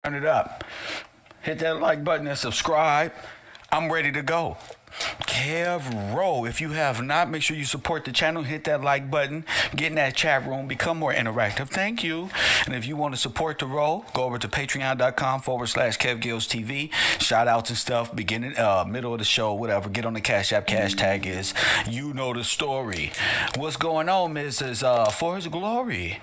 Turn it up. Hit that like button and subscribe. I'm ready to go. KevRow. If you have not, make sure you support the channel. Hit that like button. Get in that chat room. Become more interactive. Thank you. And if you want to support the row, go over to patreon.com/KevGillsTV. Shout outs and stuff. Beginning, middle of the show, whatever. Get on the Cash App. Cash tag is. You know the story. What's going on, Mrs. For His Glory?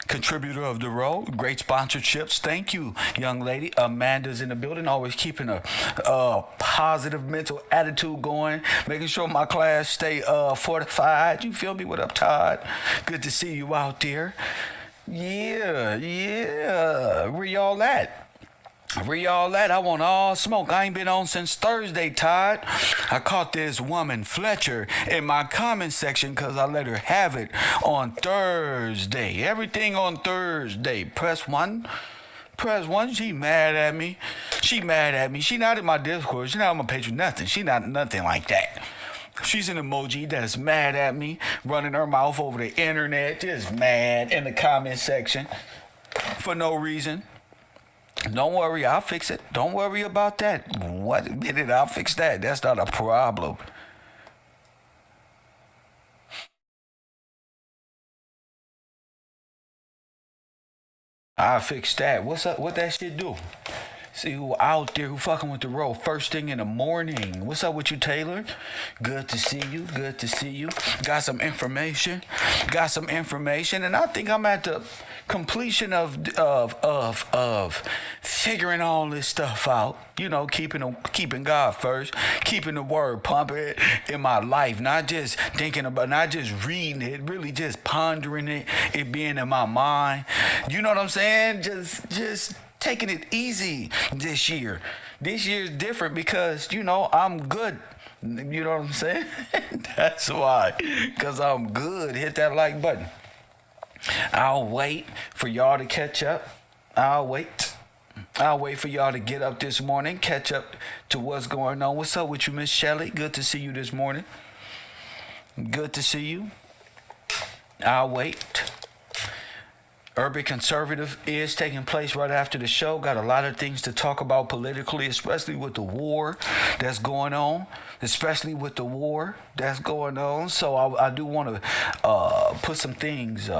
Contributor of the row, great sponsorships. Thank you, young lady. Amanda's in the building, always keeping a positive mental attitude going, making sure my class stay fortified. You feel me? What up, Todd? Good to see you out there. Yeah. Where y'all at? Where y'all at? I want all smoke. I ain't been on since Thursday, Todd. I caught this woman, Fletcher, in my comment section because I let her have it on Thursday. Everything on Thursday. Press one. She mad at me. She not in my Discord. She not on my page or nothing. She not nothing like that. She's an emoji that's mad at me, running her mouth over the internet, just mad in the comment section for no reason. Don't worry, I'll fix it. Don't worry about that. What did it? I'll fix that. That's not a problem. I'll fix that. What's up? What that shit do? See who out there who fucking with the road first thing in the morning. What's up with you, Taylor? Good to see you. Got some information, and I think I'm at the completion of figuring all this stuff out. You know, keeping God first, keeping the word pumping in my life, not just thinking about, not just reading it, really just pondering it being in my mind. You know what I'm saying? Just taking it easy this year. This year's different because, I'm good. You know what I'm saying? That's why. Because I'm good. Hit that like button. I'll wait for y'all to catch up. I'll wait for y'all to get up this morning, catch up to what's going on. What's up with you, Miss Shelley? Good to see you this morning. Good to see you. I'll wait. Urban Conservative is taking place right after the show. Got a lot of things to talk about politically, especially with the war that's going on. So I do want to put some things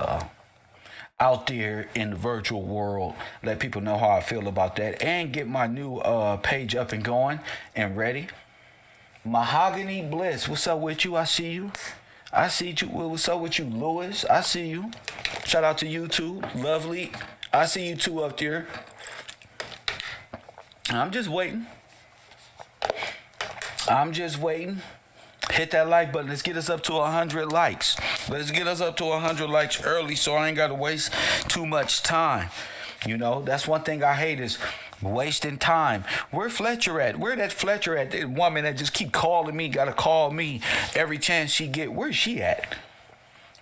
out there in the virtual world, let people know how I feel about that, and get my new page up and going and ready. Mahogany Bliss, what's up with you? I see you. What's up with you, Lewis? I see you. Shout out to you too. Lovely. I see you too up there. I'm just waiting. Hit that like button. Let's get us up to 100 likes. Early so I ain't got to waste too much time. That's one thing I hate is wasting time. Where Fletcher at? Where that Fletcher at? The woman that just keep calling me, gotta call me every chance she get. Where's she at?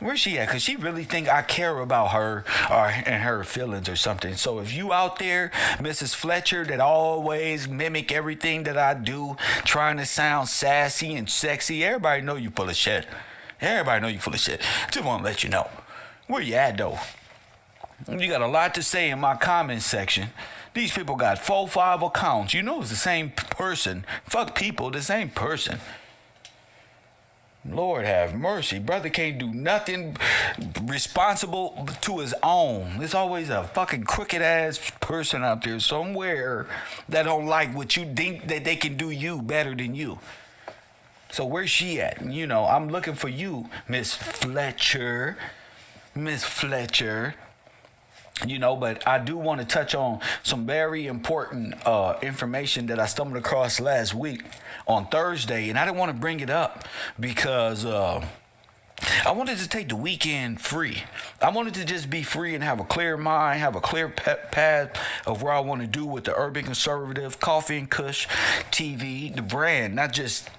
Because she really think I care about her and her feelings or something. So if you out there, Mrs. Fletcher, that always mimic everything that I do, trying to sound sassy and sexy, everybody know you full of shit. Just want to let you know. Where you at, though? You got a lot to say in my comment section. These people got 4-5 accounts. It's the same person. Fuck people, the same person. Lord have mercy. Brother can't do nothing responsible to his own. There's always a fucking crooked ass person out there somewhere that don't like what you think that they can do you better than you. So where's she at? I'm looking for you, Miss Fletcher. But I do want to touch on some very important information that I stumbled across last week on Thursday, and I didn't want to bring it up because I wanted to take the weekend free. I wanted to just be free and have a clear mind, have a clear path of where I want to do with the Urban Conservative, Coffee and Kush TV, the brand, not just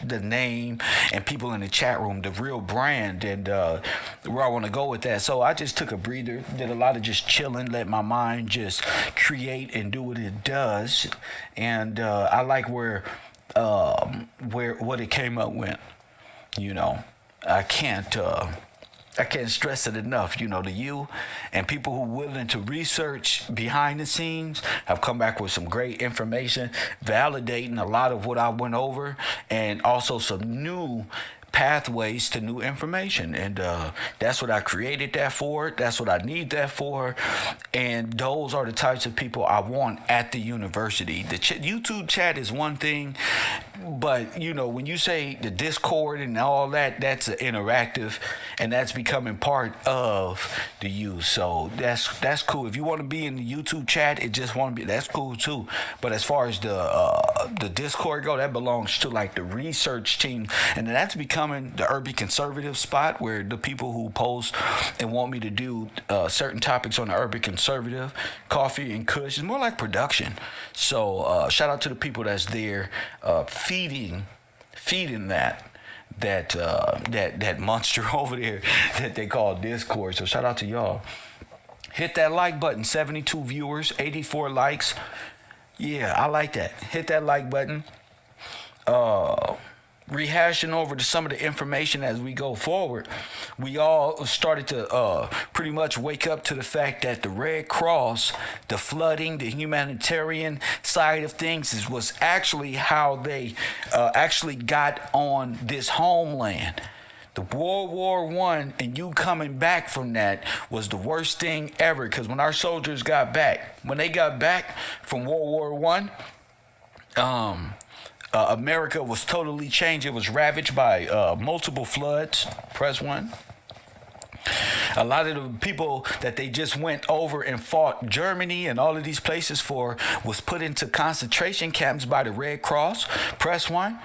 the name and people in the chat room, the real brand, and where I want to go with that. So I just took a breather, did a lot of just chilling, let my mind just create and do what it does. And I like where what it came up with. I can't I can't stress it enough. You know, the you and people who are willing to research behind the scenes have come back with some great information, validating a lot of what I went over, and also some new pathways to new information. And that's what I created that for. That's what I need that for. And those are the types of people I want at the university. The YouTube chat is one thing, but you know, when you say the Discord and all that, that's interactive, and that's becoming part of the use. So that's cool. If you want to be in the YouTube chat, it just want to be, that's cool too. But as far as the Discord go, that belongs to like the research team, and that's becoming the urban conservative spot where the people who post and want me to do certain topics on the urban conservative, coffee and kush, is more like production. So shout out to the people that's there feeding that monster over there that they call Discord. So shout out to y'all. Hit that like button. 72 viewers, 84 likes. Yeah, I like that. Hit that like button. Rehashing over to some of the information as we go forward, we all started to pretty much wake up to the fact that the Red Cross, the flooding, the humanitarian side of things was actually how they actually got on this homeland. The World War I and you coming back from that was the worst thing ever, because when our soldiers got back, when they got back from World War I, America was totally changed. It was ravaged by multiple floods. Press one. A lot of the people that they just went over and fought Germany and all of these places for was put into concentration camps by the Red Cross. Press one.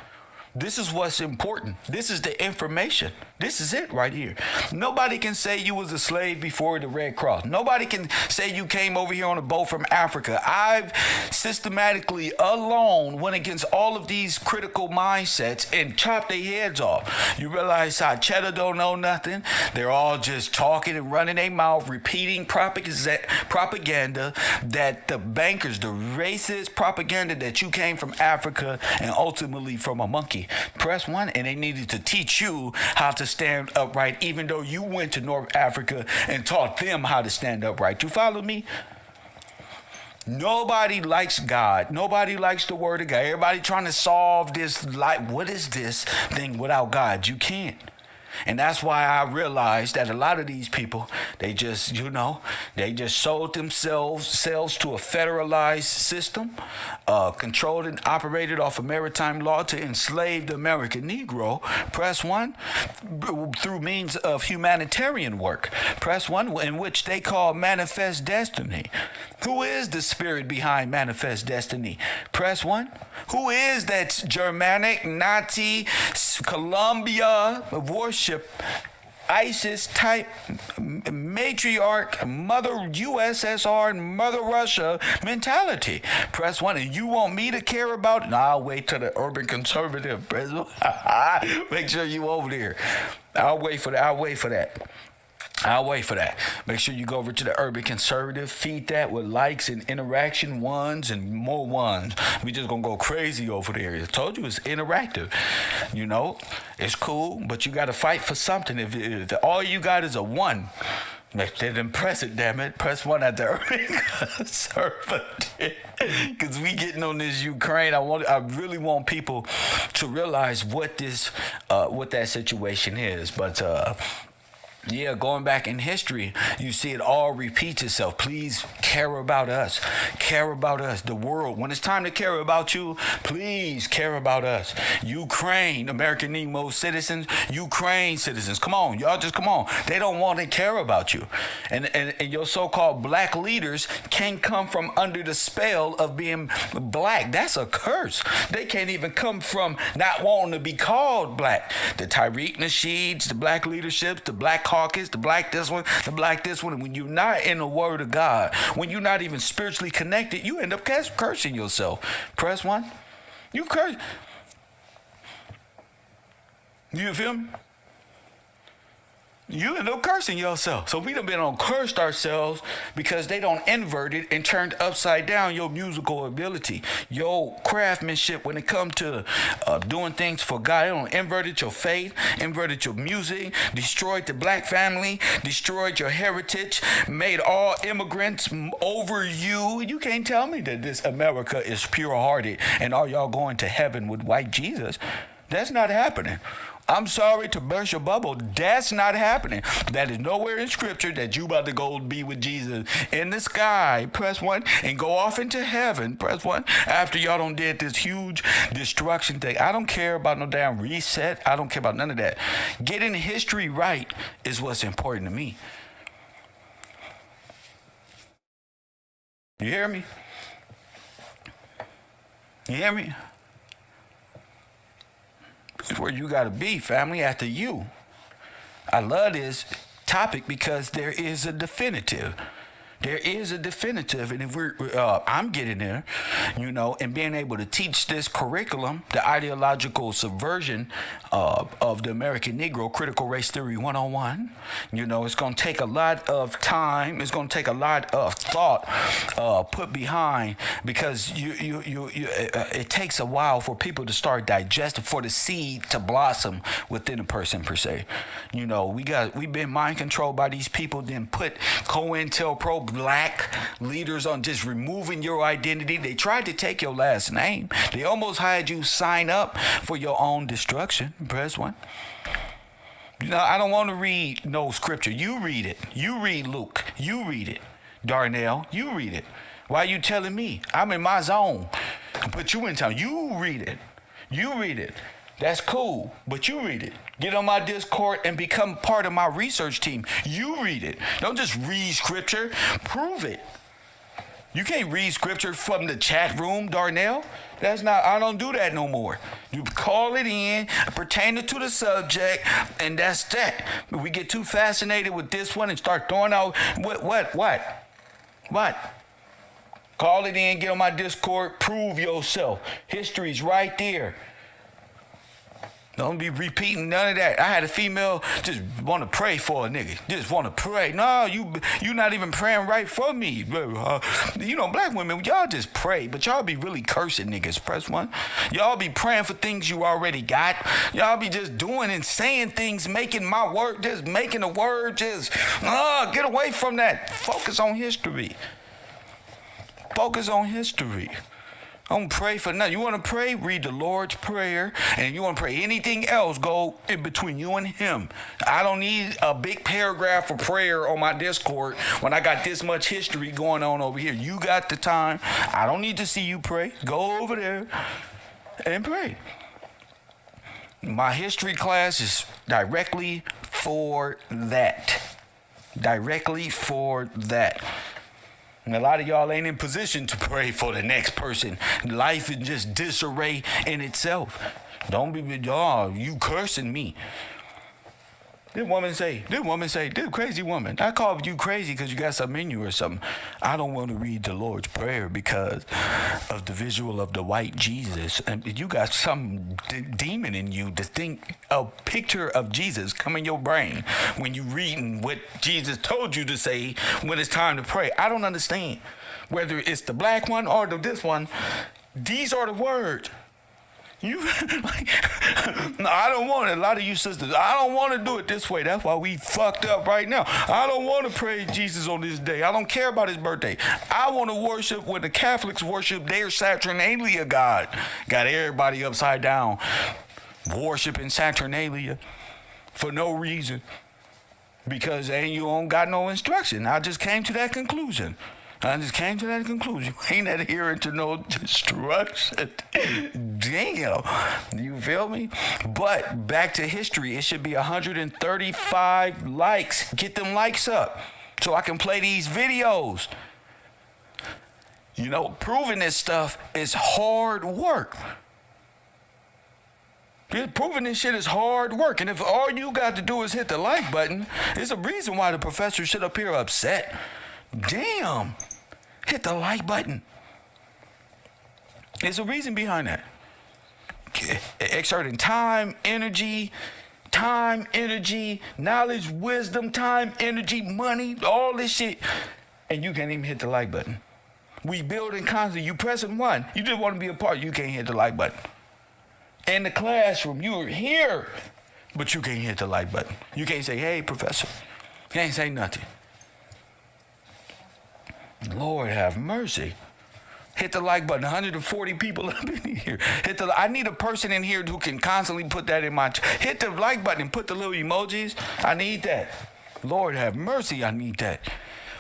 This is what's important. This is the information. This is it right here. Nobody can say you was a slave before the Red Cross. Nobody can say you came over here on a boat from Africa. I've systematically alone went against all of these critical mindsets and chopped their heads off. You realize how Cheddar don't know nothing. They're all just talking and running their mouth, repeating propaganda that the bankers, the racist propaganda that you came from Africa and ultimately from a monkey. Press one, and they needed to teach you how to stand upright, even though you went to North Africa and taught them how to stand upright. You follow me? Nobody likes God. Nobody likes the word of God. Everybody trying to solve this, like, what is this thing without God? You can't. And that's why I realized that a lot of these people, they just, they just sold themselves to a federalized system, controlled and operated off of maritime law to enslave the American Negro. Press one, through means of humanitarian work. Press one, in which they call manifest destiny. Who is the spirit behind manifest destiny? Press one. Who is that Germanic, Nazi, Columbia worship, ISIS type matriarch, mother USSR and mother Russia mentality? Press one. And you want me to care about it? No, I'll wait till the urban conservative. Make sure you over there. I'll wait for that. Make sure you go over to the Urban Conservative, feed that with likes and interaction, ones and more ones. We just gonna go crazy over there. I told you it's interactive. It's cool, but you gotta fight for something. If all you got is a one, then press it, damn it. Press one at the Urban Conservative. Because we getting on this Ukraine. I really want people to realize what that situation is. But yeah, going back in history, you see it all repeats itself. Please care about us. Care about us, the world. When it's time to care about you, please care about us. Ukraine, American Negro citizens, Ukraine citizens. Come on, y'all just come on. They don't want to care about you. And your so-called black leaders can't come from under the spell of being black. That's a curse. They can't even come from not wanting to be called black. The Tariq Nasheeds, the black leaderships, the black caucus, the black this one, the black this one. And when you're not in the word of God, when you're not even spiritually connected, you end up cursing yourself. Press one. You curse. You feel me? You end up cursing yourself. So we done been on cursed ourselves because they don't inverted and turned upside down your musical ability, your craftsmanship when it comes to doing things for God. They don't inverted your faith, inverted your music, destroyed the black family, destroyed your heritage, made all immigrants over you. You can't tell me that this America is pure-hearted and all y'all going to heaven with white Jesus. That's not happening. I'm sorry to burst your bubble. That's not happening. That is nowhere in scripture that you about to go be with Jesus in the sky. Press 1 and go off into heaven. Press 1 after y'all done did this huge destruction thing. I don't care about no damn reset. I don't care about none of that. Getting history right is what's important to me. You hear me? You hear me? It's where you got to be, family, after you. I love this topic because there is a definitive. There is a definitive, and if I'm getting there, and being able to teach this curriculum, the ideological subversion of the American Negro, critical race theory 101. It's going to take a lot of time. It's going to take a lot of thought put behind, because it takes a while for people to start digesting, for the seed to blossom within a person per se. We've been mind controlled by these people, then put COINTELPRO black leaders on just removing your identity. They tried to take your last name. They almost had you sign up for your own destruction. Press 1. I don't want to read no scripture. You read it. You read Luke. You read it. Darnell, you read it. Why are you telling me? I'm in my zone. Put you in town. You read it. You read it. That's cool, but you read it. Get on my Discord and become part of my research team. You read it. Don't just read scripture. Prove it. You can't read scripture from the chat room, Darnell. I don't do that no more. You call it in, pertaining to the subject, and that's that. We get too fascinated with this one and start throwing out, what? Call it in, get on my Discord, prove yourself. History's right there. Don't be repeating none of that. I had a female just want to pray for a nigga. Just want to pray. No, you not even praying right for me. Black women, y'all just pray, but y'all be really cursing niggas. Press 1. Y'all be praying for things you already got. Y'all be just doing and saying things, making my word, just making the word, get away from that. Focus on history. Focus on history. Don't pray for nothing. You want to pray? Read the Lord's Prayer. And if you want to pray anything else, go in between you and him. I don't need a big paragraph of prayer on my Discord when I got this much history going on over here. You got the time. I don't need to see you pray. Go over there and pray. My history class is directly for that. Directly for that. And a lot of y'all ain't in position to pray for the next person. Life is just disarray in itself. Don't be, you cursing me. This crazy woman. I called you crazy because you got something in you or something. I don't want to read the Lord's Prayer because of the visual of the white Jesus. And you got some demon in you to think a picture of Jesus come in your brain when you reading what Jesus told you to say when it's time to pray. I don't understand. Whether it's the black one or this one, these are the words. No, I don't want it. A lot of you sisters, I don't want to do it this way. That's why we fucked up right now. I don't want to praise Jesus on this day. I don't care about his birthday. I want to worship when the Catholics worship their Saturnalia God. Got everybody upside down worshiping Saturnalia for no reason. Because you don't got no instruction. I just came to that conclusion. Ain't adhering to no destruction. Damn. You feel me? But back to history. It should be 135 likes. Get them likes up so I can play these videos. Proving this stuff is hard work. Proving this shit is hard work. And if all you got to do is hit the like button, there's a reason why the professor sit up here upset. Damn. Hit the like button. There's a reason behind that. Exerting time, energy, time, energy, knowledge, wisdom, time, energy, money, all this shit, and you can't even hit the like button. We building constantly. You pressing one. You just want to be a part. You can't hit the like button. In the classroom, you're here, but you can't hit the like button. You can't say, hey, professor. You can't say nothing. Lord have mercy. Hit the like button. 140 people up in here. I need a person in here who can constantly put that in my... Hit the like button and put the little emojis. I need that. Lord have mercy, I need that.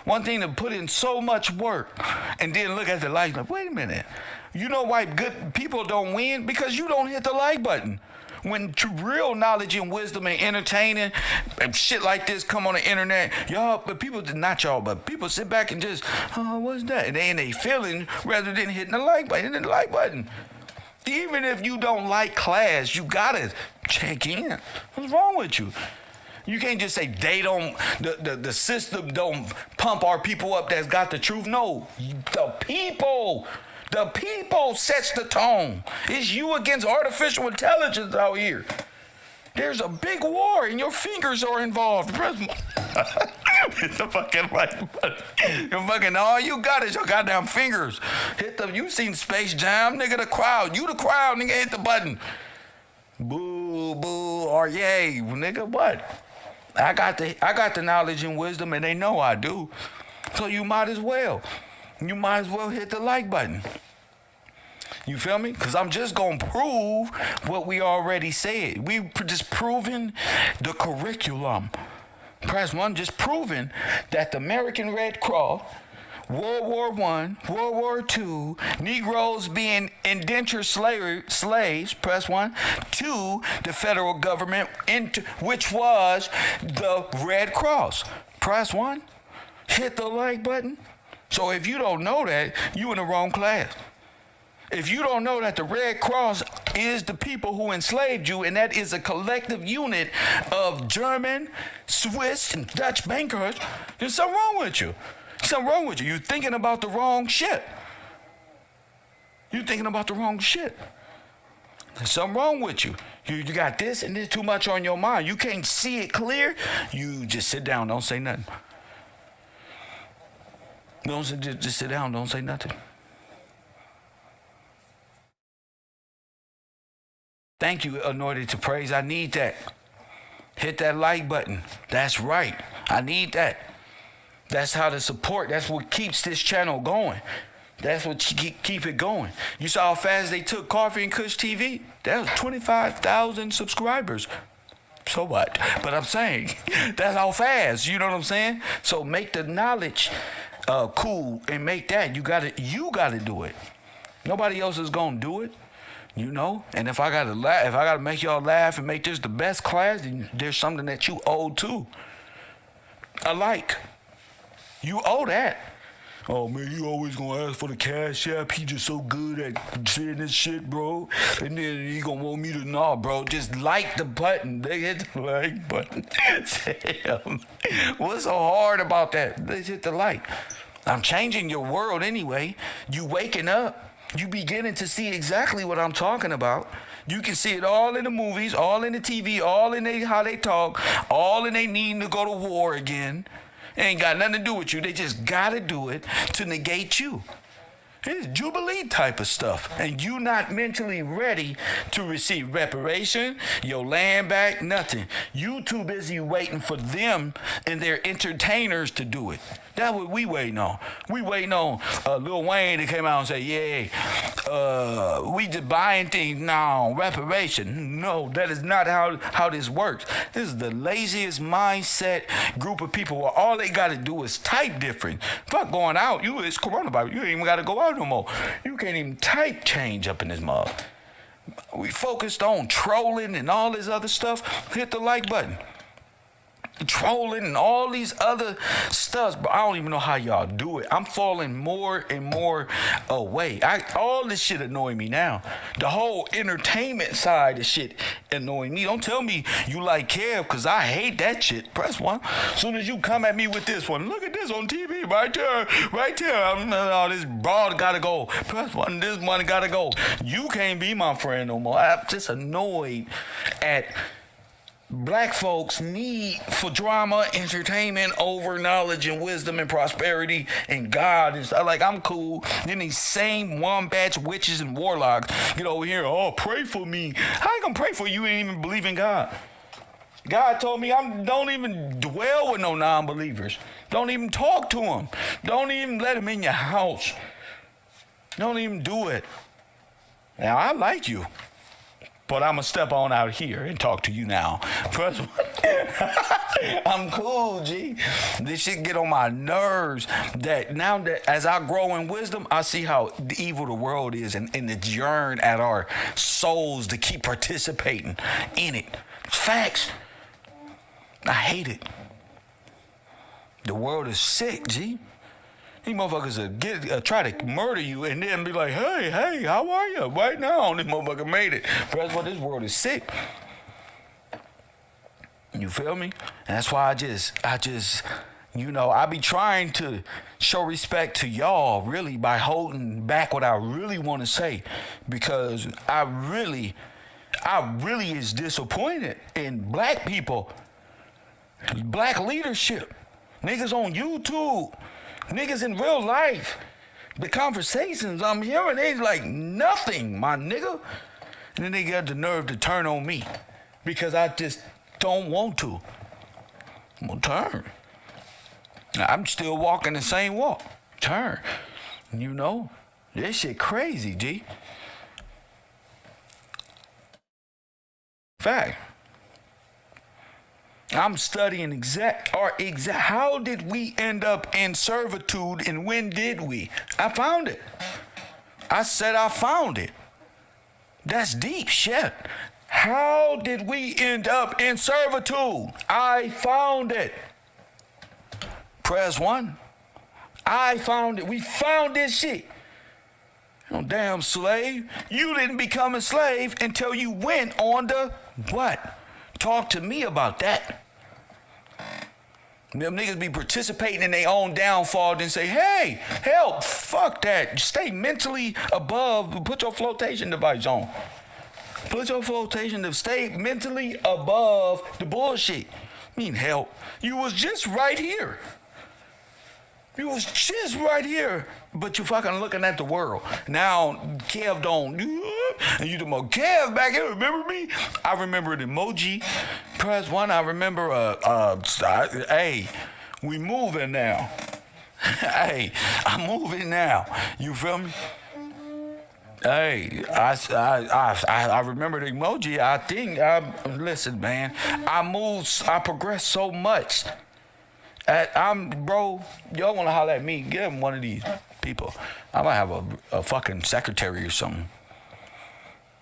One thing to put in so much work and then look at the like, wait a minute. You know why good people don't win? Because you don't hit the like button. When real knowledge and wisdom and entertaining and shit like this come on the internet, but people sit back and just, oh, what's that? And they in their feelings rather than hitting the like button. Even if you don't like class, you gotta check in. What's wrong with you? You can't just say the system don't pump our people up that's got the truth. No, the people sets the tone. It's you against artificial intelligence out here. There's a big war and your fingers are involved. It's a fucking like button. All you got is your goddamn fingers. You seen Space Jam, nigga, the crowd. You the crowd, nigga, hit the button. Boo, boo, or yay, nigga, what? I got the knowledge and wisdom, and they know I do. So you might as well hit the like button. You feel me? Because I'm just going to prove what we already said. We just proving the curriculum. Press 1, just proving that the American Red Cross, World War I, World War II, Negroes being indentured slaves, press 1, 2, the federal government, which was the Red Cross. Press 1, hit the like button. So if you don't know that, you in the wrong class. If you don't know that the Red Cross is the people who enslaved you, and that is a collective unit of German, Swiss, and Dutch bankers, there's something wrong with you. Something wrong with you. You're thinking about the wrong shit. There's something wrong with you. You got this and there's too much on your mind. You can't see it clear. You just sit down, don't say nothing. Just sit down, don't say nothing. Thank you, Anointed to Praise. I need that. Hit that like button. That's right. I need that. That's how to support. That's what keeps this channel going. That's what keep it going. You saw how fast they took Coffee and Kush TV? That was 25,000 subscribers. So what? But I'm saying, that's how fast. You know what I'm saying? So make the knowledge cool and make that. You gotta do it. Nobody else is gonna do it. You know, and if I gotta make y'all laugh and make this the best class, then there's something that you owe too. You owe that. Oh man, you always gonna ask for the cash app. He just so good at saying this shit, bro. And then he gonna want me to nah, bro. Just like the button. They hit the like button. Damn. What's so hard about that? They hit the like. I'm changing your world anyway. You waking up. You beginning to see exactly what I'm talking about. You can see it all in the movies, all in the TV, all in how they talk, all in they needing to go to war again. It ain't got nothing to do with you. They just gotta do it to negate you. It's Jubilee type of stuff. And you not mentally ready to receive reparation, your land back, nothing. You too busy waiting for them and their entertainers to do it. That's what we waiting on. We waiting on Lil Wayne to come out and say, yeah, we just buying things now, reparation. No, that is not how this works. This is the laziest mindset group of people where all they got to do is type different. Fuck going out. It's coronavirus. You ain't even got to go out no more. You can't even type change up in this mug. We focused on trolling and all this other stuff. Hit the like button. Trolling and all these other stuff, but I don't even know how y'all do it. I'm falling more and more away. All this shit annoy me now. The whole entertainment side of shit annoy me. Don't tell me you like Kev, because I hate that shit. Press 1. As soon as you come at me with this one, look at this on TV right there. Oh, this broad gotta go. Press 1, this one gotta go. You can't be my friend no more. I'm just annoyed at Black folks need for drama, entertainment over knowledge and wisdom and prosperity and God and stuff. Like, I'm cool. Then these same wombats, witches, and warlocks get over here. Oh, pray for me. How you gonna pray for you? You ain't even believe in God. God told me don't even dwell with no non-believers. Don't even talk to them. Don't even let them in your house. Don't even do it. Now, I like you, but I'm going to step on out here and talk to you now. I'm cool, G. This shit get on my nerves. That now that as I grow in wisdom, I see how evil the world is and the yearn at our souls to keep participating in it. Facts. I hate it. The world is sick, G. These motherfuckers will try to murder you and then be like, hey, how are you? Right now, this motherfucker made it. But that's why this world is sick. You feel me? And that's why I just, I be trying to show respect to y'all really by holding back what I really want to say, because I really is disappointed in black people, black leadership, niggas on YouTube, niggas in real life. The conversations I'm hearing, they like nothing, my nigga. And then they got the nerve to turn on me because I just don't want to. I'm gonna turn. I'm still walking the same walk. Turn. You know, this shit crazy, G. Fact. I'm studying how did we end up in servitude and when did we? I found it. I said I found it. That's deep shit. How did we end up in servitude? I found it. Press 1. I found it. We found this shit. Oh, damn slave. You didn't become a slave until you went on the what? Talk to me about that. Them niggas be participating in their own downfall, then say, hey, help, fuck that. Stay mentally above. Put your flotation device on. Put your flotation to stay mentally above the bullshit. Mean help. You was just right here. You was just right here, but you fucking looking at the world. Now, Kev don't, and you the more Kev back here, remember me? I remember the emoji. Press 1, I remember, hey, we moving now. Hey, I'm moving now. You feel me? Hey, I remember the emoji. Listen, man, I progressed so much. Bro, y'all want to holler at me, give him one of these people. I might have a fucking secretary or something.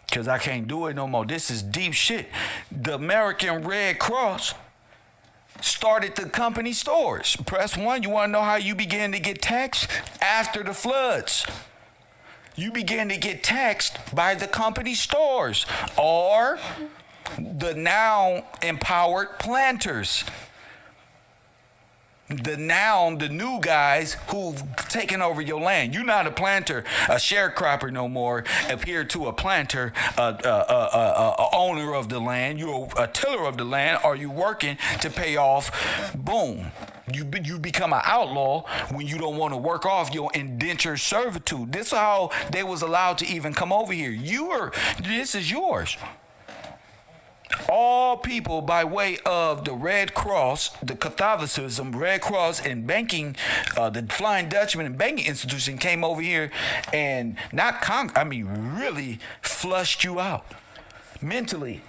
Because I can't do it no more. This is deep shit. The American Red Cross started the company stores. Press 1, you want to know how you began to get taxed? After the floods. You began to get taxed by the company stores or the now empowered planters. The new guys who've taken over your land. You're not a planter, a sharecropper no more. Appear to a planter, a owner of the land. You're a tiller of the land. Are you working to pay off? Boom. You become an outlaw when you don't want to work off your indentured servitude. This is how they was allowed to even come over here. This is yours. All people by way of the Red Cross, the Catholicism, Red Cross and banking, the Flying Dutchman and banking institution came over here and really flushed you out mentally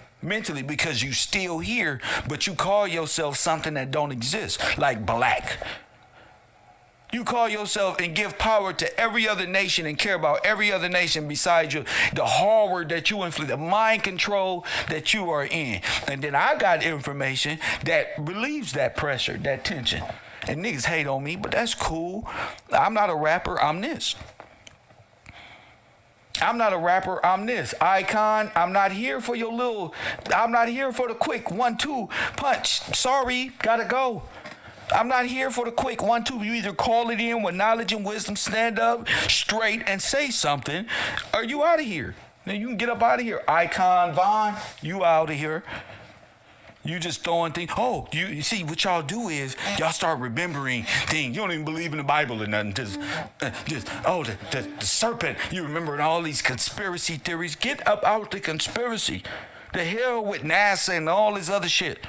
because you still here, but you call yourself something that don't exist, like black. You call yourself and give power to every other nation and care about every other nation besides you. The horror that you inflict, the mind control that you are in. And then I got information that relieves that pressure, that tension. And niggas hate on me, but that's cool. I'm not a rapper, I'm this. I'm not a rapper, I'm this. Icon, I'm not here for the quick 1-2 punch. Sorry, gotta go. I'm not here for the quick 1-2. You either call it in with knowledge and wisdom, stand up straight and say something, or you out of here. Then you can get up out of here. Icon Vaughn, you out of here. You just throwing things. Oh, you see what y'all do is y'all start remembering things. You don't even believe in the Bible or nothing. The serpent. You remembering all these conspiracy theories. Get up out the conspiracy. The hell with NASA and all this other shit.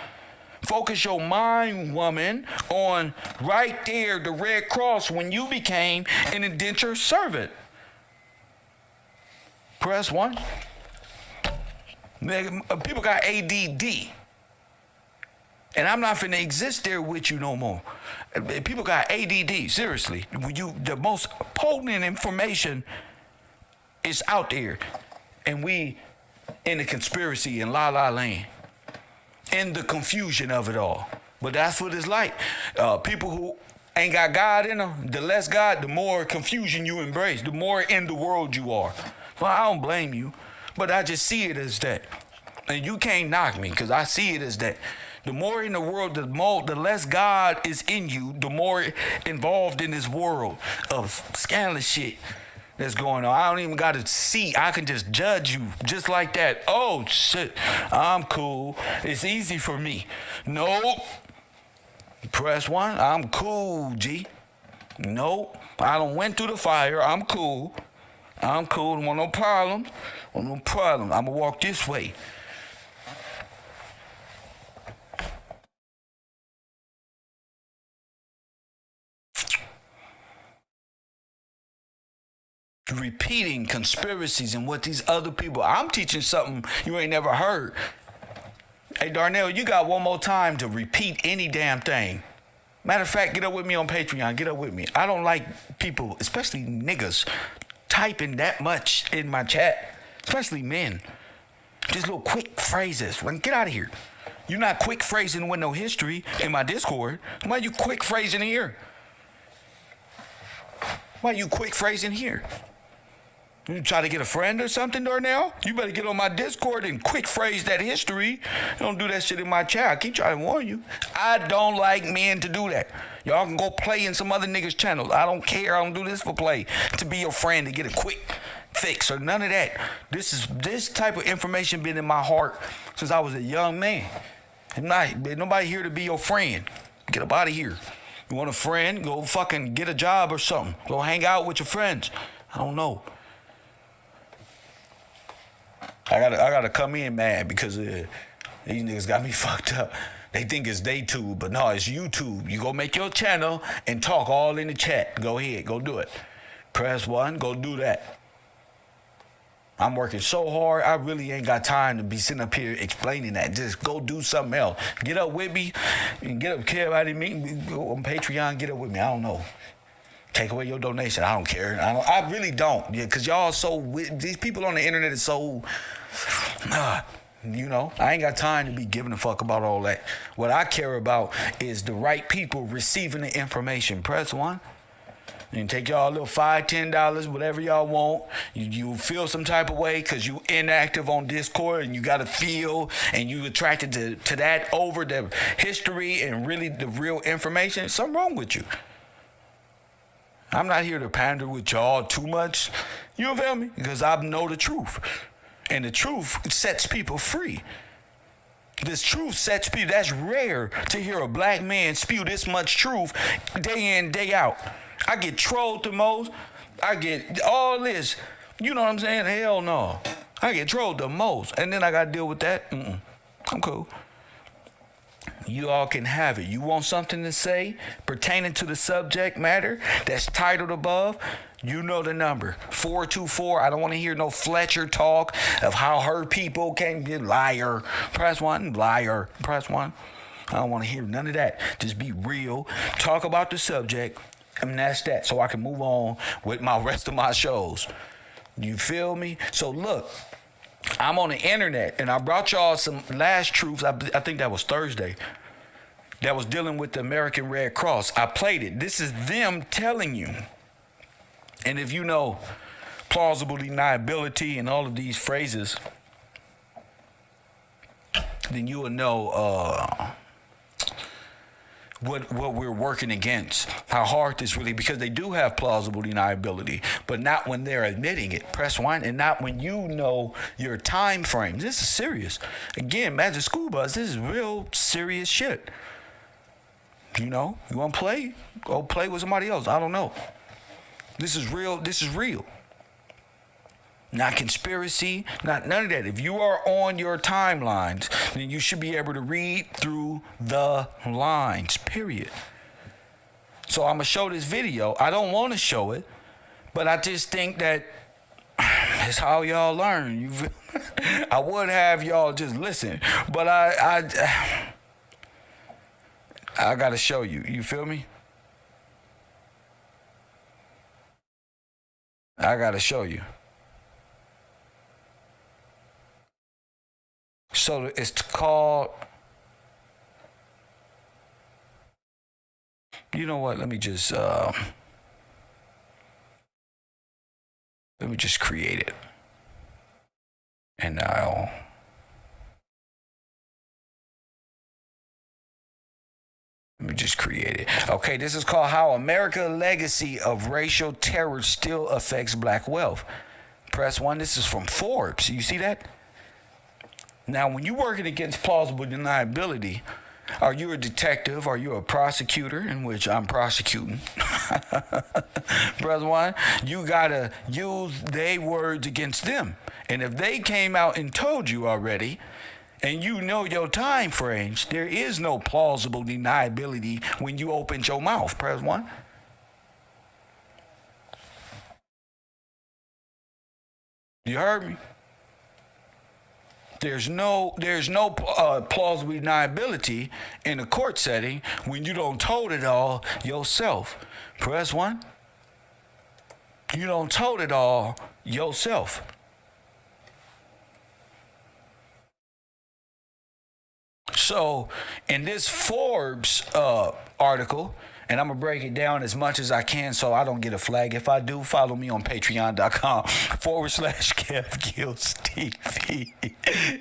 Focus your mind, woman, on right there, the Red Cross, when you became an indentured servant. Press 1. People got ADD. And I'm not finna exist there with you no more. People got ADD, seriously. The most potent information is out there. And we in the conspiracy in La La Land. In the confusion of it all. But that's what it's like. People who ain't got God in them, the less God, the more confusion you embrace, the more in the world you are. Well, I don't blame you, but I just see it as that. And you can't knock me, because I see it as that. The more in the world, the less God is in you, the more involved in this world of scandalous shit that's going on. I don't even got to see. I can just judge you just like that. Oh, shit. I'm cool. It's easy for me. Nope. Press 1. I'm cool, G. Nope. I done went through the fire. I'm cool. I'm cool. Don't want no problem. Want no problem. I'm going to walk this way. Repeating conspiracies and what these other people. I'm teaching something you ain't never heard. Hey, Darnell, you got one more time to repeat any damn thing. Matter of fact, get up with me on Patreon. Get up with me. I don't like people, especially niggas, typing that much in my chat. Especially men. Just little quick phrases. Get out of here. You're not quick phrasing with no history in my Discord. Why you quick phrasing here? Why you quick phrasing here? You try to get a friend or something, Darnell? You better get on my Discord and quick phrase that history. Don't do that shit in my chat. I keep trying to warn you. I don't like men to do that. Y'all can go play in some other niggas' channels. I don't care. I don't do this for play. To be your friend, to get a quick fix or none of that. This type of information been in my heart since I was a young man. Nobody here to be your friend. Get up out of here. You want a friend? Go fucking get a job or something. Go hang out with your friends. I don't know. I gotta come in mad because these niggas got me fucked up. They think it's DayTube, but no, it's YouTube. You go make your channel and talk all in the chat. Go ahead, go do it. Press 1, go do that. I'm working so hard, I really ain't got time to be sitting up here explaining that. Just go do something else. Get up with me and get up, care about me. Go on Patreon, get up with me. I don't know. Take away your donation. I don't care. I really don't. Yeah, because y'all these people on the internet is so, I ain't got time to be giving a fuck about all that. What I care about is the right people receiving the information. Press 1. You take y'all a little $5, $10, whatever y'all want. You feel some type of way because you inactive on Discord and you got to feel and you attracted to that over the history and really the real information. Something wrong with you. I'm not here to pander with y'all too much. You feel me? Because I know the truth. And the truth sets people free. This truth sets people. That's rare to hear a black man spew this much truth day in, day out. I get trolled the most. I get all this. You know what I'm saying? Hell no. I get trolled the most. And then I got to deal with that. I'm cool. You all can have it. You want something to say pertaining to the subject matter that's titled above? You know the number. 424. I don't want to hear no Fletcher talk of how her people can get liar. Press 1. Liar. Press 1. I don't want to hear none of that. Just be real. Talk about the subject. And that's that. So I can move on with my rest of my shows. You feel me? So look. I'm on the internet, and I brought y'all some last truths. I think that was Thursday. That was dealing with the American Red Cross. I played it. This is them telling you. And if you know plausible deniability and all of these phrases, then you will know what we're working against, how hard this really, because they do have plausible deniability, but not when they're admitting it. Press 1, and not when you know your time frames. This is serious. Again, Magic School Bus, this is real serious shit. You know, you want to play? Go play with somebody else. I don't know. This is real. This is real. Not conspiracy, not none of that. If you are on your timelines, then you should be able to read through the lines, period. So I'm going to show this video. I don't want to show it, but I just think that it's how y'all learn. I would have y'all just listen, but I got to show you. You feel me? I got to show you. So it's called, you know what, let me just create it. And let me just create it. Okay, this is called How America's Legacy of Racial Terror Still Affects Black Wealth. Press 1, this is from Forbes. You see that? Now, when you're working against plausible deniability, are you a detective? Are you a prosecutor, in which I'm prosecuting? Brother one, you got to use their words against them. And if they came out and told you already, and you know your time frames, there is no plausible deniability when you open your mouth. Press 1. You heard me? There's no plausible deniability in a court setting when you don't told it all yourself. Press 1. You don't told it all yourself. So in this Forbes article, and I'm going to break it down as much as I can so I don't get a flag. If I do, follow me on patreon.com/KevGillsTV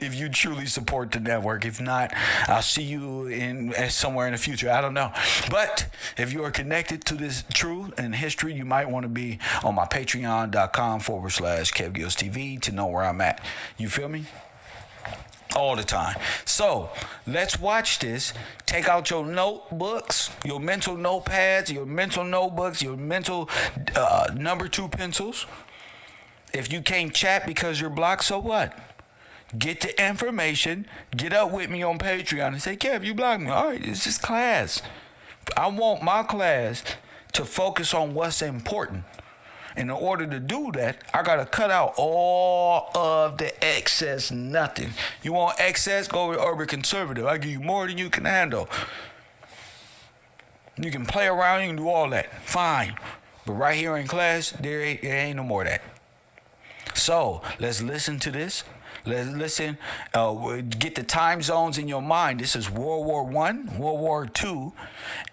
if you truly support the network. If not, I'll see you somewhere in the future. I don't know. But if you are connected to this truth and history, you might want to be on my patreon.com/KevGillsTV to know where I'm at. You feel me? All the time. So let's watch this. Take out your notebooks, your mental notepads, your mental notebooks, your mental number 2 pencils. If you can't chat because you're blocked, so what? Get the information. Get up with me on Patreon and say, Kev, you blocked me. All right, it's just class. I want my class to focus on what's important. In order to do that, I got to cut out all of the excess nothing. You want excess? Go with urban conservative. I give you more than you can handle. You can play around, you can do all that. Fine. But right here in class, there ain't no more of that. So let's listen to this. Let's listen. Get the time zones in your mind. This is World War I, World War II,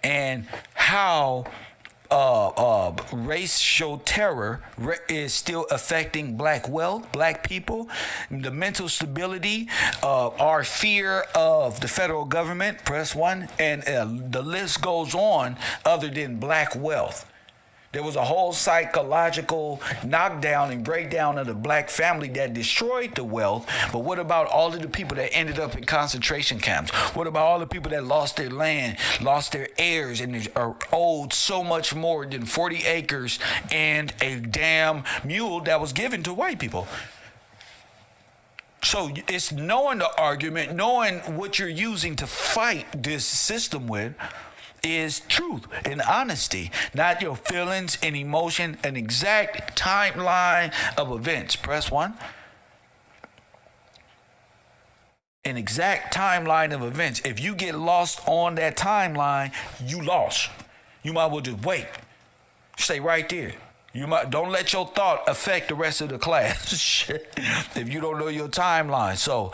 and how racial terror is still affecting black wealth, black people, the mental stability, our fear of the federal government, press 1, and the list goes on other than black wealth. There was a whole psychological knockdown and breakdown of the black family that destroyed the wealth. But what about all of the people that ended up in concentration camps? What about all the people that lost their land, lost their heirs, and are owed so much more than 40 acres and a damn mule that was given to white people? So it's knowing the argument, knowing what you're using to fight this system with, is truth and honesty, not your feelings and emotion, an exact timeline of events. Press 1. An exact timeline of events. If you get lost on that timeline, you lost. You might well just wait. Stay right there. Don't let your thought affect the rest of the class if you don't know your timeline. So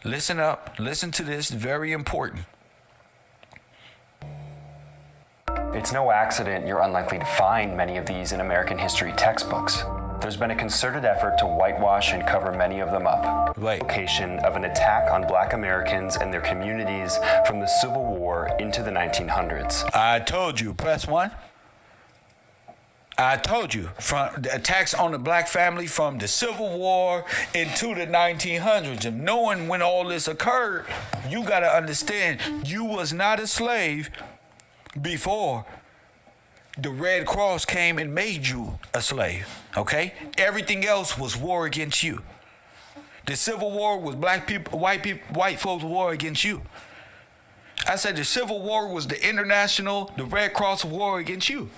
listen up. Listen to this. Very important. It's no accident you're unlikely to find many of these in American history textbooks. There's been a concerted effort to whitewash and cover many of them up. Right. Location of an attack on Black Americans and their communities from the Civil War into the 1900s. I told you, press one. I told you, from the attacks on the black family from the Civil War into the 1900s. And knowing when all this occurred, you got to understand you was not a slave before the Red Cross came and made you a slave, okay? Everything else was war against you. The Civil War was white folks' war against you. I said the Civil War was the Red Cross war against you.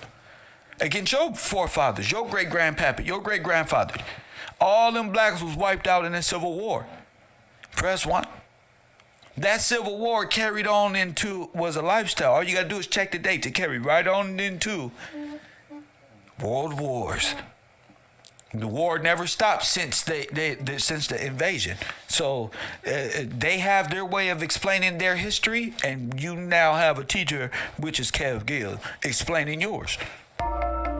Against your forefathers, your great-grandpapa, your great-grandfather. All them blacks was wiped out in the Civil War. Press one. That Civil War carried on was a lifestyle. All you got to do is check the dates. It carried right on into World Wars. The war never stopped since since the invasion. So they have their way of explaining their history, and you now have a teacher, which is Kev Gill, explaining yours.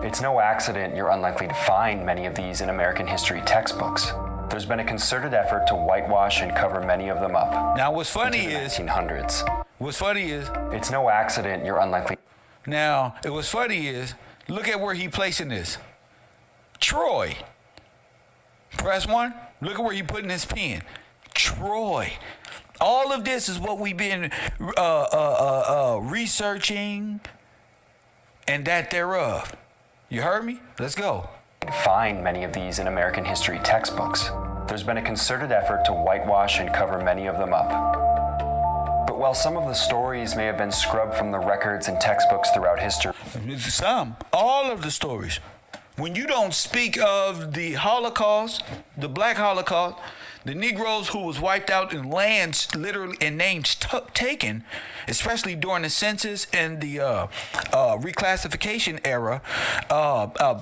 It's no accident you're unlikely to find many of these in American history textbooks. There's been a concerted effort to whitewash and cover many of them up. Now, what's funny is 1900s. What's funny is it's no accident you're unlikely. Now, what's funny is look at where he placing this. Troy. Press one. Look at where he putting his pen. Troy. All of this is what we've been researching and that thereof. You heard me? Let's go. Find many of these in American history textbooks. There's been a concerted effort to whitewash and cover many of them up. But while some of the stories may have been scrubbed from the records and textbooks throughout history, all of the stories. When you don't speak of the Holocaust, the Black Holocaust, the Negroes who was wiped out in lands literally and names taken, especially during the census and the reclassification era,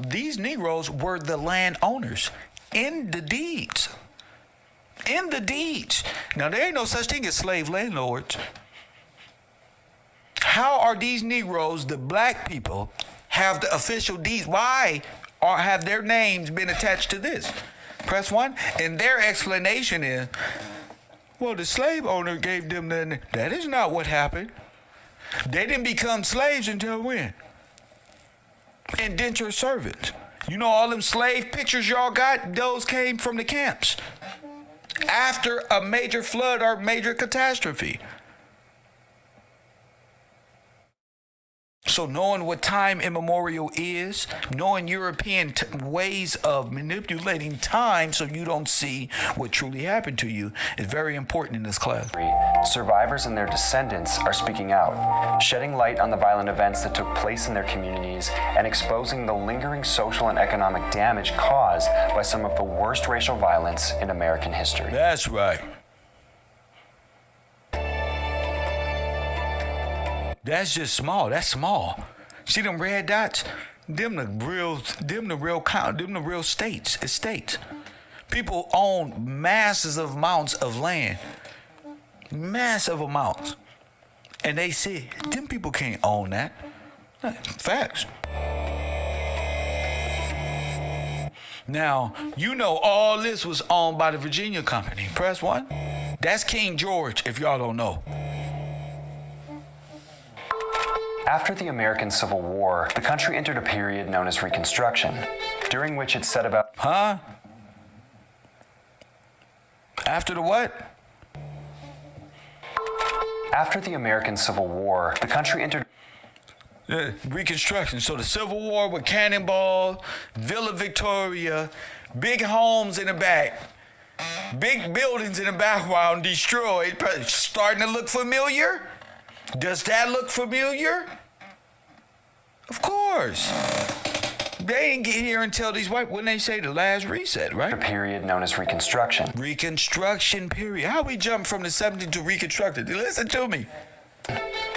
these Negroes were the landowners in the deeds. In the deeds. Now, there ain't no such thing as slave landlords. How are these Negroes, the black people, have the official deeds? Why have their names been attached to this? Press one. And their explanation is, well, the slave owner gave them the... That is not what happened. They didn't become slaves until when? Indentured servants. You know all them slave pictures y'all got? Those came from the camps. After a major flood or major catastrophe. So knowing what time immemorial is, knowing European ways of manipulating time so you don't see what truly happened to you is very important in this class. Survivors and their descendants are speaking out, shedding light on the violent events that took place in their communities and exposing the lingering social and economic damage caused by some of the worst racial violence in American history. That's right. That's just small. That's small. See them red dots? Them the real states. It's states. People own massive amounts of land. Massive amounts. And they say, them people can't own that. Facts. Now, you know all this was owned by the Virginia Company. Press one. That's King George, if y'all don't know. After the American Civil War, the country entered a period known as Reconstruction, during which it set about... Huh? After the what? After the American Civil War, the country entered... Reconstruction. So the Civil War with cannonballs, Villa Victoria, big homes in the back, big buildings in the background destroyed. Starting to look familiar? Does that look familiar? Of course. They ain't get here until these white, when they say the last reset, right? A period known as Reconstruction. Reconstruction period. How we jump from the 70s to Reconstructed? Listen to me.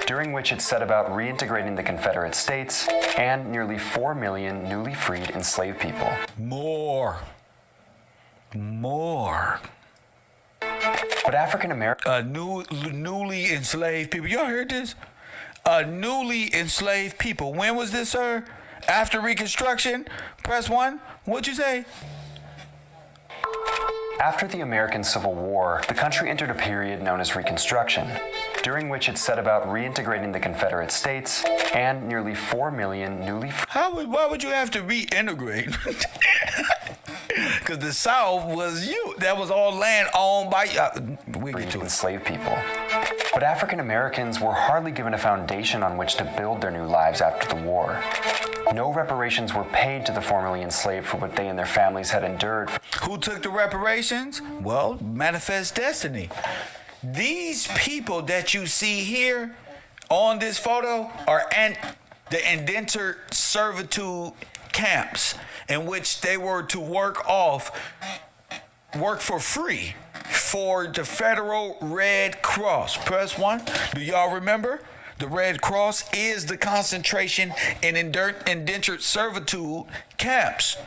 During which it set about reintegrating the Confederate States and nearly 4 million newly freed enslaved people. More. But African American... newly enslaved people. Y'all heard this? Newly enslaved people. When was this, sir? After Reconstruction, press 1. What'd you say? After the American Civil War, the country entered a period known as Reconstruction, during which it set about reintegrating the Confederate States and nearly 4 million newly Why would you have to reintegrate? Because the South was that was all land owned by we get to it. enslaved people. But African Americans were hardly given a foundation on which to build their new lives after the war. No reparations were paid to the formerly enslaved for what they and their families had endured. Who took the reparations? Well, Manifest Destiny. These people that you see here on this photo are the indentured servitude camps in which they were to work for free for the Federal Red Cross. Press 1. Do y'all remember? The Red Cross is the concentration in indentured servitude camps.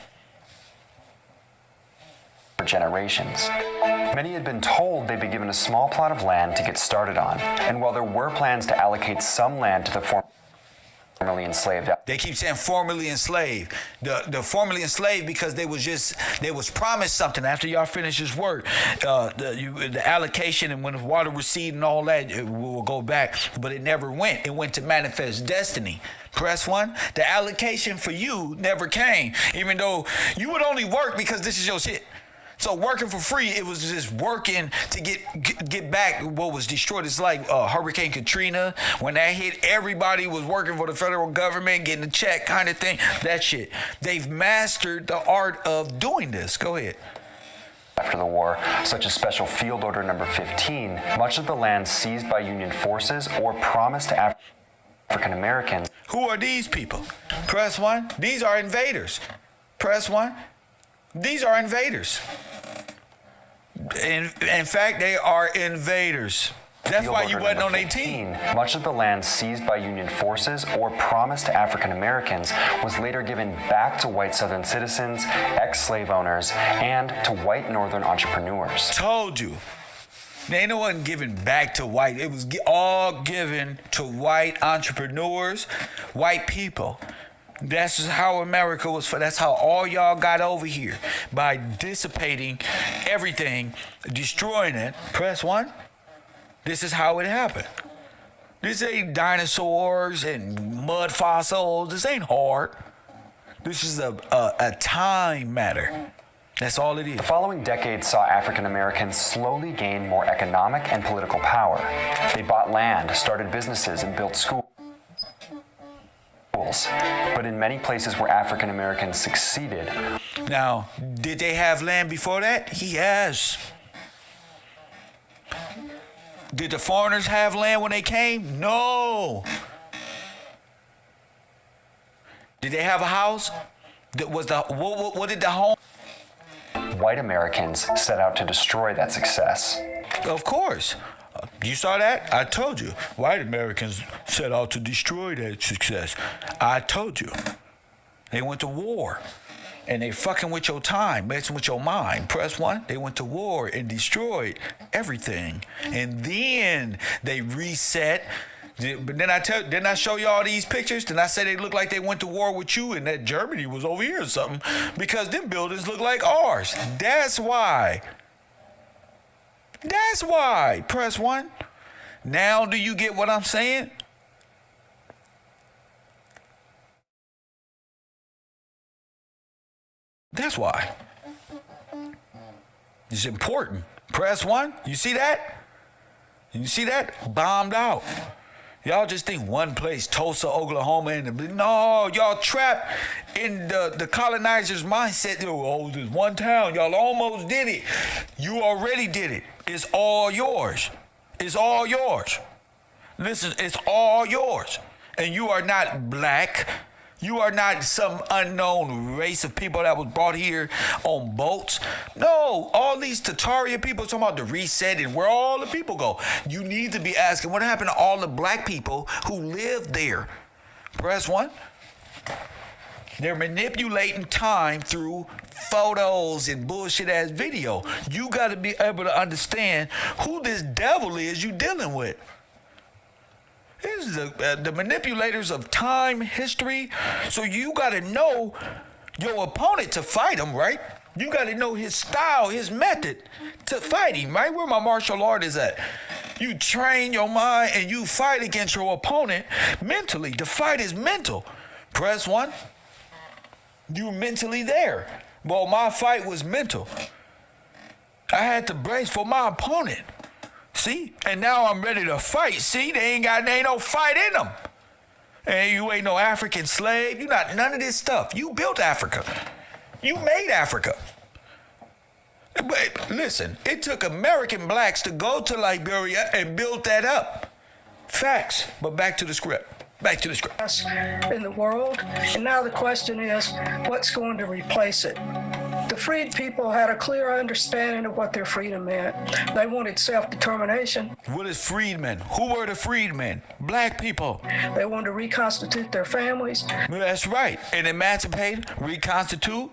For generations. Many had been told they'd be given a small plot of land to get started on, and while there were plans to allocate some land to the formerly enslaved. They keep saying formerly enslaved. The formerly enslaved because they was promised something after y'all finish this work. The allocation and when the water receded and all that, it will go back, but it never went. It went to Manifest Destiny. Press 1. The allocation for you never came, even though you would only work because this is your shit. So working for free, it was just working to get back what was destroyed. It's like Hurricane Katrina. When that hit, everybody was working for the federal government, getting a check kind of thing. That shit. They've mastered the art of doing this. Go ahead. After the war, such as Special Field Order Number 15, much of the land seized by Union forces or promised to African Americans. Who are these people? Press 1. These are invaders. Press 1. These are invaders. In fact, they are invaders. That's why you wasn't on 18. Much of the land seized by Union forces or promised to African Americans was later given back to white Southern citizens, ex-slave owners, and to white Northern entrepreneurs. Told you. They wasn't given back to white. It was all given to white entrepreneurs, white people. That's just how America was. That's how all y'all got over here, by dissipating everything, destroying it. Press 1. This is how it happened. This ain't dinosaurs and mud fossils. This ain't hard. This is a time matter. That's all it is. The following decades saw African Americans slowly gain more economic and political power. They bought land, started businesses, and built schools. But in many places where African Americans succeeded. Now, did they have land before that? Yes. Did the foreigners have land when they came? No. Did they have a house? What did the home? White Americans set out to destroy that success. Of course. You saw that? I told you. White Americans set out to destroy that success. I told you. They went to war. And they fucking with your time, messing with your mind. Press 1. They went to war and destroyed everything. And then they reset. But then didn't I show you all these pictures? Then I said they look like they went to war with you and that Germany was over here or something. Because them buildings look like ours. That's why. That's why. Press 1. Now do you get what I'm saying? That's why. It's important. Press 1. You see that? You see that? Bombed out. Y'all just think one place, Tulsa, Oklahoma, and no, y'all trapped in the colonizers' mindset. Oh, there's one town. Y'all almost did it. You already did it. It's all yours. It's all yours. Listen, it's all yours. And you are not black. You are not some unknown race of people that was brought here on boats. No, all these Tataria people talking about the reset and where all the people go. You need to be asking what happened to all the black people who lived there. Press 1. They're manipulating time through photos and bullshit ass video. You got to be able to understand who this devil is you dealing with. This is the manipulators of time, history. So you got to know your opponent to fight him, right? You got to know his style, his method to fight him, right? Where my martial art is at. You train your mind and you fight against your opponent mentally. The fight is mental. Press 1. You mentally there. Well, my fight was mental. I had to brace for my opponent. See? And now I'm ready to fight. See? They ain't no fight in them. And you ain't no African slave. You not none of this stuff. You built Africa. You made Africa. But listen, it took American blacks to go to Liberia and build that up. Facts. But back to the script. Back to the script. In the world. And now the question is, what's going to replace it? The freed people had a clear understanding of what their freedom meant. They wanted self-determination. What is freedmen? Who were the freedmen? Black people. They wanted to reconstitute their families. That's right. And emancipate, reconstitute.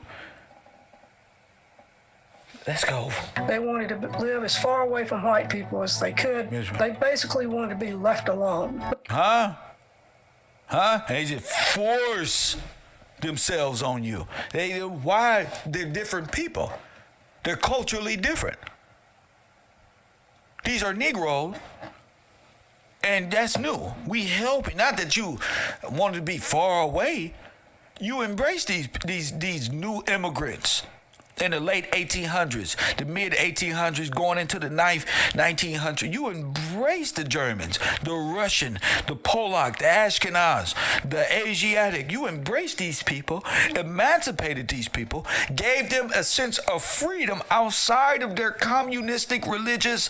Let's go. They wanted to live as far away from white people as they could. They basically wanted to be left alone. Huh? They just force themselves on you. Why? They're different people. They're culturally different. These are Negroes, and that's new. We help. Not that you wanted to be far away. You embrace these new immigrants in the late 1800s, the mid 1800s, going into the 1900s. You embrace the Germans, the Russian, the Polak, the Ashkenaz, the Asiatic. You embraced these people, emancipated these people, gave them a sense of freedom outside of their communistic religious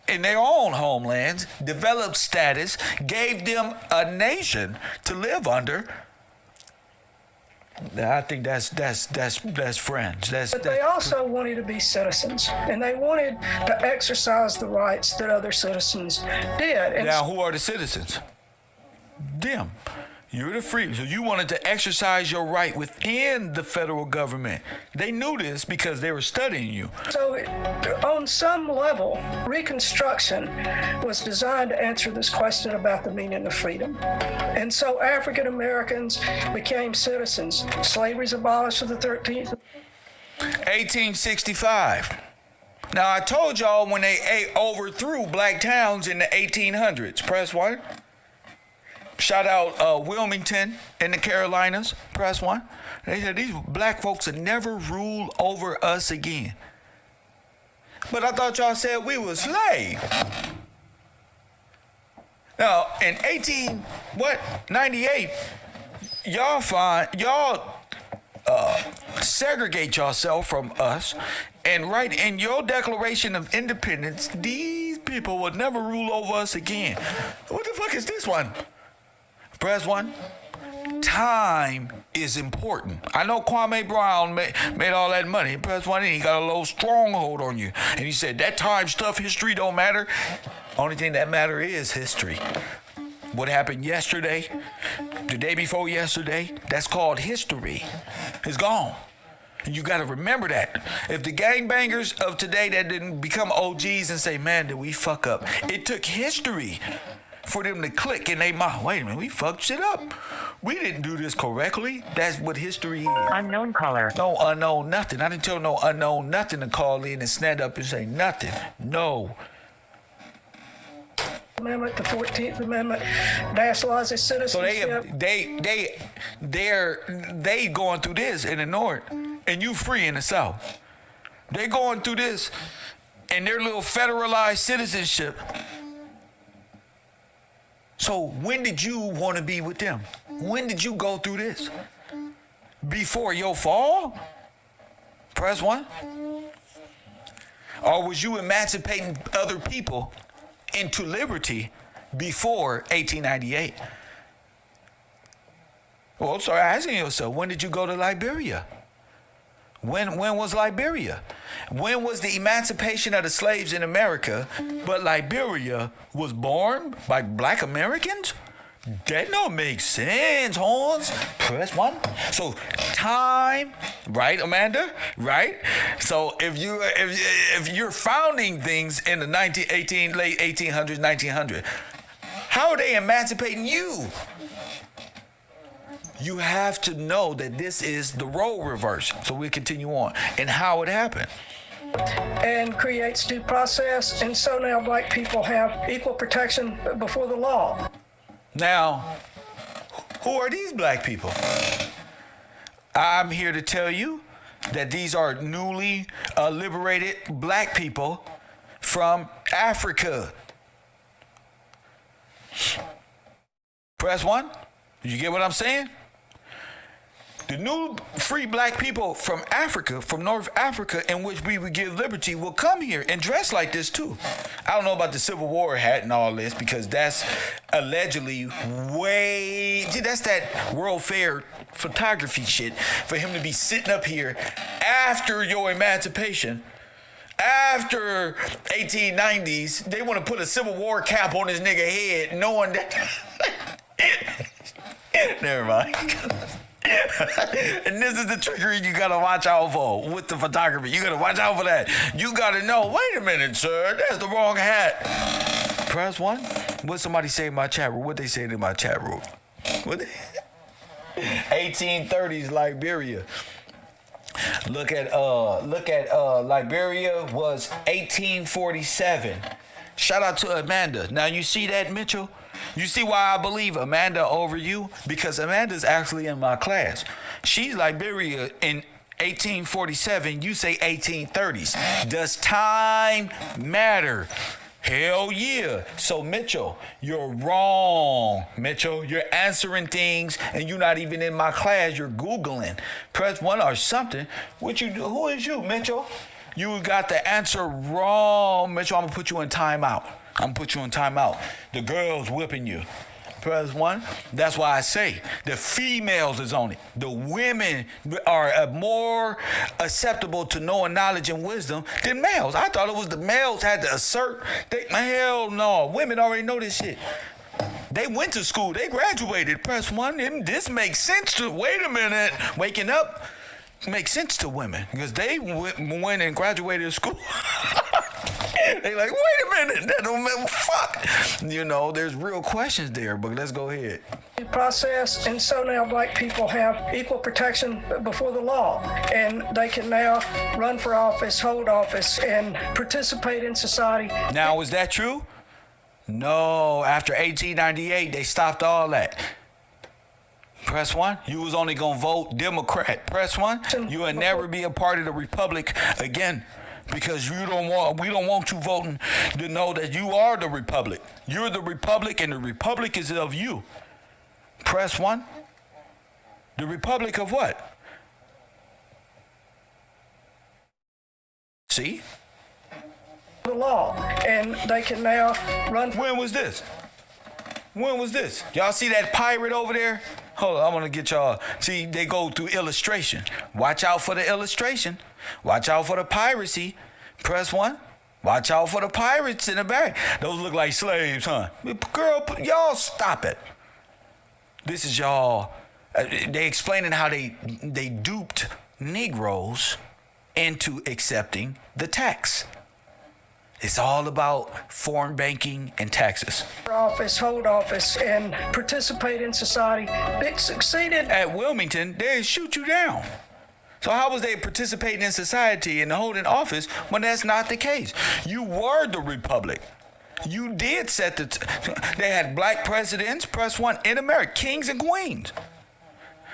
in their own homelands, developed status, gave them a nation to live under. I think that's friends. But they also wanted to be citizens, and they wanted to exercise the rights that other citizens did. And now, who are the citizens? Them. You're the free. So you wanted to exercise your right within the federal government. They knew this because they were studying you. So on some level, Reconstruction was designed to answer this question about the meaning of freedom. And so African Americans became citizens. Slavery's abolished in the 13th. 1865. Now, I told y'all when they overthrew black towns in the 1800s. Press 1. Shout out Wilmington in the Carolinas. Press 1. They said these black folks would never rule over us again. But I thought y'all said we were slaves. Now, in 98, y'all segregate yourself from us and write in your Declaration of Independence, these people would never rule over us again. What the fuck is this one? Press 1. Time is important. I know Kwame Brown made all that money. Press 1, and he got a little stronghold on you. And he said, that time stuff, history don't matter. Only thing that matter is history. What happened yesterday, the day before yesterday, that's called history. It's gone. And you got to remember that. If the gangbangers of today that didn't become OGs and say, man, did we fuck up? It took history for them to click in their mind. Wait a minute, we fucked shit up. We didn't do this correctly. That's what history is. Unknown caller. No unknown nothing. I didn't tell no unknown nothing to call in and stand up and say nothing. No. Amendment, the 14th Amendment, nationalizes citizenship. So they going through this in the North, and you free in the South. They going through this in their little federalized citizenship. So when did you want to be with them? When did you go through this? Before your fall? Press 1. Or was you emancipating other people into liberty before 1898? Well, sorry, asking yourself, when did you go to Liberia? When was Liberia? When was the emancipation of the slaves in America, but Liberia was born by black Americans? That don't make sense, Horns. Press 1. So time, right, Amanda? Right? So if you're founding things in the late 1800s, 1900, How are they emancipating you? You have to know that this is the role reverse. So we continue on and how it happened. And creates due process, and so now black people have equal protection before the law. Now, who are these black people? I'm here to tell you that these are newly liberated black people from Africa. Press 1. You get what I'm saying? The new free black people from Africa, from North Africa, in which we would give liberty, will come here and dress like this too. I don't know about the Civil War hat and all this, because that's allegedly that's that World Fair photography shit for him to be sitting up here after your emancipation. After 1890s, they want to put a Civil War cap on his nigga head, knowing that. Never mind. And this is the trickery you gotta watch out for with the photography. You gotta watch out for that. You gotta know, wait a minute, sir, that's the wrong hat. Press 1. What somebody say in my chat room? What they say in my chat room? What 1830s Liberia. Look at Liberia was 1847. Shout out to Amanda. Now you see that, Mitchell? You see why I believe Amanda over you? Because Amanda's actually in my class. She's Liberia in 1847. You say 1830s. Does time matter? Hell yeah. So Mitchell, you're wrong. Mitchell, you're answering things and you're not even in my class. You're Googling. Press 1 or something. What you do? Who is you, Mitchell? You got the answer wrong. Mitchell, I'm gonna put you in timeout. The girl's whipping you. Press 1. That's why I say the females is on it. The women are more acceptable to knowing knowledge and wisdom than males. I thought it was the males had to assert. Hell no. Women already know this shit. They went to school. They graduated. Press 1. And this makes sense to, wait a minute, waking up makes sense to women because they went and graduated school. They like, wait a minute, that don't matter, fuck. You know, there's real questions there, but let's go ahead. Process, and so now black people have equal protection before the law, and they can now run for office, hold office, and participate in society. Now, is that true? No, after 1898, they stopped all that. Press 1. You was only gonna vote Democrat. Press 1. You will never be a part of the Republic again. Because we don't want you voting to know that you are the Republic. You're the Republic and the Republic is of you. Press 1. The Republic of what? See? The law, and they can now run. When was this? Y'all see that pirate over there? Hold on, I'm gonna get y'all. See, they go through illustration. Watch out for the illustration. Watch out for the piracy. Press 1. Watch out for the pirates in the back. Those look like slaves, huh? Girl, y'all stop it. This is y'all. They explaining how they duped Negroes into accepting the tax. It's all about foreign banking and taxes. Office, hold office, and participate in society. It succeeded. At Wilmington, they shoot you down. So how was they participating in society and holding office when that's not the case? You were the Republic. You did set they had black presidents, press 1, in America, kings and queens.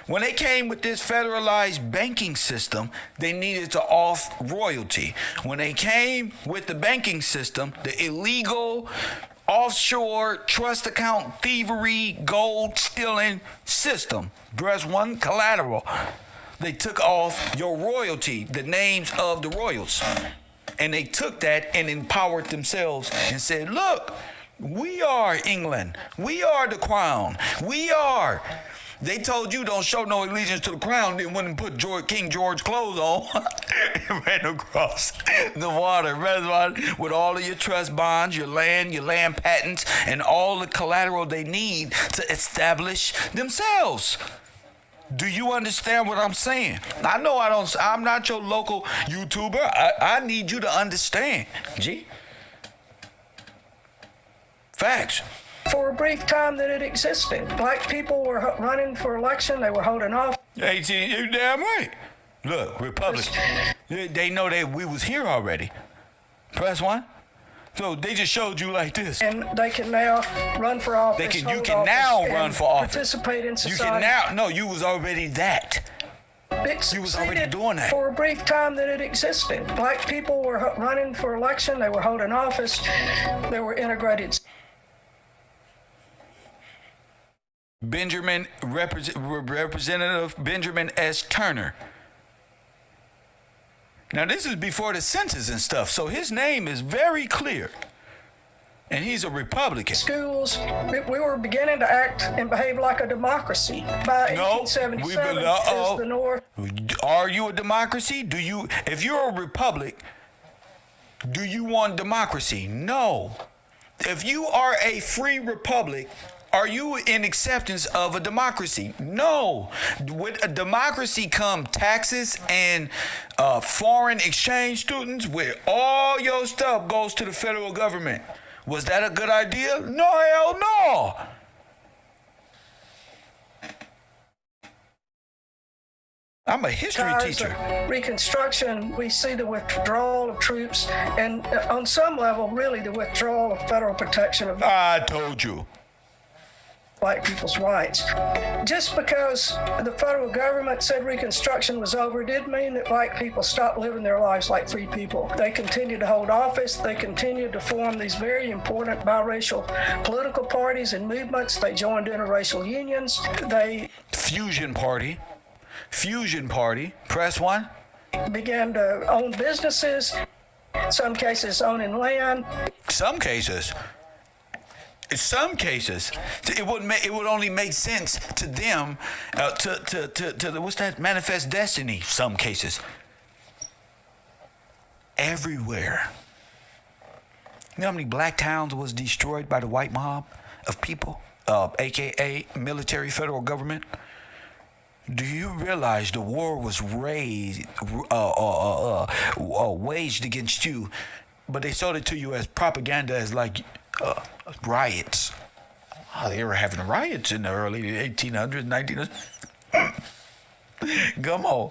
When they came with this federalized banking system, they needed to off royalty. When they came with the banking system, the illegal offshore trust account thievery, gold stealing system, press 1, collateral. They took off your royalty, the names of the royals. And they took that and empowered themselves and said, look, we are England. We are the crown. We are. They told you don't show no allegiance to the crown, then went and put King George clothes on and ran across the water with all of your trust bonds, your land patents, and all the collateral they need to establish themselves. Do you understand what I'm saying? I know I'm not your local YouTuber. I need you to understand, G. Facts. For for a brief time that it existed. Black people were running for election. They were holding off. Hey, you damn right. Look, Republicans, they know that we was here already. Press one. So they just showed you like this. And they can now run for office. You can now run for office. Participate in society. You can now. No, you was already that. You was already doing that. For a brief time that it existed. Black people were running for election. They were holding office. They were integrated. Representative Benjamin S. Turner. Now, this is before the census and stuff, so his name is very clear. And he's a Republican. Schools, we were beginning to act and behave like a democracy. By 1877, as the North. Are you a democracy? If you're a republic, do you want democracy? No. If you are a free republic, are you in acceptance of a democracy? No. With a democracy come taxes and foreign exchange students, where all your stuff goes to the federal government. Was that a good idea? No, hell no. I'm a history teacher. Reconstruction, we see the withdrawal of troops and on some level, really the withdrawal of federal protection of I told you. Black people's rights. Just because the federal government said Reconstruction was over didn't mean that black people stopped living their lives like free people. They continued to hold office. They continued to form these very important biracial political parties and movements. They joined interracial unions. Fusion Party. Press one. Began to own businesses. In some cases, owning land. Some cases, it would only make sense to them to what's that, manifest destiny. Some cases, everywhere. You know how many black towns was destroyed by the white mob of people, aka military federal government? Do you realize the war was waged against you, but they sold it to you as propaganda, as like riots? Oh, they were having riots in the early 1800s, 1900s. Come on.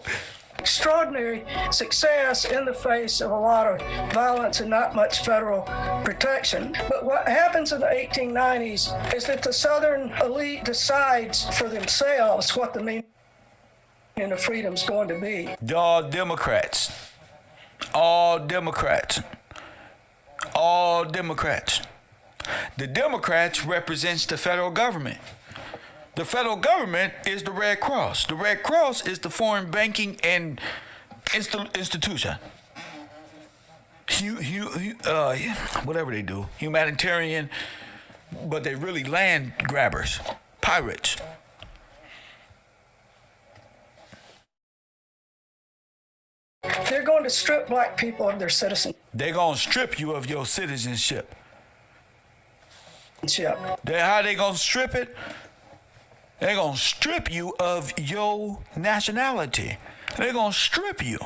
Extraordinary success in the face of a lot of violence and not much federal protection. But what happens in the 1890s is that the Southern elite decides for themselves what the meaning of freedom is going to be. All Democrats. The Democrats represents the federal government. The federal government is the Red Cross. The Red Cross is the foreign banking and institution. Whatever they do, humanitarian, but they really land grabbers, pirates. They're going to strip black people of their citizenship. They're going to strip you of your citizenship. How they going to strip it? They're going to strip you of your nationality. They're going to strip you.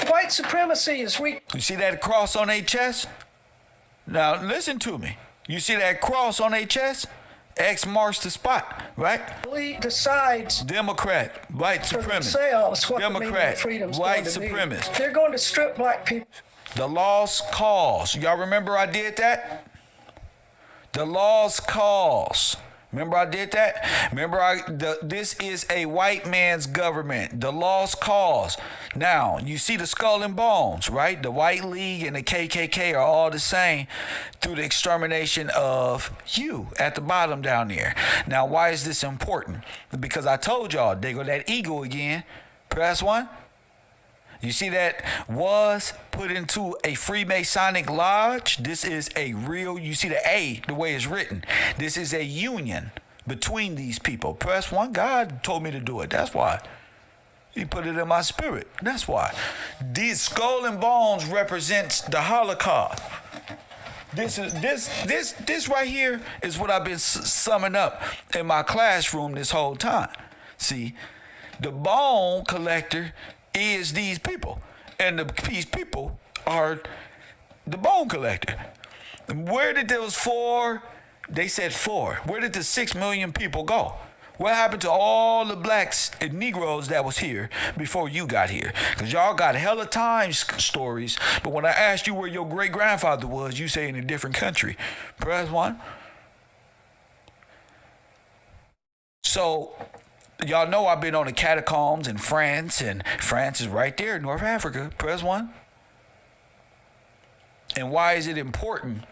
White supremacy is weak. You see that cross on their chest? Now, listen to me. You see that cross on their chest? X marks the spot, right? Elite decides. Democrat, white supremacist. What Democrat, white supremacist. They're going to strip black people. The lost cause. Y'all remember I did that? The lost cause. Remember I did that? This is a white man's government. The lost cause. Now, you see the skull and bones, right? The White League and the KKK are all the same through the extermination of you at the bottom down there. Now, why is this important? Because I told y'all, they go that eagle again. Press one. You see that was put into a Freemasonic lodge. This is a real, you see the A, the way it's written. This is a union between these people. Press one. God told me to do it. That's why. He put it in my spirit. That's why. These skull and bones represents the Holocaust. This right here is what I've been summing up in my classroom this whole time. See, the bone collector is these people, and these people are the bone collector. Where did those four? They said four. Where did the 6 million people go? What happened to all the blacks and Negroes that was here before you got here? Because y'all got hella time stories, but when I asked you where your great-grandfather was, you say in a different country. Press 1. So, y'all know I've been on the catacombs in France, and France is right there in North Africa. Press 1. And why is it important?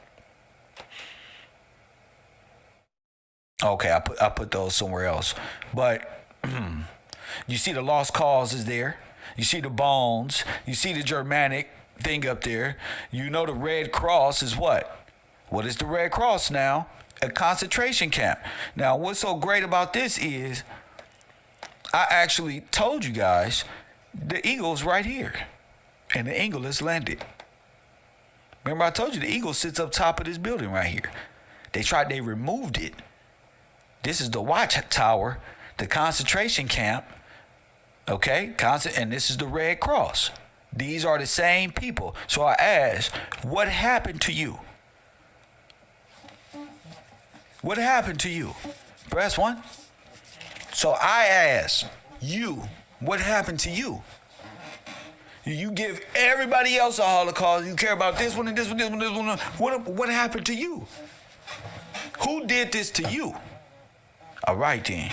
Okay, I put those somewhere else. But you see the lost causes there. You see the bones. You see the Germanic thing up there. You know the Red Cross is what? What is the Red Cross now? A concentration camp. Now, what's so great about this is I actually told you guys the eagle's right here. And the eagle has landed. Remember I told you the eagle sits up top of this building right here. They removed it. This is the watch tower, the concentration camp, okay? And this is the Red Cross. These are the same people. So I asked, what happened to you? What happened to you? Press 1. So I asked you, what happened to you? You give everybody else a Holocaust. You care about this one and this one, this one, this one. What happened to you? Who did this to you? All right, then.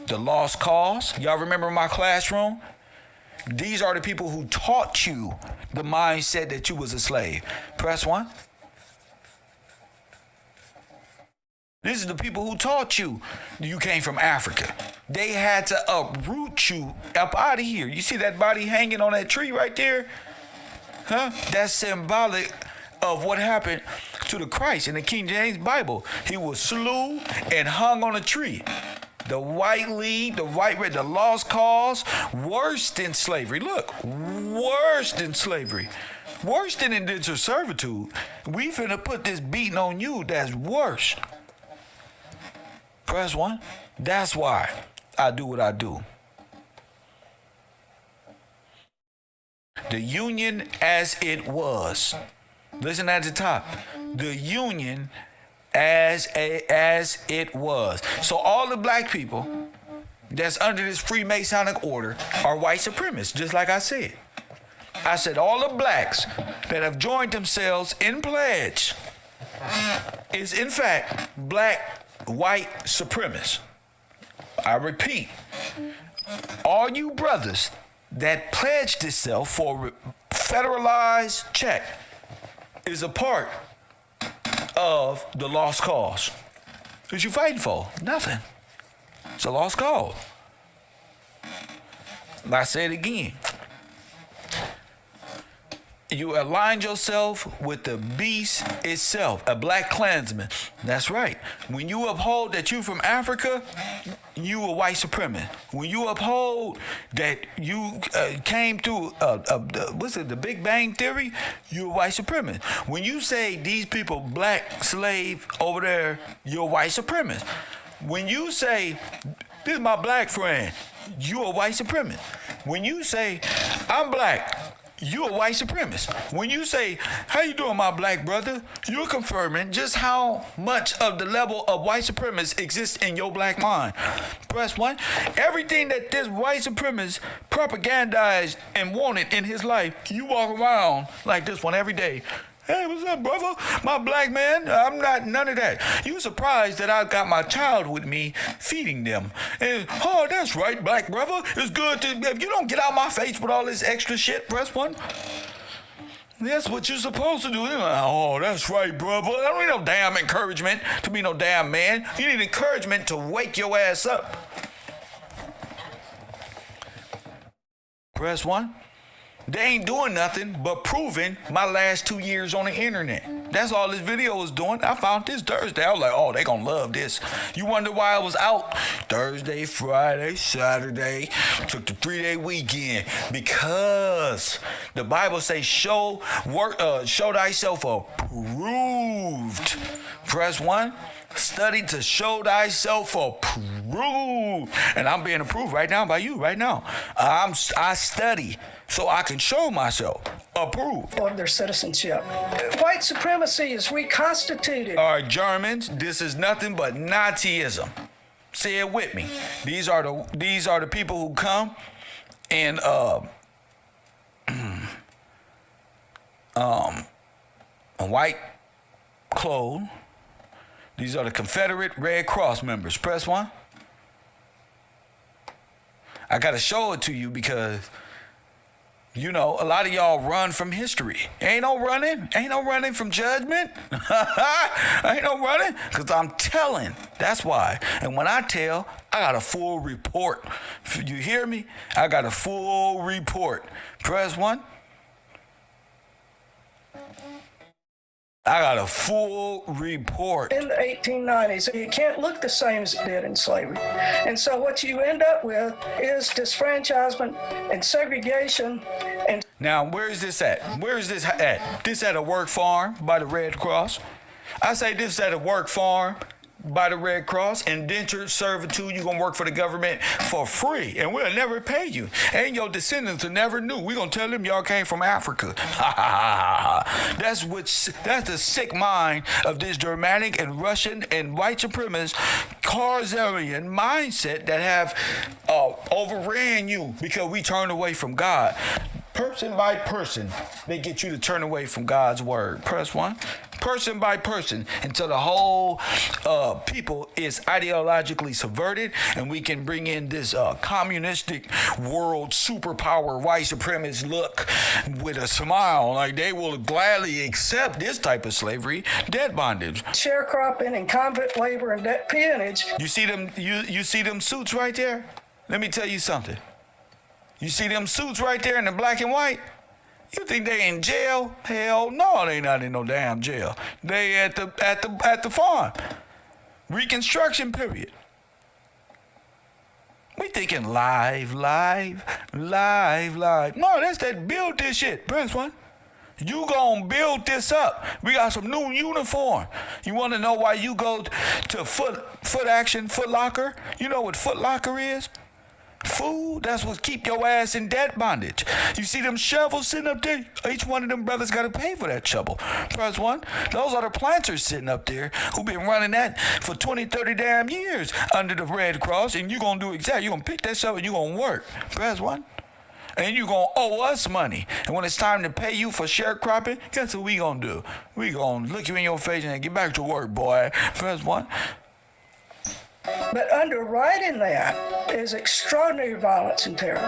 The lost cause. Y'all remember my classroom? These are the people who taught you the mindset that you was a slave. Press 1. This is the people who taught you came from Africa. They had to uproot you up out of here. You see that body hanging on that tree right there? Huh? That's symbolic of what happened to the Christ in the King James Bible. He was slew and hung on a tree. The white lead, the white red, the lost cause, worse than slavery. Look, worse than slavery. Worse than indentured servitude. We finna put this beating on you that's worse. Press 1. That's why I do what I do. The Union as it was. Listen at the top. The Union as it was. So all the black people that's under this Freemasonic order are white supremacists, just like I said. I said all the blacks that have joined themselves in pledge is in fact black white supremacists. I repeat, all you brothers that pledged itself for federalized check is a part of the lost cause. What you fighting for? Nothing. It's a lost cause. I say it again. You aligned yourself with the beast itself, a black Klansman. That's right. When you uphold that you from Africa, you a white supremacist. When you uphold that you came through, the Big Bang Theory, you a white supremacist. When you say these people black slave over there, you're a white supremacist. When you say, this is my black friend, you a white supremacist. When you say, I'm black, you a white supremacist. When you say, how you doing, my black brother? You're confirming just how much of the level of white supremacists exists in your black mind. Press 1. Everything that this white supremacist propagandized and wanted in his life, you walk around like this one every day. Hey, what's up, brother? My black man, I'm not none of that. You surprised that I got my child with me feeding them. And, oh, that's right, black brother. It's good to, if you don't get out my face with all this extra shit, press 1. That's what you're supposed to do. Like, oh, that's right, brother. I don't need no damn encouragement to be no damn man. You need encouragement to wake your ass up. Press 1. They ain't doing nothing but proving my last 2 years on the internet. That's all this video was doing. I found this Thursday. I was like, oh, they gonna love this. You wonder why I was out Thursday, Friday, Saturday, took the 3-day weekend, because the Bible says show thyself approved. Press 1. Study to show thyself approved. And I'm being approved right now by you right now. I study so I can show myself approved of their citizenship. White supremacy supremacy is reconstituted. All right, Germans, this is nothing but Nazism. Say it with me. These are the people who come in white clothes. These are the Confederate Red Cross members. Press 1. I got to show it to you because, you know, a lot of y'all run from history. Ain't no running from judgment. Ain't no running, because I'm telling. That's why. And when I tell, I got a full report. You hear me? I got a full report. Press 1. I got a full report. In the 1890s, it can't look the same as it did in slavery. And so what you end up with is disfranchisement and segregation. And now, where is this at? Where is this at? This at a work farm by the Red Cross. I say this at a work farm by the Red Cross. Indentured servitude. You're going to work for the government for free, and we'll never pay you. And your descendants will never knew. We're going to tell them y'all came from Africa. That's the sick mind of this Germanic and Russian and white supremacist Khazarian mindset that have overran you because we turned away from God. Person by person, they get you to turn away from God's word. Press 1. Person by person, until the whole people is ideologically subverted, and we can bring in this communistic world superpower white supremacist look with a smile, like they will gladly accept this type of slavery, debt bondage, sharecropping and convict labor and debt peonage. You see them? You see them suits right there? Let me tell you something. You see them suits right there in the black and white? You think they in jail? Hell no, they not in no damn jail. They at the farm. Reconstruction period. We thinking live. No, that's that build this shit. Press 1. You gonna build this up. We got some new uniform. You want to know why you go to Foot Locker? You know what Foot Locker is? Food, that's what keep your ass in debt bondage. You see them shovels sitting up there? Each one of them brothers got to pay for that shovel. Press 1. Those are the planters sitting up there who been running that for 20, 30 damn years under the Red Cross, and you going to do exactly. You going to pick that shovel and you going to work. Press 1. And you going to owe us money. And when it's time to pay you for sharecropping, guess what we going to do? We going to look you in your face and get back to work, boy. Press 1. But underwriting that is extraordinary violence and terror.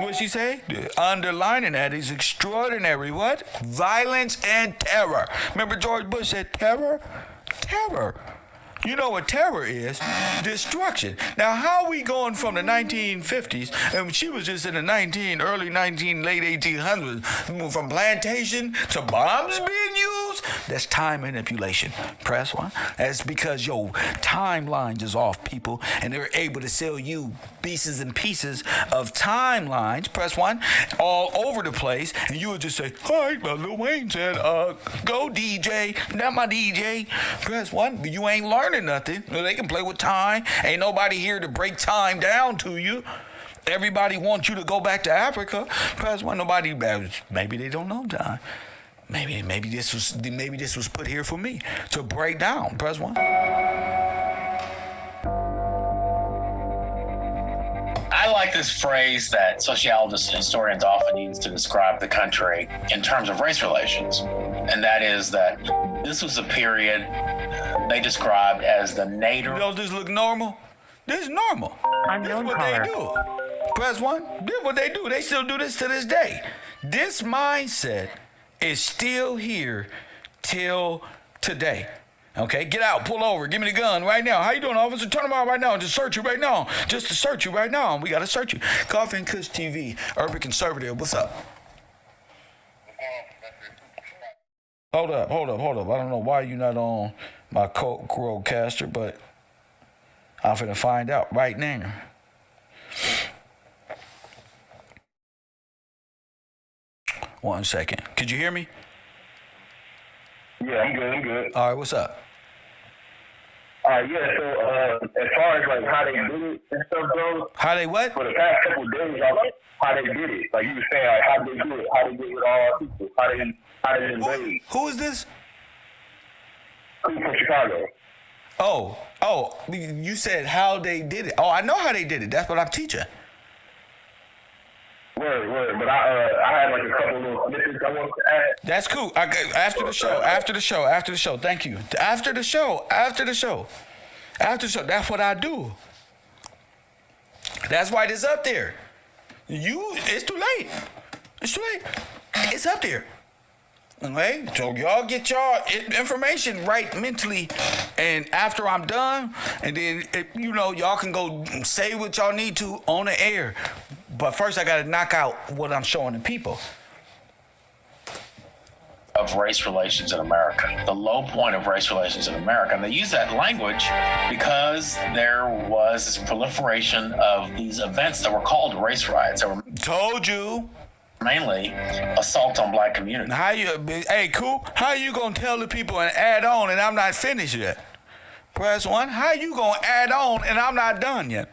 What'd she say? Underlining that is extraordinary what? Violence and terror. Remember George Bush said terror? Terror. You know what terror is? Destruction. Now, how are we going from the 1950s, and she was just in the late 1800s, moving from plantation to bombs being used? That's time manipulation. Press 1. That's because your timeline is off, people, and they're able to sell you pieces and pieces of timelines. Press 1. All over the place, and you would just say, all right, well, Lil Wayne said, go DJ, not my DJ. Press 1. But you ain't learning nothing. They can play with time. Ain't nobody here to break time down to you. Everybody wants you to go back to Africa. Press 1. Nobody. Maybe they don't know time. Maybe this was put here for me to break down. Press 1. I like this phrase that sociologists and historians often use to describe the country in terms of race relations, and that is that this was a period they described as the nadir. Don't this look normal? This is normal. This is what they do. Press 1. This is what they do. They still do this to this day. This mindset is still here till today. Okay, get out, pull over, give me the gun right now. How you doing, officer? Turn them out right now and just search you right now. Just to search you right now. We got to search you. Coffee and Kush TV, Urban Conservative. What's up? Hold up. I don't know why you're not on my Crowcaster, but I'm finna find out right now. One second. Could you hear me? Yeah, I'm good. All right, what's up? Yeah, so as far as like how they did it and stuff goes, How they what? for the past couple of days, how they did it. Like you were saying, like how they do it, how they did it with all our people, how they invade. Who is this? Who's from Chicago? Oh, you said how they did it. Oh, I know how they did it. That's what I'm teaching. Word. But I had like a couple little snippets I wanted to add. That's cool. After the show. Thank you. After the show. That's what I do. That's why it's up there. It's too late. It's up there. Okay, so y'all get y'all information right mentally, and after I'm done, and then y'all can go say what y'all need to on the air. But first, I got to knock out what I'm showing the people. Of race relations in America, the low point of race relations in America. And they use that language because there was this proliferation of these events that were called race riots. That were Told you. Mainly assault on black communities. Hey, Coop, how you gonna tell the people and add on and I'm not finished yet? Press 1. How you gonna add on and I'm not done yet?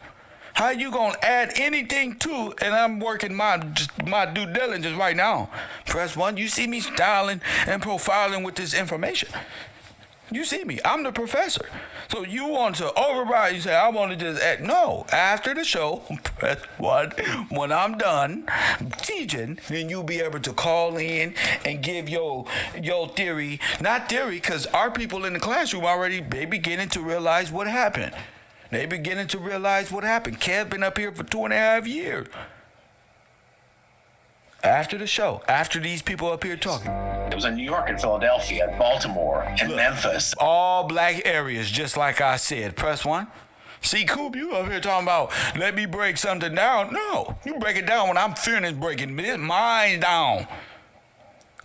How you gonna add anything to and I'm working my due diligence right now? Press 1. You see me styling and profiling with this information. You see me. I'm the professor. So you want to override. You say, I want to just add. No. After the show, press 1. When I'm done teaching, then you'll be able to call in and give your theory. Not theory, because our people in the classroom already, they beginning to realize what happened. Kev been up here for 2.5 years. After the show, after these people up here talking. It was in New York and Philadelphia, Baltimore, and Memphis. All black areas, just like I said. Press 1. See, Coop, you up here talking about, let me break something down. No, you break it down when I'm finished breaking mine down.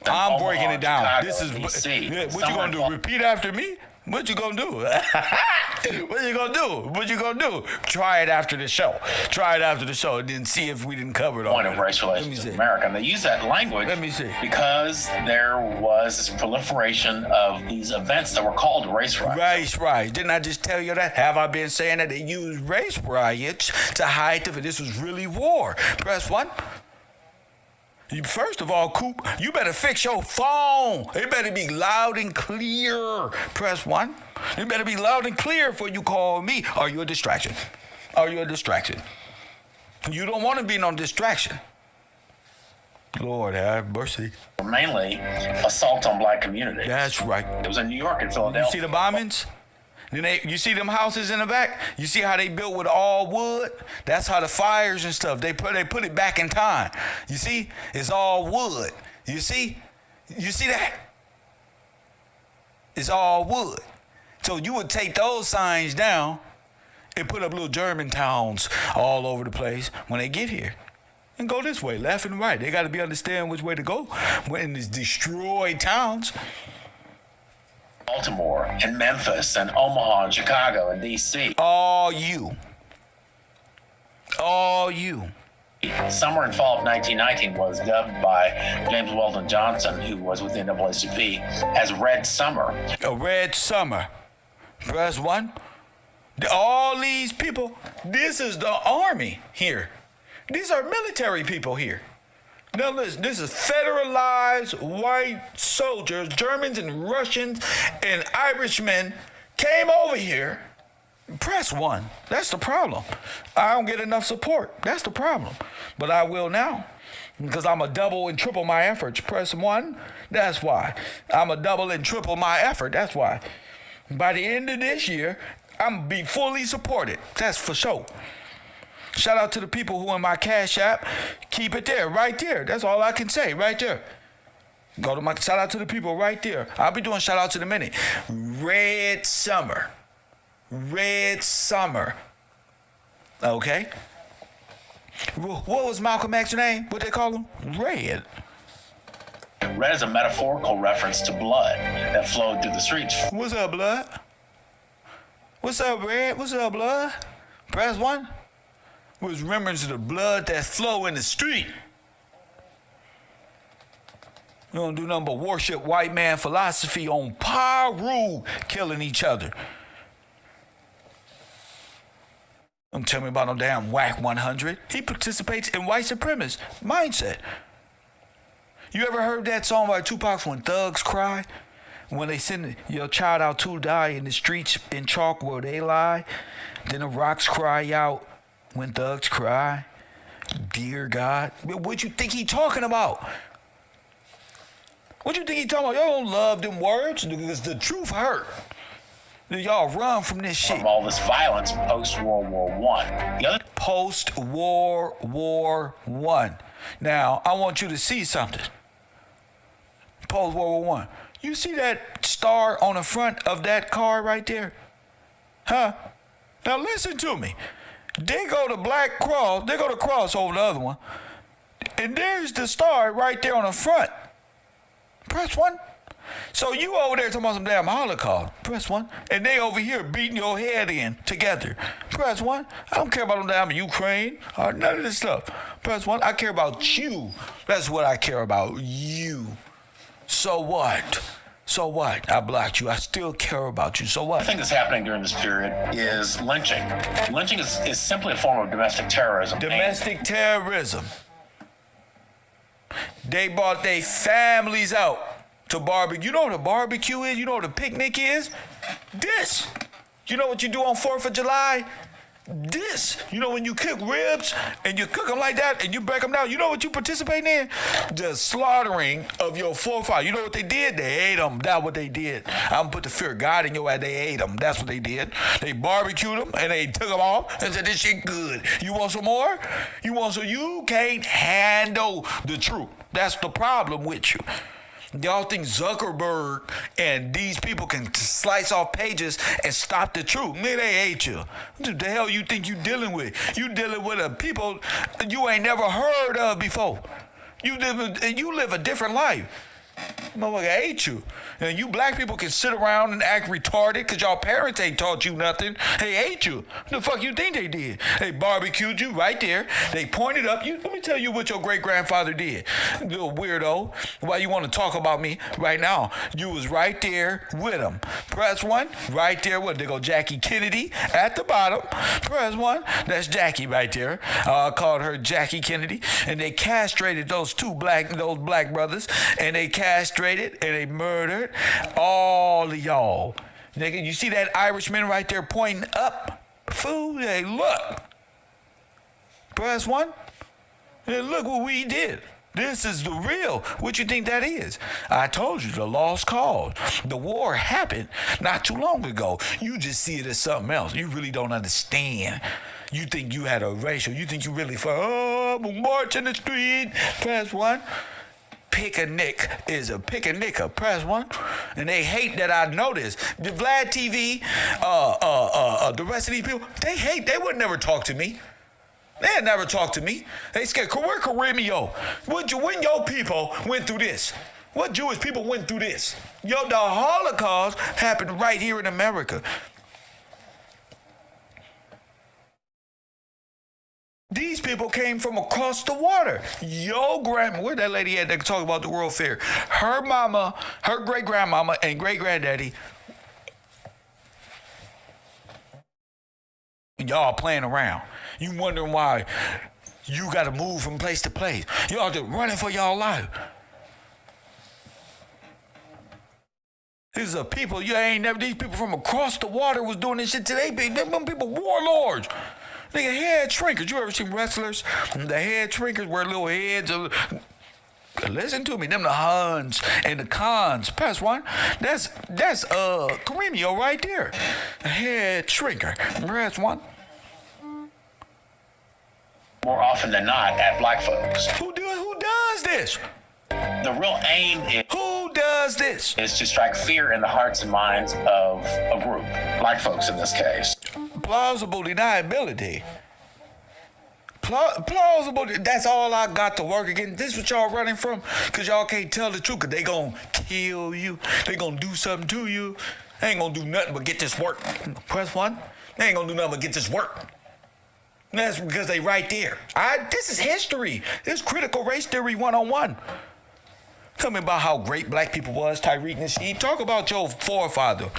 I'm breaking it down. Chicago, This is DC, what you gonna do? Repeat after me? What you gonna do? What you gonna do? Try it after the show. And then see if we didn't cover it all. Point of race relations in America. And they use that language because there was this proliferation of these events that were called race riots. Race riots. Didn't I just tell you that? Have I been saying that they used race riots to hide this was really war? Press 1. First of all, Coop, you better fix your phone. It better be loud and clear. Press 1. It better be loud and clear before you call me. Are you a distraction? You don't want to be no distraction. Lord have mercy. Mainly assault on black communities. That's right. It was in New York and Philadelphia. You see the bombings? You see them houses in the back? You see how they built with all wood? That's how the fires and stuff, they put it back in time. You see? It's all wood. You see that? It's all wood. So you would take those signs down and put up little German towns all over the place when they get here. And go this way, left and right. They got to be understand which way to go when it's destroyed towns. Baltimore and Memphis and Omaha and Chicago and DC. All you. Summer and fall of 1919 was dubbed by James Weldon Johnson, who was with the NAACP, as Red Summer. A red summer. Press 1. All these people, this is the army here. These are military people here. Now listen, this is federalized white soldiers, Germans and Russians and Irishmen came over here. Press 1. That's the problem. I don't get enough support. That's the problem. But I will now because I'm a double and triple my efforts. Press 1. That's why. I'm a double and triple my effort. That's why. By the end of this year, I'm going to be fully supported. That's for sure. Shout out to the people who in my Cash App. Keep it there, right there. That's all I can say, right there. Go to my shout out to the people right there. I'll be doing shout outs in a minute. Red Summer. Okay. What was Malcolm X's name? What they call him? Red. Red is a metaphorical reference to blood that flowed through the streets. What's up, blood? What's up, Red? What's up, blood? Press 1. Was remembrance of the blood that flow in the street. You don't do nothing but worship white man philosophy on Paru, killing each other. Don't tell me about no damn whack 100. He participates in white supremacist mindset. You ever heard that song by Tupac's When Thugs Cry? when they send your child out to die in the streets in chalk where they lie, then the rocks cry out when thugs cry. Dear God, what you think he talking about? What you think he talking about? Y'all don't love them words because the truth hurt. Y'all run from this shit. From all this violence post-World War I. The other Post-World War I. Now, I want you to see something. Post-World War I. You see that star on the front of that car right there? Huh? Now listen to me. They go to Black Cross. They go to Cross over the other one. And there's the star right there on the front. Press 1. So you over there talking about some damn Holocaust. Press 1. And they over here beating your head in together. Press 1. I don't care about them damn Ukraine or none of this stuff. Press 1. I care about you. That's what I care about. You. So what? So what? I blocked you. I still care about you. So what? thing that's happening during this period is lynching. Lynching is simply a form of domestic terrorism. Domestic terrorism. They brought their families out to barbecue. You know what a barbecue is? You know what a picnic is? This. You know what you do on 4th of July? This. You know when you cook ribs and you cook them like that and you break them down, you know what you participate in? The slaughtering of your forefathers. You know what they did? They ate them. That's what they did. I'm put the fear of God in your ass. They ate them. That's what they did. They barbecued them and they took them off and said, this shit good. You want some more? You can't handle the truth. That's the problem with you. Y'all think Zuckerberg and these people can slice off pages and stop the truth. Man, they hate you. What the hell you think you dealing with? You dealing with a people you ain't never heard of before. You live a different life. Motherfucker hate you. And you black people can sit around and act retarded because y'all parents ain't taught you nothing. They hate you. What the fuck you think they did? They barbecued you right there. They pointed up you. Let me tell you what your great-grandfather did. Little weirdo. Why you want to talk about me right now? You was right there with him. Press 1. Right there with They go Jackie Kennedy at the bottom. Press 1. That's Jackie right there. I called her Jackie Kennedy. And they castrated those black brothers. And they castrated and they murdered all of y'all. Nigga, you see that Irishman right there pointing up? Fool, hey, look. Press 1. Hey, look what we did. This is the real. What you think that is? I told you, the lost cause. The war happened not too long ago. You just see it as something else. You really don't understand. You think you had a racial. You think you really march in the street. Press 1. Pick a nick is a pick a nicker. Press 1. And they hate that I know this. The Vlad TV, the rest of these people, they hate. They would never talk to me. They'd never talk to me. They scared. Where Caremio? When your people went through this? What Jewish people went through this? The Holocaust happened right here in America. These people came from across the water. Yo, grandma, where that lady at that could talk about the World Fair? Her mama, her great-grandmama, and great-granddaddy. Y'all playing around. You wondering why you got to move from place to place. Y'all just running for y'all life. These are people, these people from across the water was doing this shit today. Them people warlords. Nigga, head shrinkers. You ever seen wrestlers? The head shrinkers wear little heads. Listen to me. Them the Huns and the Khans. Press 1. That's Caremio right there. A head shrinker. Press 1. more often than not at black folks. Who does this? The real aim Who does this? is to strike fear in the hearts and minds of a group, black folks in this case. Plausible deniability. Plausible, that's all I got to work against. This is what y'all running from, because y'all can't tell the truth, because they gonna kill you. They gonna do something to you. They ain't gonna do nothing but get this work. Press 1. They ain't gonna do nothing but get this work. And that's because they right there. This is history. This is critical race theory 101. Tell me about how great black people was, Tyreek Nasheed. Talk about your forefather.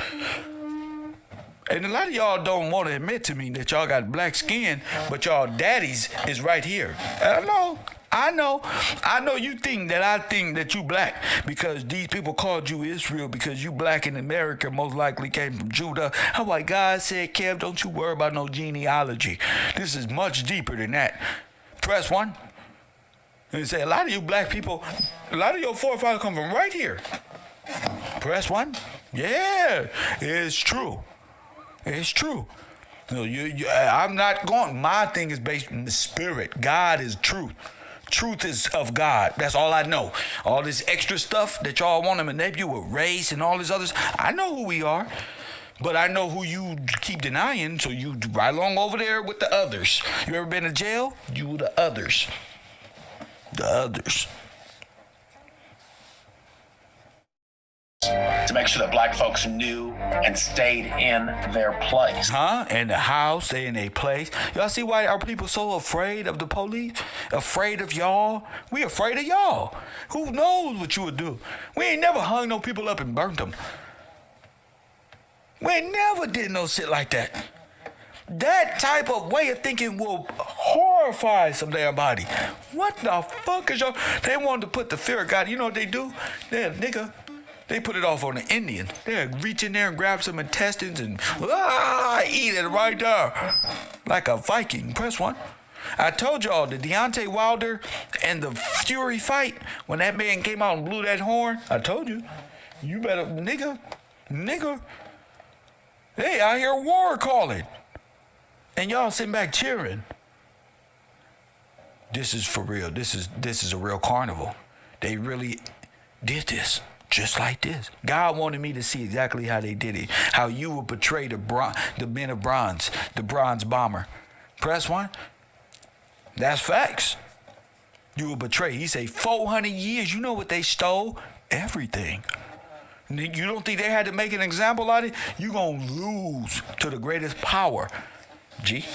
And a lot of y'all don't want to admit to me that y'all got black skin, but y'all daddies is right here. I know. I know you think that I think that you black because these people called you Israel because you black in America most likely came from Judah. I'm like, God said, Kev, don't you worry about no genealogy. This is much deeper than that. Press 1. And he said, a lot of you black people, a lot of your forefathers come from right here. Press 1. Yeah, it's true. It's true. I'm not going. My thing is based on the spirit. God is truth. Truth is of God. That's all I know. All this extra stuff that y'all want to manipulate you with race and all this others. I know who we are. But I know who you keep denying, so you right along over there with the others. You ever been to jail? You the others. The others. To make sure that black folks knew and stayed in their place. In the house, they in a place. Y'all see why our people so afraid of the police? Afraid of y'all? We afraid of y'all. Who knows what you would do? We ain't never hung no people up and burnt them. We ain't never did no shit like that. That type of way of thinking will horrify some damn body. What the fuck is y'all? They wanted to put the fear of God. You know what they do? They're a nigga. They put it off on the Indian. They'll reach in there and grab some intestines and eat it right there. Like a Viking. Press 1. I told y'all the Deontay Wilder and the Fury fight, when that man came out and blew that horn, I told you, you better, nigga. Hey, I hear war calling. And y'all sitting back cheering. This is for real. This is a real carnival. They really did this. Just like this. God wanted me to see exactly how they did it. How you would portray the men of bronze, the bronze bomber. Press 1. That's facts. You will betray. He say 400 years. You know what they stole? Everything. You don't think they had to make an example out of it? You gonna lose to the greatest power. G.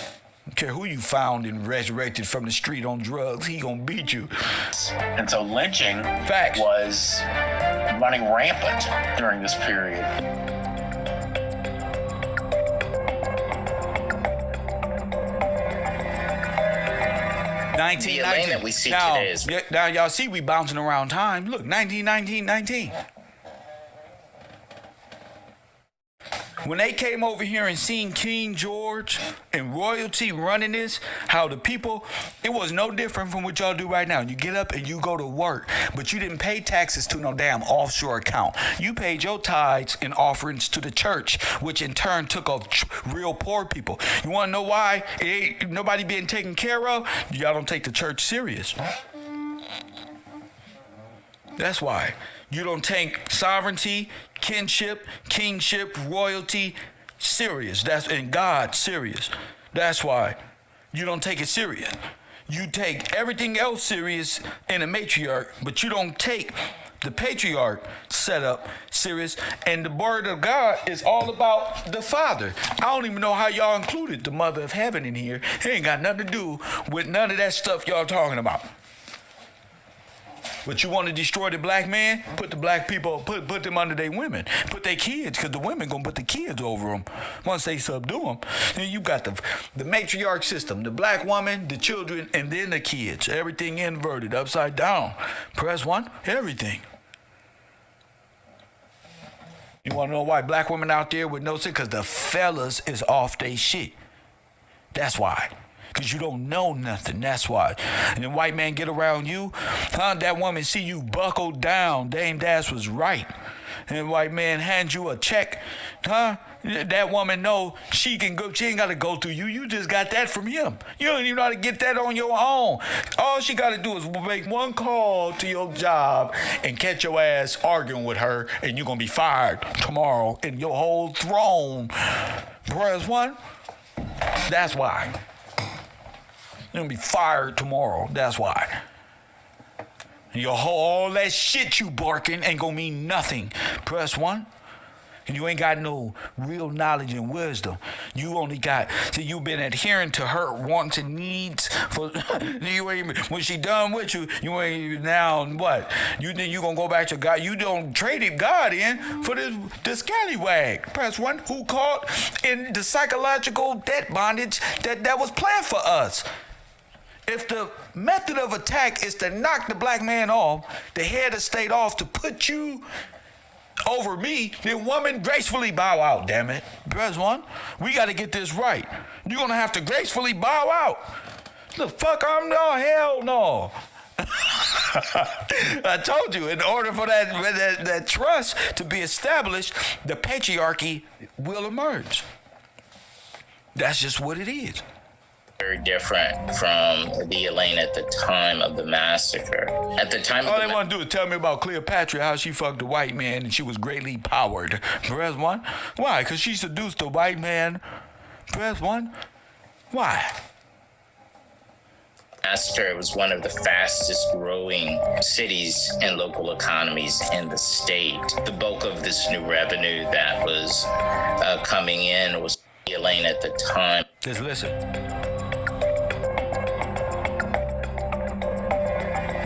Don't care who you found and resurrected from the street on drugs, he gonna beat you. And so lynching Facts. was running rampant during this period. The Elaine that we see today is... Now y'all see we bouncing around time. Look, 1919. When they came over here and seen King George and royalty running this, how the people, it was no different from what y'all do right now. You get up and you go to work, but you didn't pay taxes to no damn offshore account. You paid your tithes and offerings to the church, which in turn took off real poor people. You want to know why ain't nobody being taken care of? Y'all don't take the church serious. That's why. You don't take sovereignty, kinship, kingship, royalty serious. And God serious. That's why you don't take it serious. You take everything else serious in a matriarch, but you don't take the patriarch setup serious. And the word of God is all about the Father. I don't even know how y'all included the Mother of Heaven in here. It ain't got nothing to do with none of that stuff y'all talking about. But you want to destroy the black man? Put the black people, put them under their women. Put their kids, because the women going to put the kids over them once they subdue them. Then you got the matriarch system, the black woman, the children, and then the kids. Everything inverted, upside down. Press 1, everything. You want to know why black women out there with no sin? Because the fellas is off they shit. That's why. Because you don't know nothing. That's why. And then white man get around you. That woman see you buckled down. Dame Dash was right. And white man hands you a check. That woman know she can go. She ain't got to go through you. You just got that from him. You don't even know how to get that on your own. All she got to do is make one call to your job and catch your ass arguing with her. And you're going to be fired tomorrow. And your whole throne. Press 1. That's why. You're going to be fired tomorrow. That's why. All that shit you barking ain't going to mean nothing. Press 1. And you ain't got no real knowledge and wisdom. You only got, you've been adhering to her wants and needs. You ain't, when she done with you, you ain't now what? You think you gonna go back to God? You don't traded God in for this scallywag. Press 1, who caught in the psychological debt bondage that was planned for us. If the method of attack is to knock the black man off, the head of state off, to put you over me, then woman, gracefully bow out, damn it. Press 1. We got to get this right. You're going to have to gracefully bow out. The fuck, no, hell no. I told you, in order for that trust to be established, the patriarchy will emerge. That's just what it is. Very different from the Elaine at the time of the massacre. At the time, all they want to do is tell me about Cleopatra, how she fucked a white man and she was greatly powered. Press 1. Why? Because she seduced a white man. Press 1. Why? Massacre was one of the fastest growing cities and local economies in the state. The bulk of this new revenue that was coming in was Elaine at the time. Just listen.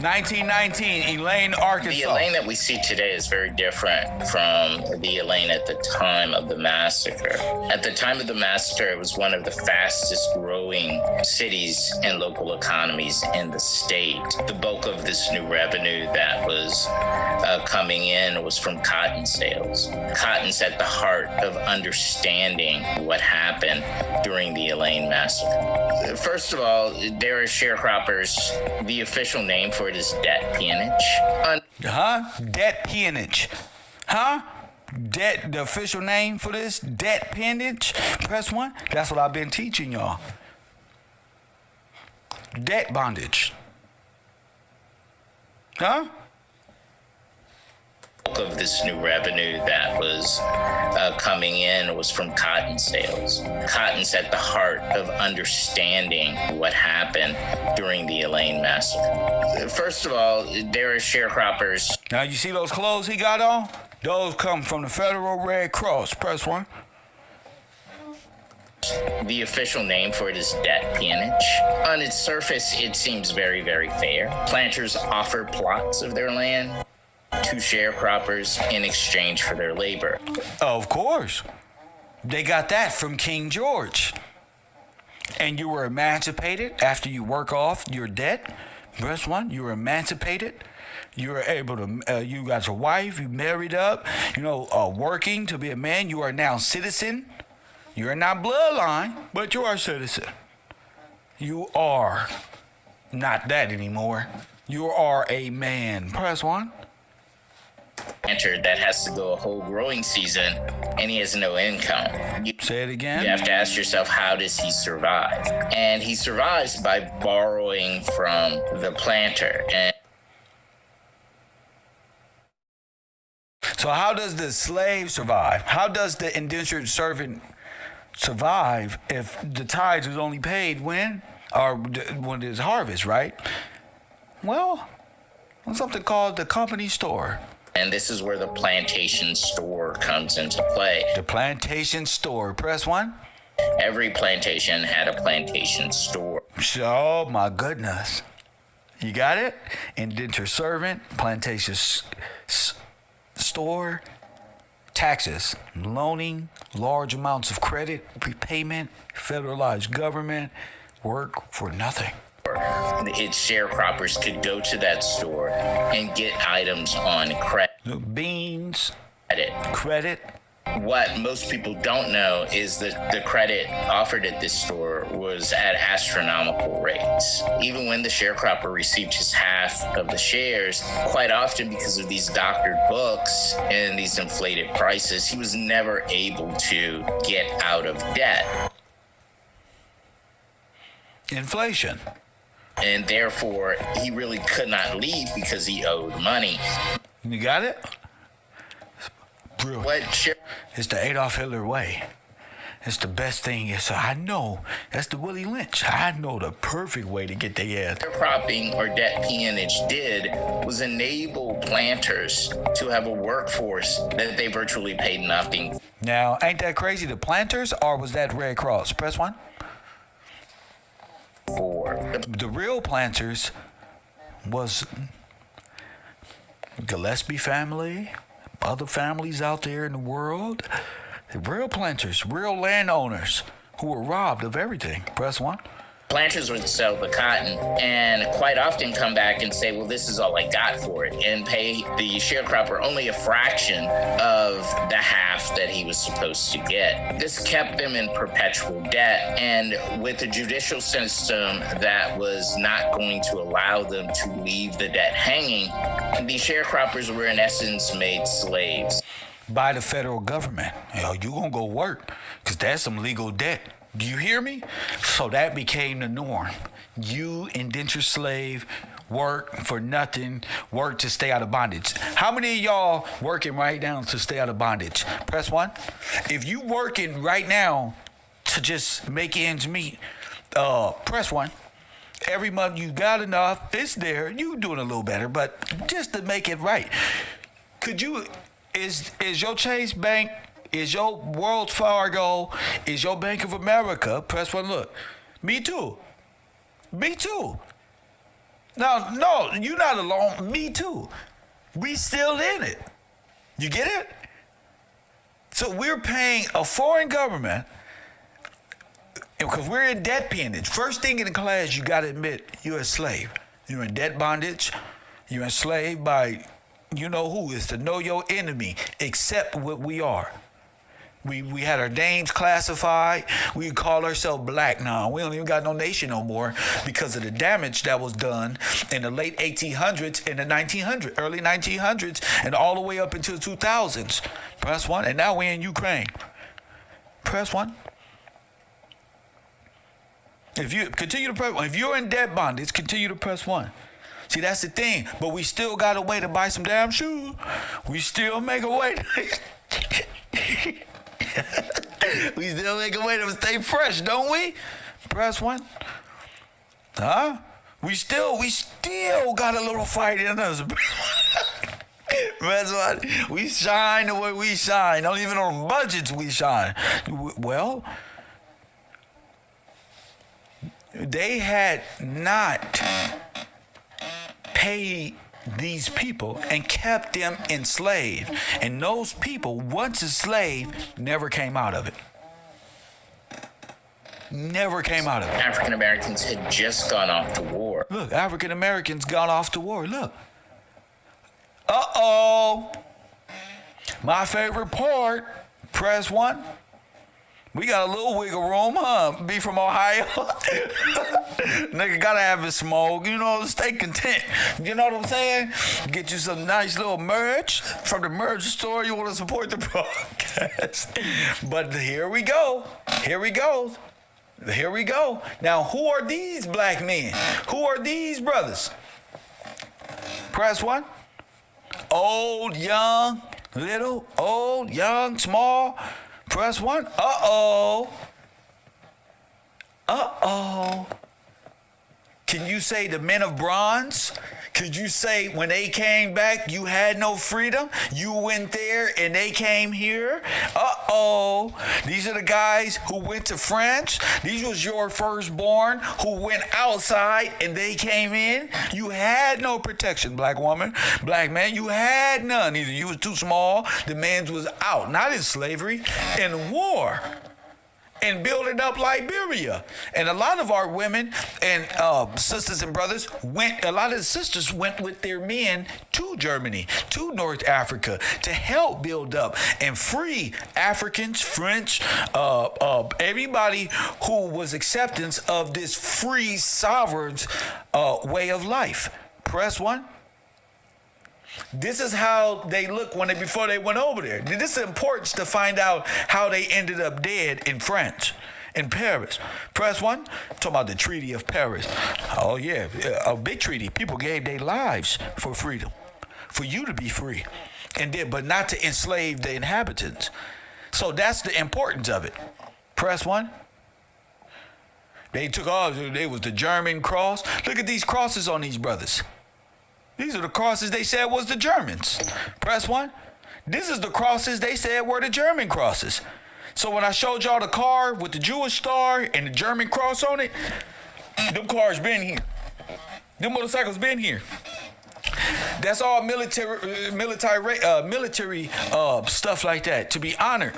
1919, Elaine, Arkansas. The Elaine that we see today is very different from the Elaine at the time of the massacre. At the time of the massacre, it was one of the fastest growing cities and local economies in the state. The bulk of this new revenue that was coming in was from cotton sales. Cotton's at the heart of understanding what happened during the Elaine massacre. First of all, there are sharecroppers. The official name for it is debt peonage. Debt peonage. Debt, the official name for this, debt peonage. Press 1. That's what I've been teaching y'all. Debt bondage. Of this new revenue that was coming in was from cotton sales. Cotton's at the heart of understanding what happened during the Elaine massacre. First of all, there are sharecroppers. Now you see those clothes he got on? Those come from the Federal Red Cross. Press 1. The official name for it is debt peonage. On its surface, it seems very, very fair. Planters offer plots of their land to sharecroppers in exchange for their labor. Of course. They got that from King George. And you were emancipated after you work off your debt. Press 1. You were emancipated. You were able to, you got your wife, you married up, working to be a man. You are now citizen. You are not bloodline, but you are citizen. You are not that anymore. You are a man. Press 1. Planter that has to go a whole growing season and he has no income. Say it again. You have to ask yourself, how does he survive? And he survives by borrowing from the planter. And so how does the slave survive? How does the indentured servant survive if the tithes is only paid when there's harvest, right? Well, something called the company store. And this is where the plantation store comes into play. The plantation store. Press 1. Every plantation had a plantation store. Oh, my goodness. You got it? Indentured servant, plantation store, taxes, loaning, large amounts of credit, prepayment, federalized government, work for nothing. Its sharecroppers could go to that store and get items on credit. Beans. Credit. What most people don't know is that the credit offered at this store was at astronomical rates. Even when the sharecropper received his half of the shares, quite often because of these doctored books and these inflated prices, he was never able to get out of debt. Inflation. And therefore, he really could not leave because he owed money. You got it? Brilliant. What? It's the Adolf Hitler way. It's the best thing. So I know that's the Willie Lynch. I know the perfect way to get their ass. Sharecropping or debt peonage did was enable planters to have a workforce that they virtually paid nothing. Now, ain't that crazy? The planters, or was that Red Cross? Press 1. For the real planters was Gillespie family, other families out there in the world. The real planters, real landowners who were robbed of everything. Press 1. Planters would sell the cotton and quite often come back and say, well, this is all I got for it, and pay the sharecropper only a fraction of the half that he was supposed to get. This kept them in perpetual debt, and with a judicial system that was not going to allow them to leave the debt hanging, the sharecroppers were in essence made slaves. By the federal government. You gonna go work, because that's some legal debt. Do you hear me? So that became the norm. You, indentured slave, work for nothing, work to stay out of bondage. How many of y'all working right now to stay out of bondage? Press 1. If you working right now to just make ends meet, press 1. Every month you got enough, it's there, you doing a little better, but just to make it right. Could you, is your Chase Bank, is your Wells Fargo, is your Bank of America, press 1, look. Me too. Me too. No, you're not alone. Me too. We still in it. You get it? So we're paying a foreign government because we're in debt peonage. First thing in the class, you got to admit you're a slave. You're in debt bondage. You're enslaved by you know who. Is to know your enemy. Accept what we are. We had our names classified. We call ourselves black now. We don't even got no nation no more because of the damage that was done in the late 1800s, in the 1900s, early 1900s, and all the way up into the 2000s. Press 1. And now we're in Ukraine. Press 1. If you continue to press 1, if you're in debt bondage, continue to press 1. See, that's the thing. But we still got a way to buy some damn shoes. We still make a way to... We still make a way to stay fresh, don't we? Press 1. Huh? We still got a little fight in us. Press 1. We shine the way we shine. Not even on budgets we shine. Well, they had not paid these people and kept them enslaved. And those people, once enslaved, never came out of it. Never came out of it. African Americans had just gone off to war. Look, African Americans got off to war. Look. Uh-oh. My favorite part. Press 1. We got a little wiggle room, huh? Be from Ohio. Nigga gotta have his smoke, stay content. You know what I'm saying? Get you some nice little merch from the merch store. You want to support the broadcast. But here we go. Now, who are these black men? Who are these brothers? Press 1. Old, young, little, old, young, small. Press 1. Uh-oh. Can you say the men of bronze? Could you say when they came back, you had no freedom? You went there and they came here? Uh-oh. These are the guys who went to France. These was your firstborn who went outside and they came in. You had no protection, black woman. Black man, you had none. Either you was too small, the man's was out. Not in slavery, in war. And building up Liberia. And a lot of our women and sisters and brothers a lot of the sisters went with their men to Germany, to North Africa, to help build up and free Africans, French, everybody who was acceptance of this free sovereign way of life. Press 1. This is how they look before they went over there. This is important to find out how they ended up dead in France, in Paris. Press 1. Talking about the Treaty of Paris. Oh yeah, a big treaty. People gave their lives for freedom, for you to be free, but not to enslave the inhabitants. So that's the importance of it. Press 1. They was the German cross. Look at these crosses on these brothers. These are the crosses they said was the Germans. Press 1. This is the crosses they said were the German crosses. So when I showed y'all the car with the Jewish star and the German cross on it, them cars been here. Them motorcycles been here. That's all military stuff like that to be honored.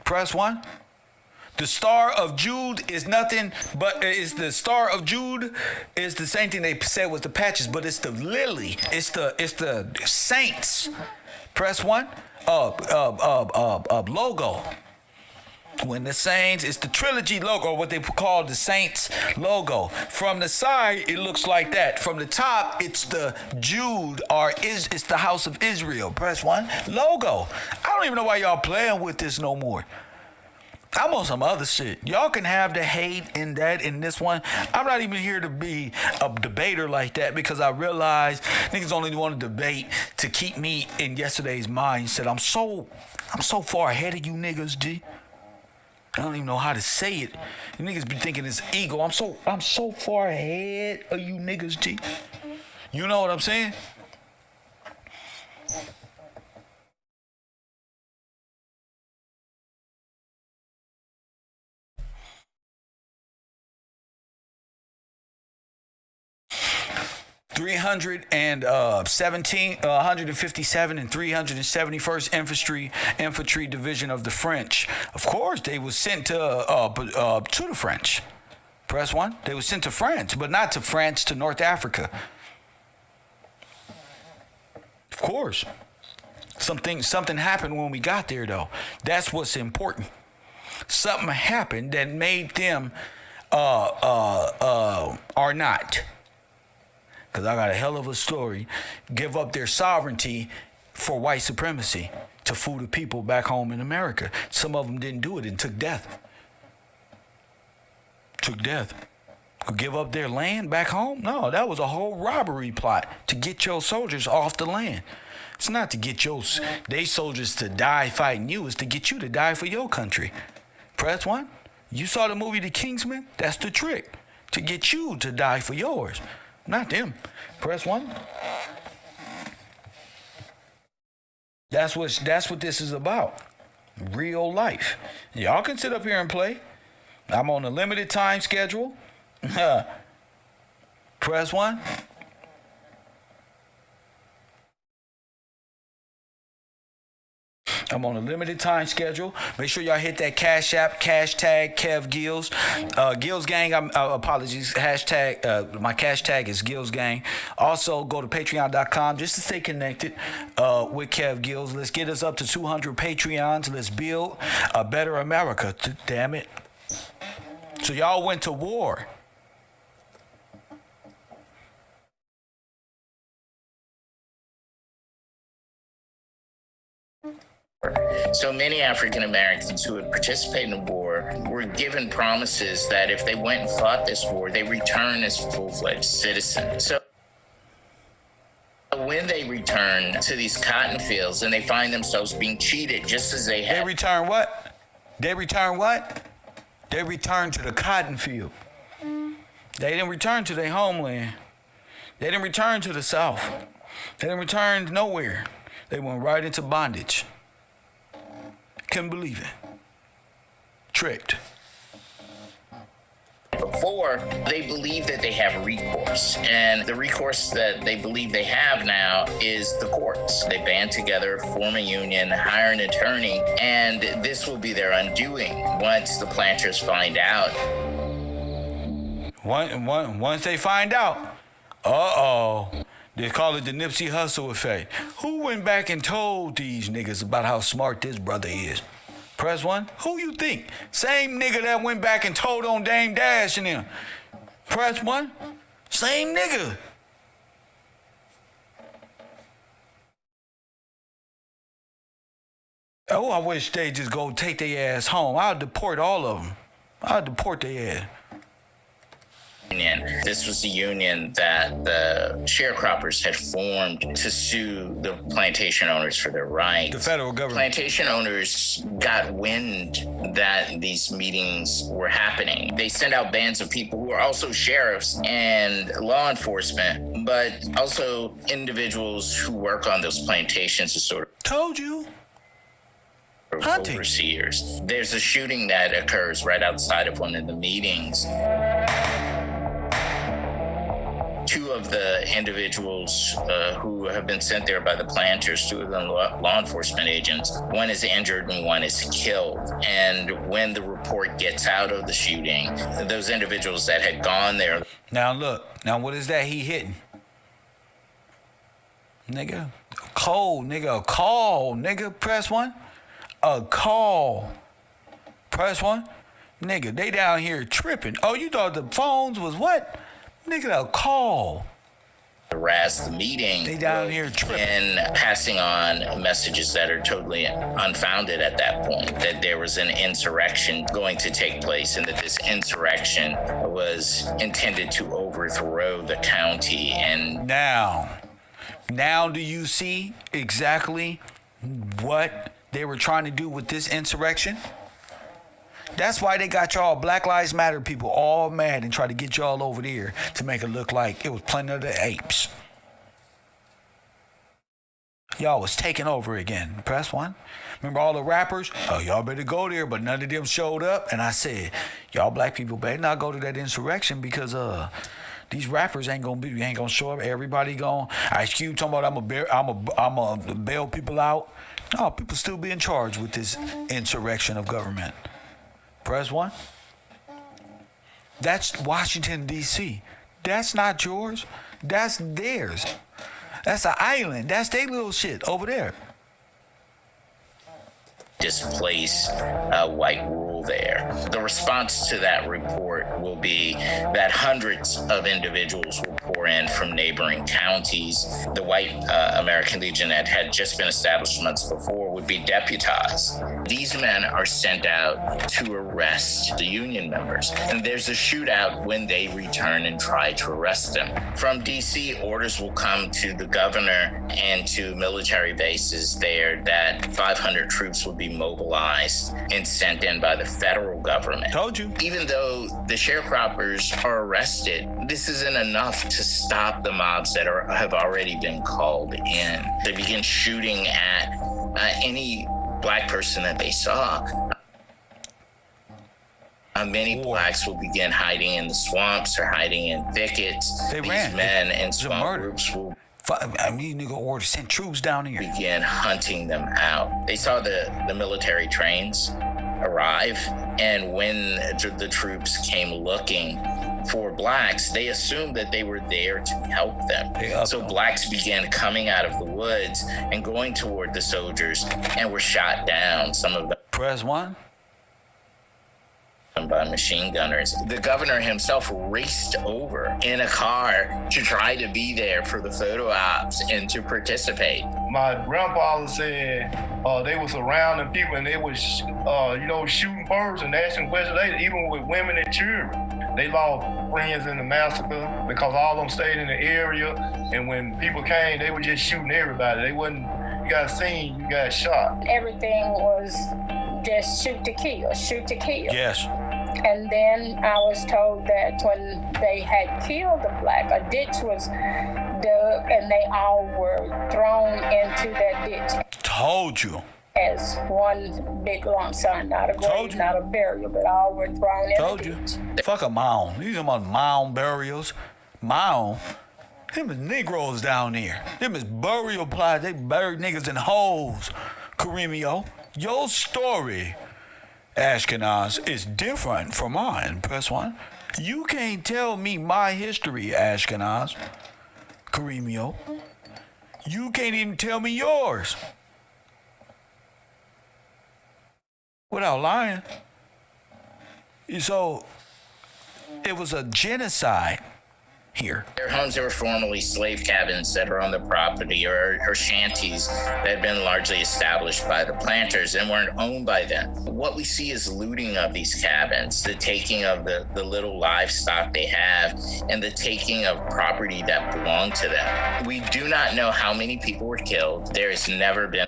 Press 1. The Star of Jude is nothing but is the Star of Jude is the same thing they said was the patches, but it's the lily. It's the saints. Press 1. Logo. When the Saints, it's the trilogy logo, what they call the Saints logo. From the side, it looks like that. From the top, it's the Jude, or it's the House of Israel. Press 1. Logo. I don't even know why y'all playing with this no more. I'm on some other shit. Y'all can have the hate in that in this one. I'm not even here to be a debater like that because I realize niggas only want to debate to keep me in yesterday's mindset. I'm so far ahead of you niggas, G. I don't even know how to say it. You niggas be thinking it's ego. I'm so far ahead of you niggas, G. You know what I'm saying? $157 and 371st Infantry Division of the French. Of course, they was sent to the French. Press 1. They was sent to France, but not to France, to North Africa. Of course. Something happened when we got there, though. That's what's important. Something happened that made them or not. Because I got a hell of a story. Give up their sovereignty for white supremacy to fool the people back home in America. Some of them didn't do it and took death. Give up their land back home? No, that was a whole robbery plot to get your soldiers off the land. It's not to get they soldiers to die fighting you. It's to get you to die for your country. Press 1. You saw the movie The Kingsman? That's the trick. To get you to die for yours. Not them. Press 1. That's what this is about. Real life. Y'all can sit up here and play. I'm on a limited time schedule. Press 1. I'm on a limited time schedule. Make sure y'all hit that Cash App, hashtag Kev Gills. Gills Gang, apologies. Hashtag, my cash tag is Gills Gang. Also, go to patreon.com just to stay connected with Kev Gills. Let's get us up to 200 Patreons. Let's build a better America. Damn it. So y'all went to war. So many African Americans who had participated in the war were given promises that if they went and fought this war, they return as full-fledged citizens. So when they return to these cotton fields and they find themselves being cheated just as they had. They return what? They return what? They return to the cotton field. They didn't return to their homeland. They didn't return to the South. They didn't return nowhere. They went right into bondage. Couldn't believe it. Tricked. Before, they believe that they have recourse. And the recourse that they believe they have now is the courts. They band together, form a union, hire an attorney, and this will be their undoing once the planters find out. Once they find out, they call it the Nipsey Hussle effect. Who went back and told these niggas about how smart this brother is? Press 1. Who you think? Same nigga that went back and told on Dame Dash and them. Press 1. Same nigga. Oh, I wish they just go take their ass home. I'll deport all of them. I'll deport their ass. This was the union that the sharecroppers had formed to sue the plantation owners for their rights. The federal government. Plantation owners got wind that these meetings were happening. They sent out bands of people who are also sheriffs and law enforcement, but also individuals who work on those plantations to sort of told you. Hunting. Overseers. There's a shooting that occurs right outside of one of the meetings. Two of the individuals who have been sent there by the planters, 2 of them law enforcement agents. 1 is injured and 1 is killed. And when the report gets out of the shooting, those individuals that had gone there. Now look, what is that he hitting? Nigga, cold, nigga, a call, nigga, press 1. A call. Press 1. Nigga, they down here tripping. Oh, you thought the phones was what? Nigga, a call. Harass the meeting. They down here tripping. And passing on messages that are totally unfounded at that point, that there was an insurrection going to take place and that this insurrection was intended to overthrow the county. And now do you see exactly what they were trying to do with this insurrection? That's why they got y'all Black Lives Matter people all mad and try to get y'all over there to make it look like it was Planet of the Apes. Y'all was taking over again. Press 1. Remember all the rappers? Oh, y'all better go there, but none of them showed up. And I said, y'all black people better not go to that insurrection because these rappers ain't gonna show up. Everybody gonna Ice Cube talking about I'm a bail people out. No, people still being charged with this insurrection of government. Press 1. That's Washington, D.C. That's not yours. That's theirs. That's an island. That's their little shit over there. Displace white rule there. The response to that report will be that hundreds of individuals will pour in from neighboring counties. The White American Legion that had just been established months before would be deputized. These men are sent out to arrest the Union members, and there's a shootout when they return and try to arrest them. From D.C., orders will come to the governor and to military bases there that 500 troops will be mobilized and sent in by the federal government. Told you. Even though the sharecroppers are arrested, this isn't enough to stop the mobs that have already been called in. They begin shooting at any black person that they saw. Many blacks will begin hiding in the swamps or hiding in thickets. These men and swamp groups will nigga order sent troops down here. Began hunting them out. They saw the military trains arrive, and when the troops came looking for blacks, they assumed that they were there to help them. So blacks began coming out of the woods and going toward the soldiers and were shot down. Some of them. Press 1. By machine gunners. The governor himself raced over in a car to try to be there for the photo ops and to participate. My grandfather said they were surrounding people and they was, shooting birds and asking questions, even with women and children. They lost friends in the massacre because all of them stayed in the area, and when people came, they were just shooting everybody. They wasn't, you got seen, you got shot. Everything was just shoot to kill, shoot to kill. Yes. And then I was told that when they had killed the black, a ditch was dug and they all were thrown into that ditch. Told you. As one big lump sum, not a grave, not a burial, but all were thrown in the ditch. Fuck a mound. These are my mound burials. Mound. Them is Negroes down there. Them is burial plots. They buried niggas in holes. Kareemio, your story, Ashkenaz, is different from mine. Press 1. You can't tell me my history, Ashkenaz. Kareemio. You can't even tell me yours. Without lying. So, it was a genocide here. Their homes that were formerly slave cabins that are on the property or shanties that had been largely established by the planters and weren't owned by them. What we see is looting of these cabins, the taking of the little livestock they have, and the taking of property that belonged to them. We do not know how many people were killed. There has never been.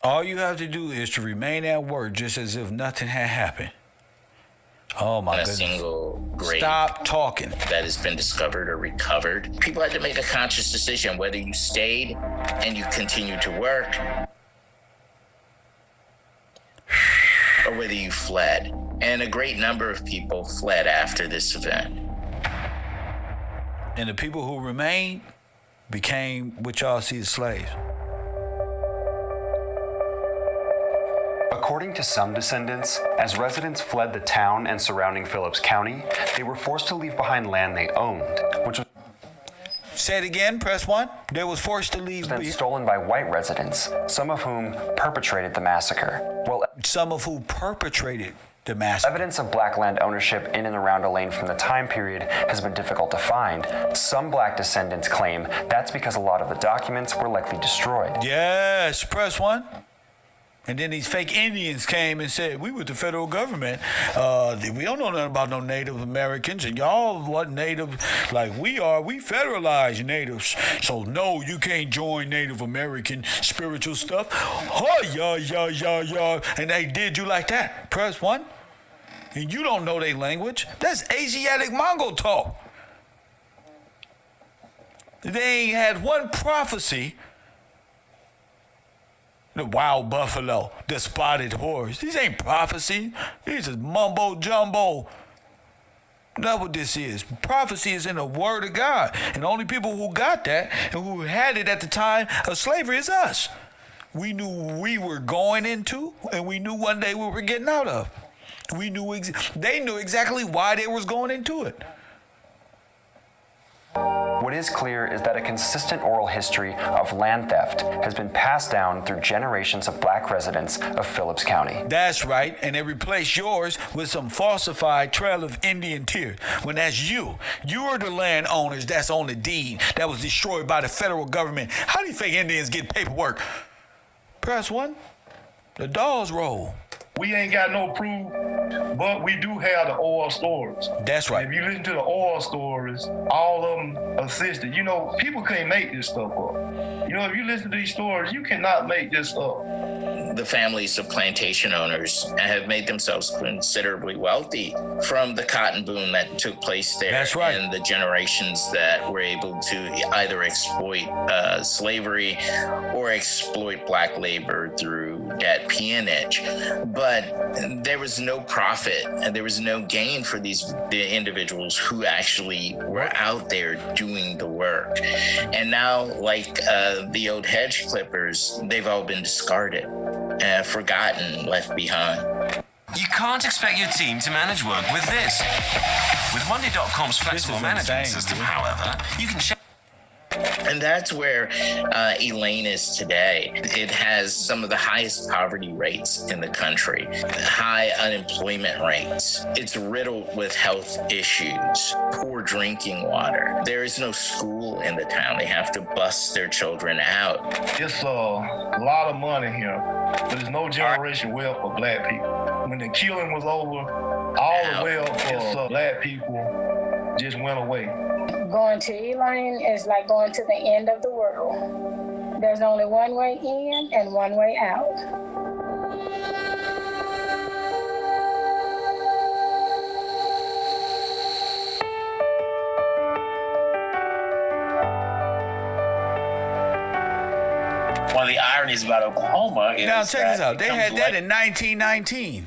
All you have to do is to remain at work just as if nothing had happened. Oh my goodness. A single grave. Stop talking. That has been discovered or recovered. People had to make a conscious decision whether you stayed and you continued to work or whether you fled. And a great number of people fled after this event. And the people who remained became what y'all see as slaves. According to some descendants, as residents fled the town and surrounding Phillips County, they were forced to leave behind land they owned, which was Say it again, press 1. They was forced to leave. then stolen by white residents, some of whom perpetrated the massacre. Well, Some of who perpetrated the massacre. evidence of black land ownership in and around Elaine from the time period has been difficult to find. Some black descendants claim that's because a lot of the documents were likely destroyed. Yes, press 1. And then these fake Indians came and said, we were the federal government. We don't know nothing about no Native Americans, and y'all wasn't Native like we are. We federalized natives. So, no, you can't join Native American spiritual stuff. Oh, yeah. And they did you like that. Press 1. And you don't know their language. That's Asiatic Mongol talk. They had one prophecy. The wild buffalo, the spotted horse. These ain't prophecy. These is mumbo jumbo. That's what this is. Prophecy is in the word of God. And the only people who got that and who had it at the time of slavery is us. We knew we were going into, and we knew one day we were getting out of. They knew exactly why they was going into it. What is clear is that a consistent oral history of land theft has been passed down through generations of black residents of Phillips County. That's right, and they replaced yours with some falsified trail of Indian tears. When that's you. You are the landowners that's on the deed that was destroyed by the federal government. How do you think Indians get paperwork? Press 1. The dolls roll. We ain't got no proof, but we do have the oral stories. That's right. If you listen to the oral stories, all of them assisted. You know, people can't make this stuff up. You know, if you listen to these stories, you cannot make this up. The families of plantation owners have made themselves considerably wealthy from the cotton boom that took place there. That's right. And the generations that were able to either exploit slavery or exploit black labor through debt peonage. But there was no profit and there was no gain for the individuals who actually were out there doing the work. And now, like the old hedge clippers, they've all been discarded, forgotten, left behind. You can't expect your team to manage work with this. With Monday.com's flexible management system, however, you can check. And that's where Elaine is today. It has some of the highest poverty rates in the country, high unemployment rates. It's riddled with health issues, poor drinking water. There is no school in the town. They have to bus their children out. It's a lot of money here, but there's no generation wealth for black people. When the killing was over, all the wealth for black people just went away. Going to Elaine is like going to the end of the world. There's only one way in and one way out. One of the ironies about Oklahoma is Now check this out. They had that in in 1919.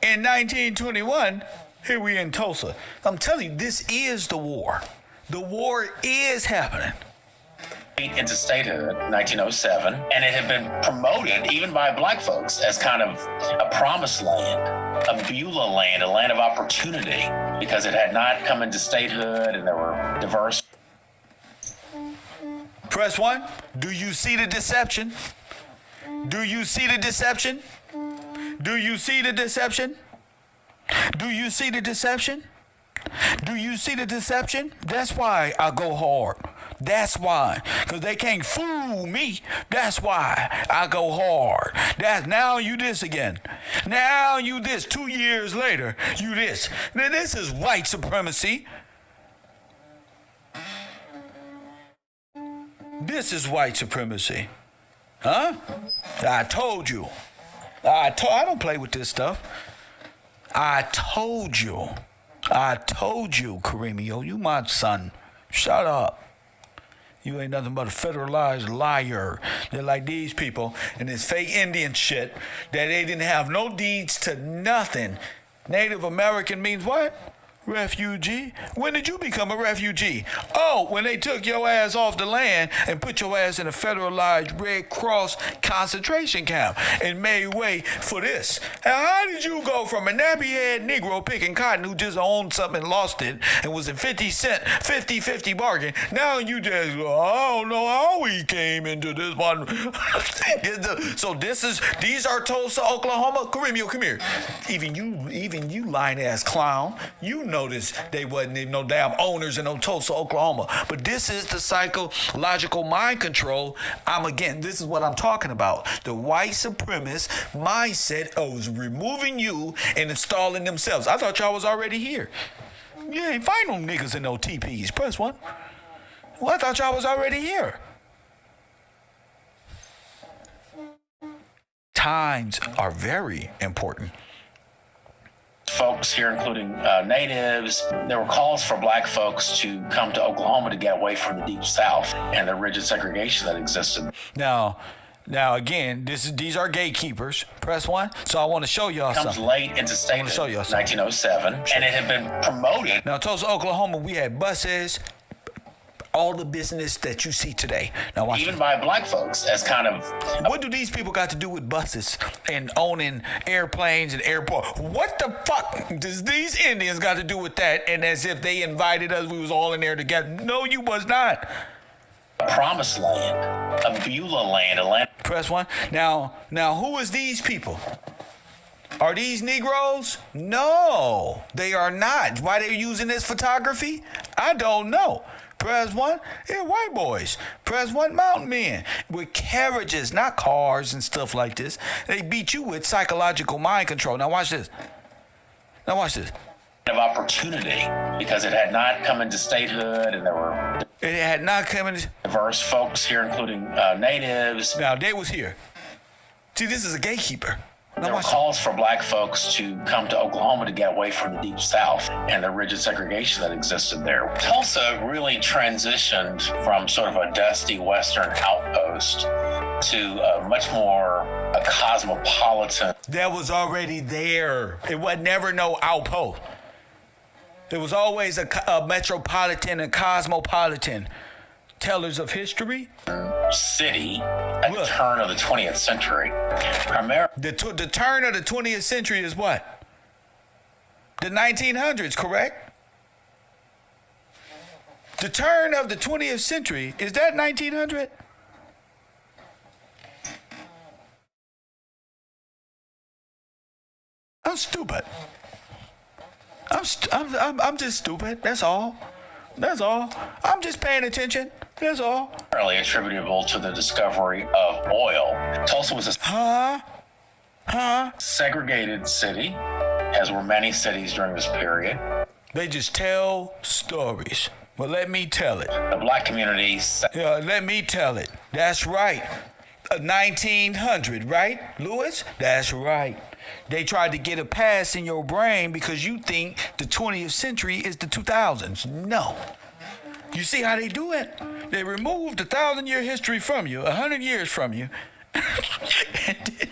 In 1921, here we in Tulsa. I'm telling you, this is the war. The war is happening. into statehood in 1907, and it had been promoted even by black folks as kind of a promised land, a Beulah land, a land of opportunity, because it had not come into statehood and there were diverse. Press 1. Do you see the deception? Do you see the deception? Do you see the deception? Do you see the deception? Do you see the deception? That's why I go hard. That's why. Because they can't fool me. That's why I go hard. That's now you this again. Now you this. 2 years later, you this. Now this is white supremacy. This is white supremacy. Huh? I told you. I don't play with this stuff. I told you, Kareemio, you my son. Shut up. You ain't nothing but a federalized liar. They're like these people and this fake Indian shit that they didn't have no deeds to nothing. Native American means what? Refugee. When did you become a refugee? Oh, when they took your ass off the land and put your ass in a federalized Red Cross concentration camp and made way for this. Now, how did you go from a nappy-head Negro picking cotton who just owned something and lost it and was a 50-cent, 50-50 bargain? Now you just, I don't know how we came into this one. So these are Tulsa, Oklahoma. Kareem, come here. Even you lying-ass clown. You notice they wasn't even no damn owners in no Tulsa, Oklahoma. But this is the psychological mind control. This is what I'm talking about. The white supremacist mindset of removing you and installing themselves. I thought y'all was already here. You ain't find no niggas in no TPs. Press 1. Well, I thought y'all was already here. Times are very important. Folks here, including natives, there were calls for black folks to come to Oklahoma to get away from the Deep South and the rigid segregation that existed. Now again, these are gatekeepers. Press 1. So I want to show y'all something. Comes late into statehood in 1907, and it had been promoted. Now, Tulsa, Oklahoma, we had buses, all the business that you see today. Now watch even by black folks as kind of... What do these people got to do with buses and owning airplanes and airports? What the fuck does these Indians got to do with that? And as if they invited us, we was all in there together. No, you was not. Promised land, a Beulah land, a land... Press 1. Now, who is these people? Are these Negroes? No, they are not. Why they using this photography? I don't know. Press 1, they're white boys. Press 1, mountain men with carriages, not cars and stuff like this. They beat you with psychological mind control. Now watch this. Of opportunity, because it had not come into statehood, and there were diverse folks here, including natives. Now they was here. See, this is a gatekeeper. There were calls for black folks to come to Oklahoma to get away from the Deep South and the rigid segregation that existed there. Tulsa really transitioned from sort of a dusty Western outpost to a much more a cosmopolitan. That was already there. It was never no outpost. There was always a metropolitan and cosmopolitan. Tellers of history. City at the turn of the 20th century. The turn of the 20th century is what? The 1900s, correct? The turn of the 20th century, is that 1900? I'm stupid. I'm just stupid. That's all. I'm just paying attention. That's all. Primarily attributable to the discovery of oil. Tulsa was a segregated city, as were many cities during this period. They just tell stories. Well, let me tell it. The black community... Yeah, let me tell it. That's right. 1900, right, Lewis? That's right. They tried to get a pass in your brain because you think the 20th century is the 2000s. No. You see how they do it? They removed 1,000-year history from you, 100 years from you, and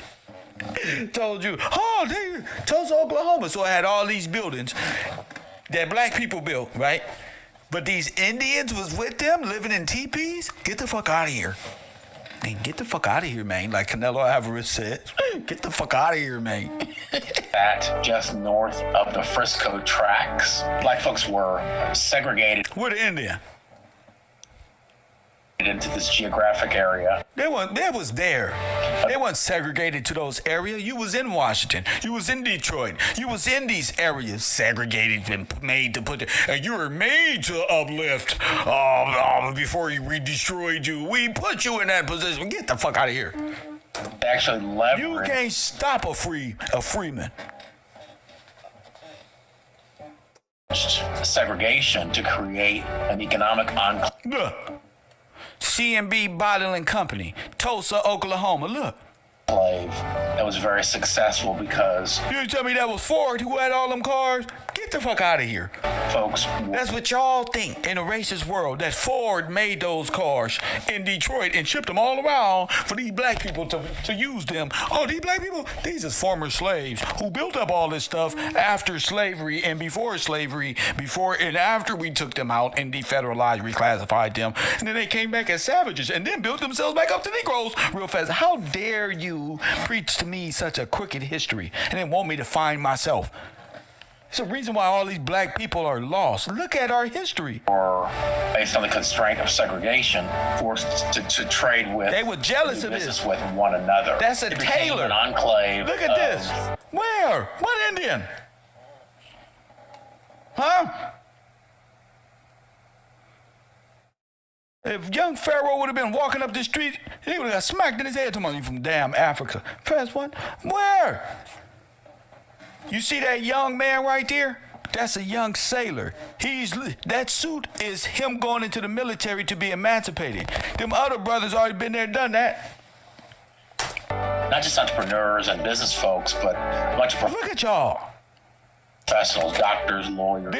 told you, Tulsa, Oklahoma. So I had all these buildings that black people built, right? But these Indians was with them, living in teepees. Get the fuck out of here. Man, get the fuck out of here, man. Like Canelo Alvarez said, get the fuck out of here, man. At just north of the Frisco tracks, black folks were segregated. Where the Indian? Into this geographic area. They was there. They weren't segregated to those areas. You was in Washington. You was in Detroit. You was in these areas segregated and made to put and you were made to uplift before we destroyed you. We put you in that position. Get the fuck out of here. They actually leveraged. You can't stop a freeman. Segregation to create an economic enclave. C&B Bottling Company, Tulsa, Oklahoma. Look. that was very successful because You tell me that was Ford who had all them cars? Get the fuck out of here. folks That's what y'all think in a racist world, that Ford made those cars in Detroit and shipped them all around for these black people to use them. Oh, these black people, these is former slaves who built up all this stuff after slavery and before slavery, before and after we took them out and defederalized, reclassified them. And then they came back as savages and then built themselves back up to Negroes real fast. How dare you preach to me such a crooked history and then want me to find myself? It's the reason why all these black people are lost. Look at our history. were, based on the constraint of segregation, forced to trade with. They were jealous of business this. with one another. That's a It became Taylor. an enclave. Look at this. Where? What Indian? Huh? If young Pharaoh would have been walking up the street, he would have got smacked in his head. Talking about you from damn Africa. Press one. Where? You see that young man right there? That's a young sailor. That suit is him going into the military to be emancipated. Them other brothers already been there, done that. Not just entrepreneurs and business folks, but a bunch of Look at y'all. professionals, doctors, lawyers.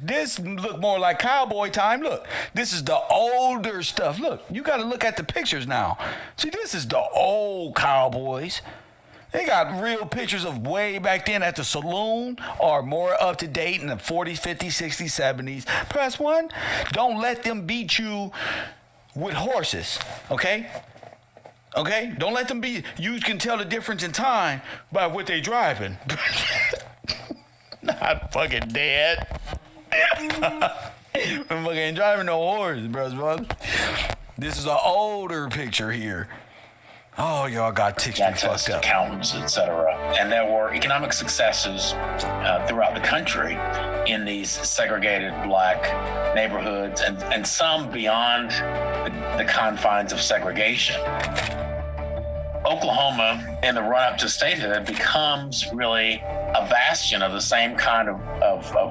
This look more like cowboy time. Look, this is the older stuff. Look, you got to look at the pictures now. See, this is the old cowboys. They got real pictures of way back then at the saloon or more up to date in the 40s, 50s, 60s, 70s. Press one. Don't let them beat you with horses, okay? Okay? Don't let them beat you. Can tell the difference in time by what they driving. Not fucking dead. I'm fucking driving no horse, bro. This is an older picture here. Oh, y'all got ticks me fucked up. Accountants, etc. And there were economic successes throughout the country in these segregated black neighborhoods and some beyond the confines of segregation. Oklahoma, in the run-up to statehood, becomes really a bastion of the same kind of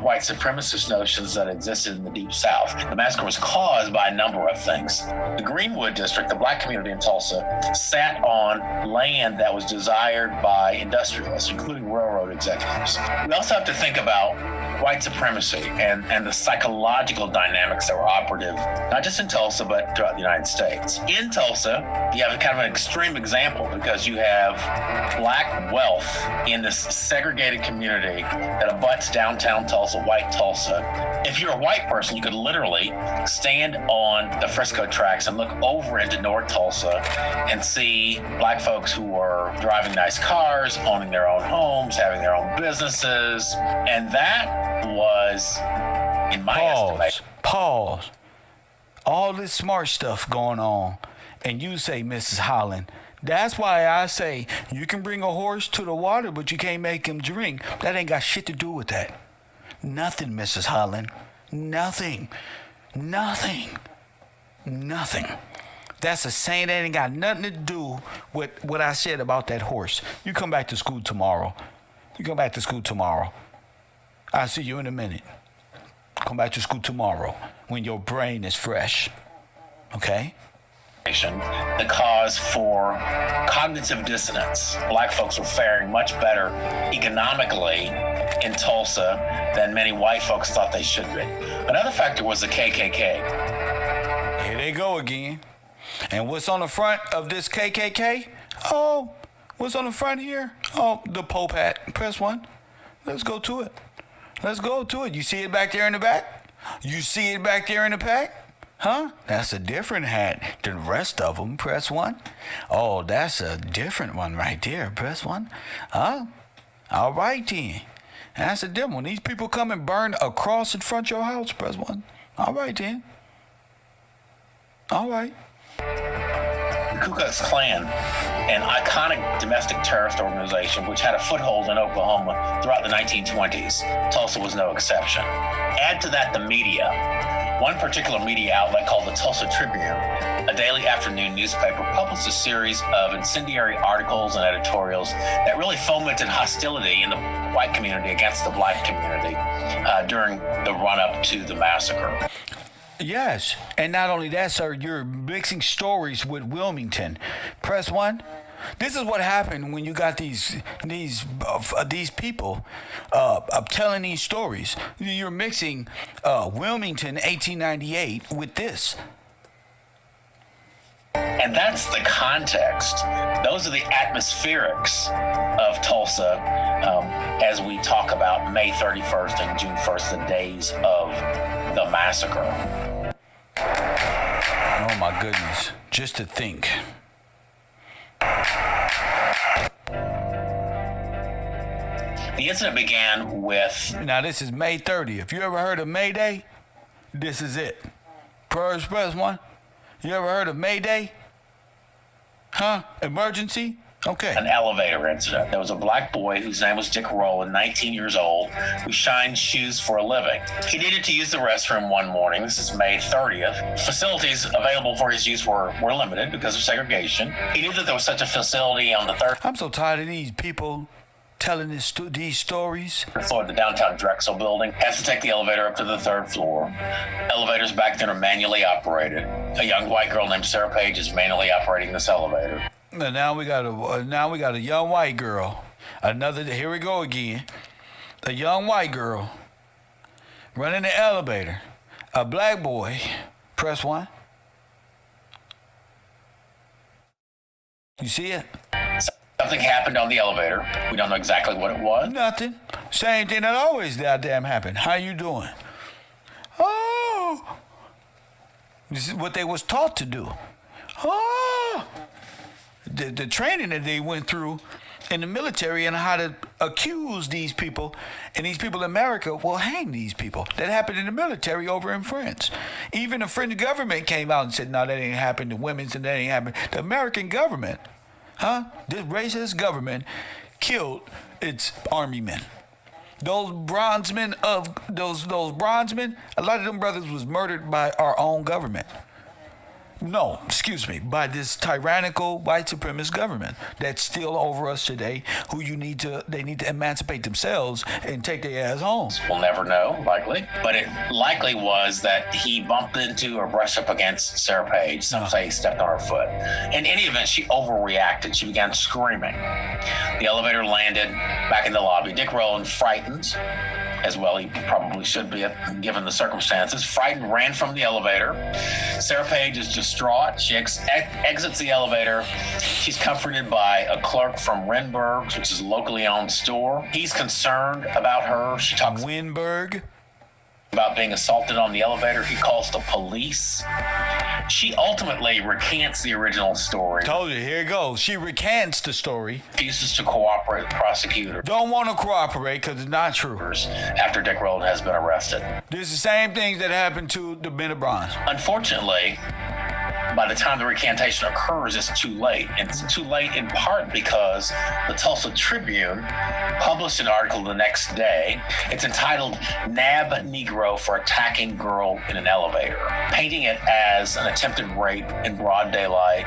white supremacist notions that existed in the Deep South. The massacre was caused by a number of things. The Greenwood District, the black community in Tulsa, sat on land that was desired by industrialists, including railroad executives. We also have to think about white supremacy and the psychological dynamics that were operative, not just in Tulsa, but throughout the United States. In Tulsa, you have kind of an extreme example because you have black wealth in this segregated community that abuts downtown Tulsa, white Tulsa. If you're a white person, you could literally stand on the Frisco tracks and look over into North Tulsa and see black folks who are driving nice cars, owning their own homes, having their own businesses. And that was, in my estimation. Pause. All this smart stuff going on. And you say, Mrs. Holland, that's why I say you can bring a horse to the water, but you can't make him drink. That ain't got shit to do with that. Nothing, Mrs. Holland. Nothing. That's a saying that ain't got nothing to do with what I said about that horse. You come back to school tomorrow. I'll see you in a minute. Come back to school tomorrow when your brain is fresh. Okay? The cause for cognitive dissonance. Black folks were faring much better economically in Tulsa than many white folks thought they should be. Another factor was the KKK. Here they go again. And what's on the front of this KKK? Oh, what's on the front here? Oh, the Pope hat. Press one. Let's go to it. You see it back there in the back? You see it back there in the back? Huh? That's a different hat than the rest of them. Press one. Oh, that's a different one right there. Press one. Huh? All right then. That's a different one. These people come and burn a cross in front of your house. Press one. All right then. All right. The Ku Klux Klan, an iconic domestic terrorist organization which had a foothold in Oklahoma throughout the 1920s. Tulsa was no exception. Add to that the media. One particular media outlet called the Tulsa Tribune, a daily afternoon newspaper, published a series of incendiary articles and editorials that really fomented hostility in the white community against the black community during the run-up to the massacre. Yes, and not only that, sir, you're mixing stories with Wilmington. Press one. This is what happened when you got these people telling these stories. You're mixing Wilmington 1898 with this. And that's the context. Those are the atmospherics of Tulsa as we talk about May 31st and June 1st, the days of the massacre. Oh my goodness, just to think. The incident began with... Now this is May 30th. You ever heard of May Day? This is it. Pro Express one? You ever heard of May Day? Huh? Emergency? Okay. An elevator incident. There was a black boy whose name was Dick Rowland, 19 years old, who shined shoes for a living. He needed to use the restroom one morning. This is May 30th. Facilities available for his use were limited because of segregation. He knew that there was such a facility on the third I'm so tired of these people telling these stories. floor of the downtown Drexel building. Has to take the elevator up to the third floor. Elevators back then are manually operated. A young white girl named Sarah Page is manually operating this elevator. And now we got a young white girl. Here we go again. A young white girl running the elevator. A black boy. Press 1. You see it? Something happened on the elevator. We don't know exactly what it was. Nothing. Same thing that always goddamn happened. How you doing? Oh. This is what they was taught to do. Oh. The training that they went through in the military and how to accuse these people, and these people in America will hang these people. That happened in the military over in France. Even the French government came out and said, no, that ain't happened. The women's and that ain't happened. The American government, this racist government killed its army men. Those bronzemen, a lot of them brothers was murdered by our own government. No, excuse me, by this tyrannical white supremacist government that's still over us today, who they need to emancipate themselves and take their ass home. We'll never know, likely. But it likely was that he bumped into or brushed up against Sarah Page. Some say he stepped on her foot. In any event, she overreacted. She began screaming. The elevator landed back in the lobby. Dick Rowland, frightened, as well he probably should be given the circumstances, frightened, ran from the elevator. Sarah Page is distraught. She exits the elevator. She's comforted by a clerk from Renberg's, which is a locally owned store. He's concerned about her. She talks Winberg. about being assaulted on the elevator. He calls the police. She ultimately recants the original story. Told you, here it goes. She recants the story. Refuses to cooperate with the prosecutor. Don't want to cooperate because it's not true. After Dick Rowland has been arrested. This is the same things that happened to the men of bronze. Unfortunately, by the time the recantation occurs, it's too late. And it's too late in part because the Tulsa Tribune published an article the next day. It's entitled "Nab Negro for Attacking Girl in an Elevator," painting it as an attempted rape in broad daylight.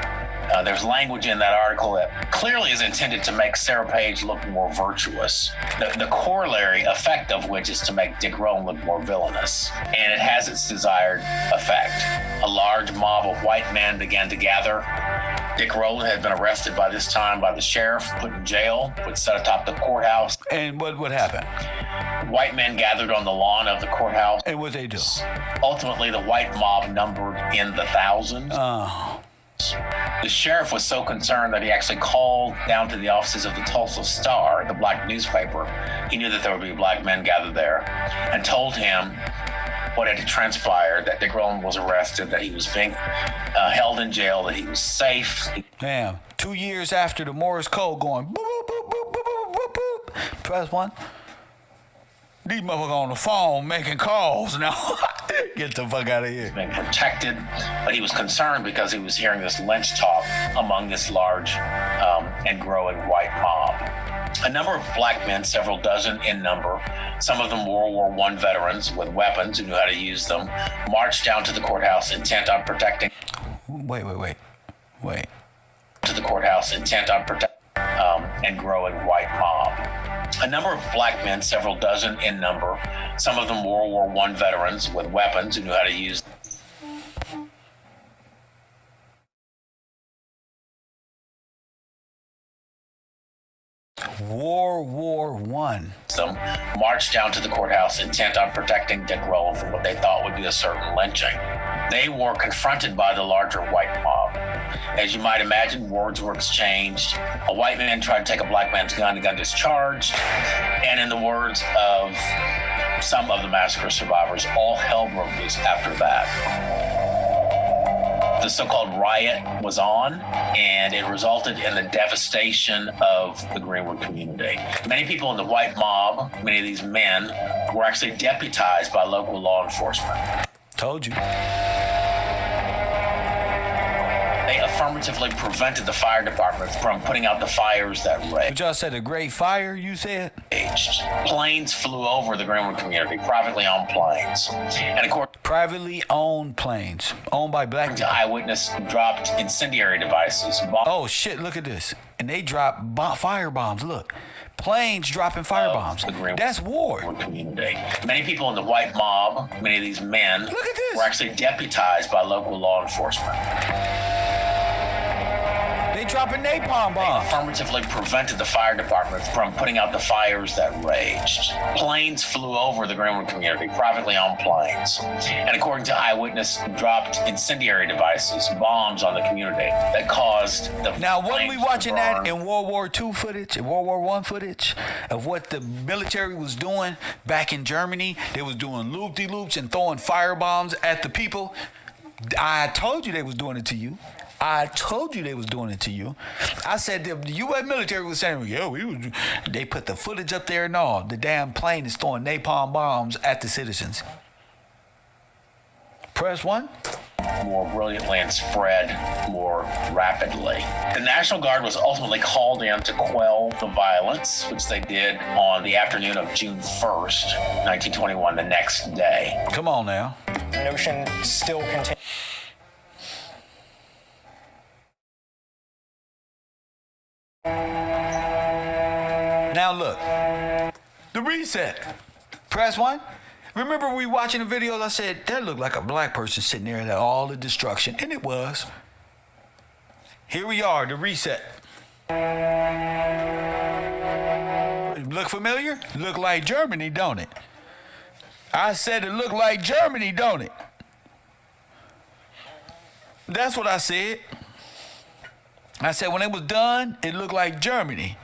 There's language in that article that clearly is intended to make Sarah Page look more virtuous. The corollary effect of which is to make Dick Rowland look more villainous. And it has its desired effect. A large mob of white men began to gather. Dick Rowland had been arrested by this time by the sheriff, put in jail, put set atop the courthouse. And what happened? White men gathered on the lawn of the courthouse. And what they do? Ultimately, the white mob numbered in the thousands. The sheriff was so concerned that he actually called down to the offices of the Tulsa Star, the black newspaper. He knew that there would be black men gathered there, and told him what had transpired, that Dick Rowland was arrested, that he was being held in jail, that he was safe. Damn, 2 years after the Morse code going boop, boop, boop, boop, boop, boop, boop. Press 1. These motherfuckers on the phone making calls now. Get the fuck out of here. Being protected, but he was concerned because he was hearing this lynch talk among this large and growing white mob. A number of black men, several dozen in number, some of them World War I veterans with weapons who knew how to use them, marched down to the courthouse intent on protecting. Wait. To the courthouse intent on protecting and growing white mob. A number of black men, several dozen in number, some of them World War I veterans with weapons who knew how to use them. World War One. Some marched down to the courthouse intent on protecting Dick Rowland from what they thought would be a certain lynching. They were confronted by the larger white mob. As you might imagine, words were exchanged. A white man tried to take a black man's gun, the gun discharged, and in the words of some of the massacre survivors, all hell broke loose after that. The so-called riot was on, and it resulted in the devastation of the Greenwood community. Many people in the white mob, many of these men, were actually deputized by local law enforcement. Told you. They affirmatively prevented the fire department from putting out the fires that But raged. y'all said a great fire, you said? Planes flew over the Greenwood community, privately owned planes. And according Privately owned planes, owned by black to people. eyewitness, dropped incendiary devices. Oh shit, look at this. And they drop fire bombs, look. Planes dropping fire bombs. The Greenwood That's war. community. Many people in the white mob, many of these men, Look at this. were actually deputized by local law enforcement. They dropping napalm bombs. Affirmatively prevented the fire department from putting out the fires that raged. Planes flew over the Greenwood community, privately owned planes. And according to eyewitness, dropped incendiary devices, bombs on the community that caused the Now, weren't we flames to watching that burn. in World War II footage, in World War I footage of what the military was doing back in Germany? They was doing loop-de-loops and throwing fire bombs at the people. I told you they was doing it to you. I told you they was doing it to you. I said the U.S. military was saying, yeah, they put the footage up there and all. The damn plane is throwing napalm bombs at the citizens. Press 1. More brilliantly and spread more rapidly. The National Guard was ultimately called in to quell the violence, which they did on the afternoon of June 1st, 1921, the next day. Come on now. Notion still continues. Now look, the reset. Press 1. Remember we watching the videos, I said, that looked like a black person sitting there at all the destruction, and it was. Here we are, the reset. Look familiar? Look like Germany, don't it? I said it looked like Germany, don't it? That's what I said. I said when it was done, it looked like Germany.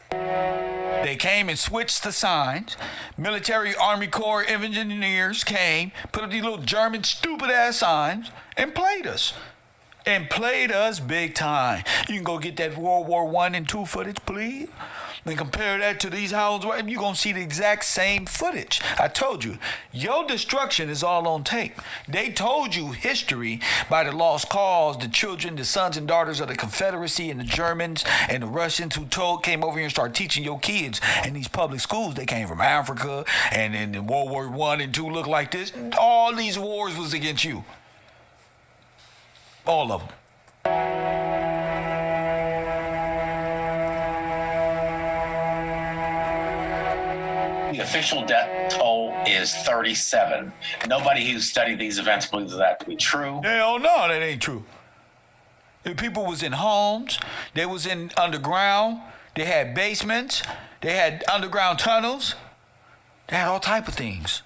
They came and switched the signs. Military Army Corps of Engineers came, put up these little German stupid ass signs, and played us. And played us big time. You can go get that World War I and II footage, please. And compare that to these houses. You're going to see the exact same footage. I told you, your destruction is all on tape. They told you history by the lost cause, the children, the sons and daughters of the Confederacy and the Germans and the Russians who came over here and started teaching your kids in these public schools. They came from Africa, and in World War I and II look like this. All these wars was against you. All of them. The official death toll is 37. Nobody who studied these events believes that to be true. Hell no, that ain't true. The people was in homes. They was in underground. They had basements. They had underground tunnels. They had all type of things.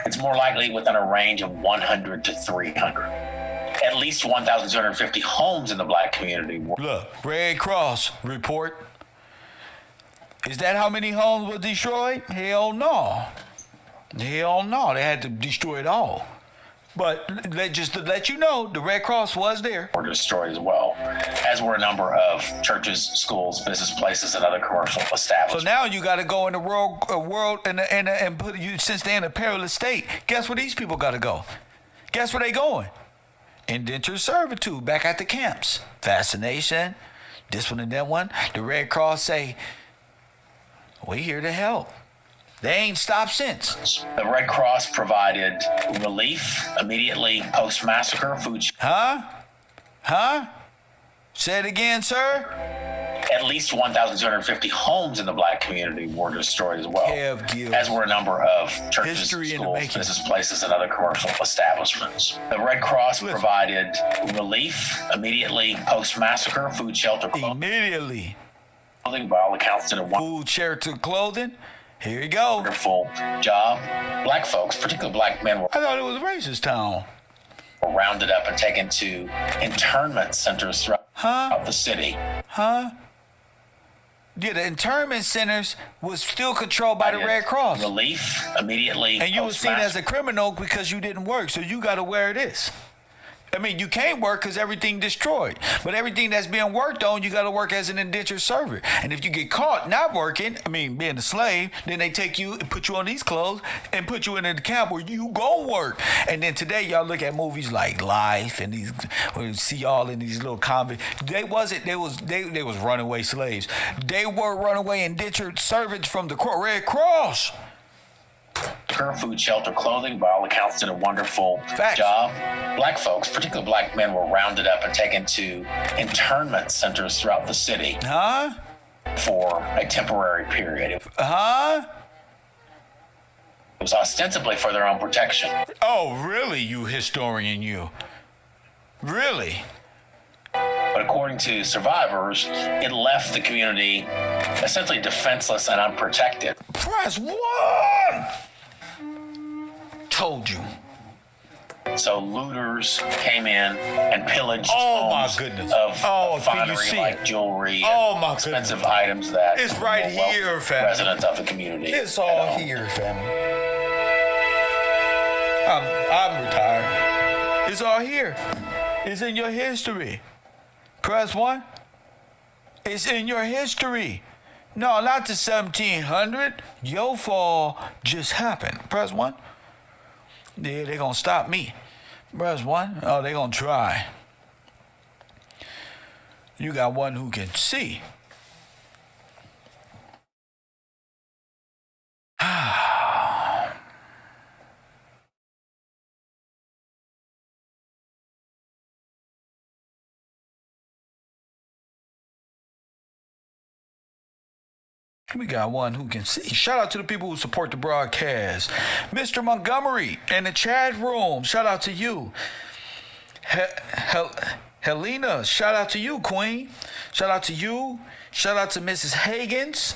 It's more likely within a range of 100 to 300. At least 1,250 homes in the black community were. Look, Red Cross report. Is that how many homes were destroyed? Hell no. Hell no. They had to destroy it all. But just to let you know, the Red Cross was there. Were destroyed as well, as were a number of churches, schools, business places, and other commercial So establishments. now you got to go in the world and put you, since they're in a perilous state. Guess where these people got to go? Guess where they going? Indentured servitude, back at the camps. Fascination, this one and that one. The Red Cross say, we here to help. They ain't stopped since. The Red Cross provided relief immediately post-massacre, food. Huh? Say it again, sir. At least 1,250 homes in the black community were destroyed as well, as were a number of churches, History in the schools, making. business places, and other commercial establishments. The Red Cross provided relief immediately post-massacre, food, shelter. Immediately. By all accounts, did a food, shelter, clothing. Here you go. Wonderful job. Black folks, particularly black men, I thought it was a racist town. Were rounded up and taken to internment centers throughout the city. Yeah, the internment centers was still controlled by the Red Cross. Relief immediately. And you were seen as a criminal because you didn't work, so you got to wear this. I mean, you can't work because everything destroyed. But everything that's being worked on, you got to work as an indentured servant. And if you get caught not working, I mean, being a slave, then they take you and put you on these clothes and put you in the camp where you go work. And then today, y'all look at movies like Life and these, where you see all in these little convicts. They was runaway slaves. They were runaway indentured servants from the Red Cross. Food, shelter, clothing, by all accounts, did a wonderful job. Black folks, particularly black men, were rounded up and taken to internment centers throughout the city. For a temporary period. It was ostensibly for their own protection. Oh, really, you historian, you? Really? But according to survivors, it left the community essentially defenseless and unprotected. Press 1! Told you. So looters came in and pillaged homes of finery like jewelry and expensive items that it's right here, family. Residents of the community. It's all here, family. I'm retired. It's all here. It's in your history. Press 1. It's in your history. No, not the 1700. Your fall just happened. Press 1. Yeah, they're going to stop me. Press 1. Oh, they're going to try. You got one who can see. We got one who can see. Shout out to the people who support the broadcast. Mr. Montgomery in the chat room. Shout out to you. Helena, shout out to you, Queen. Shout out to you. Shout out to Mrs. Higgins.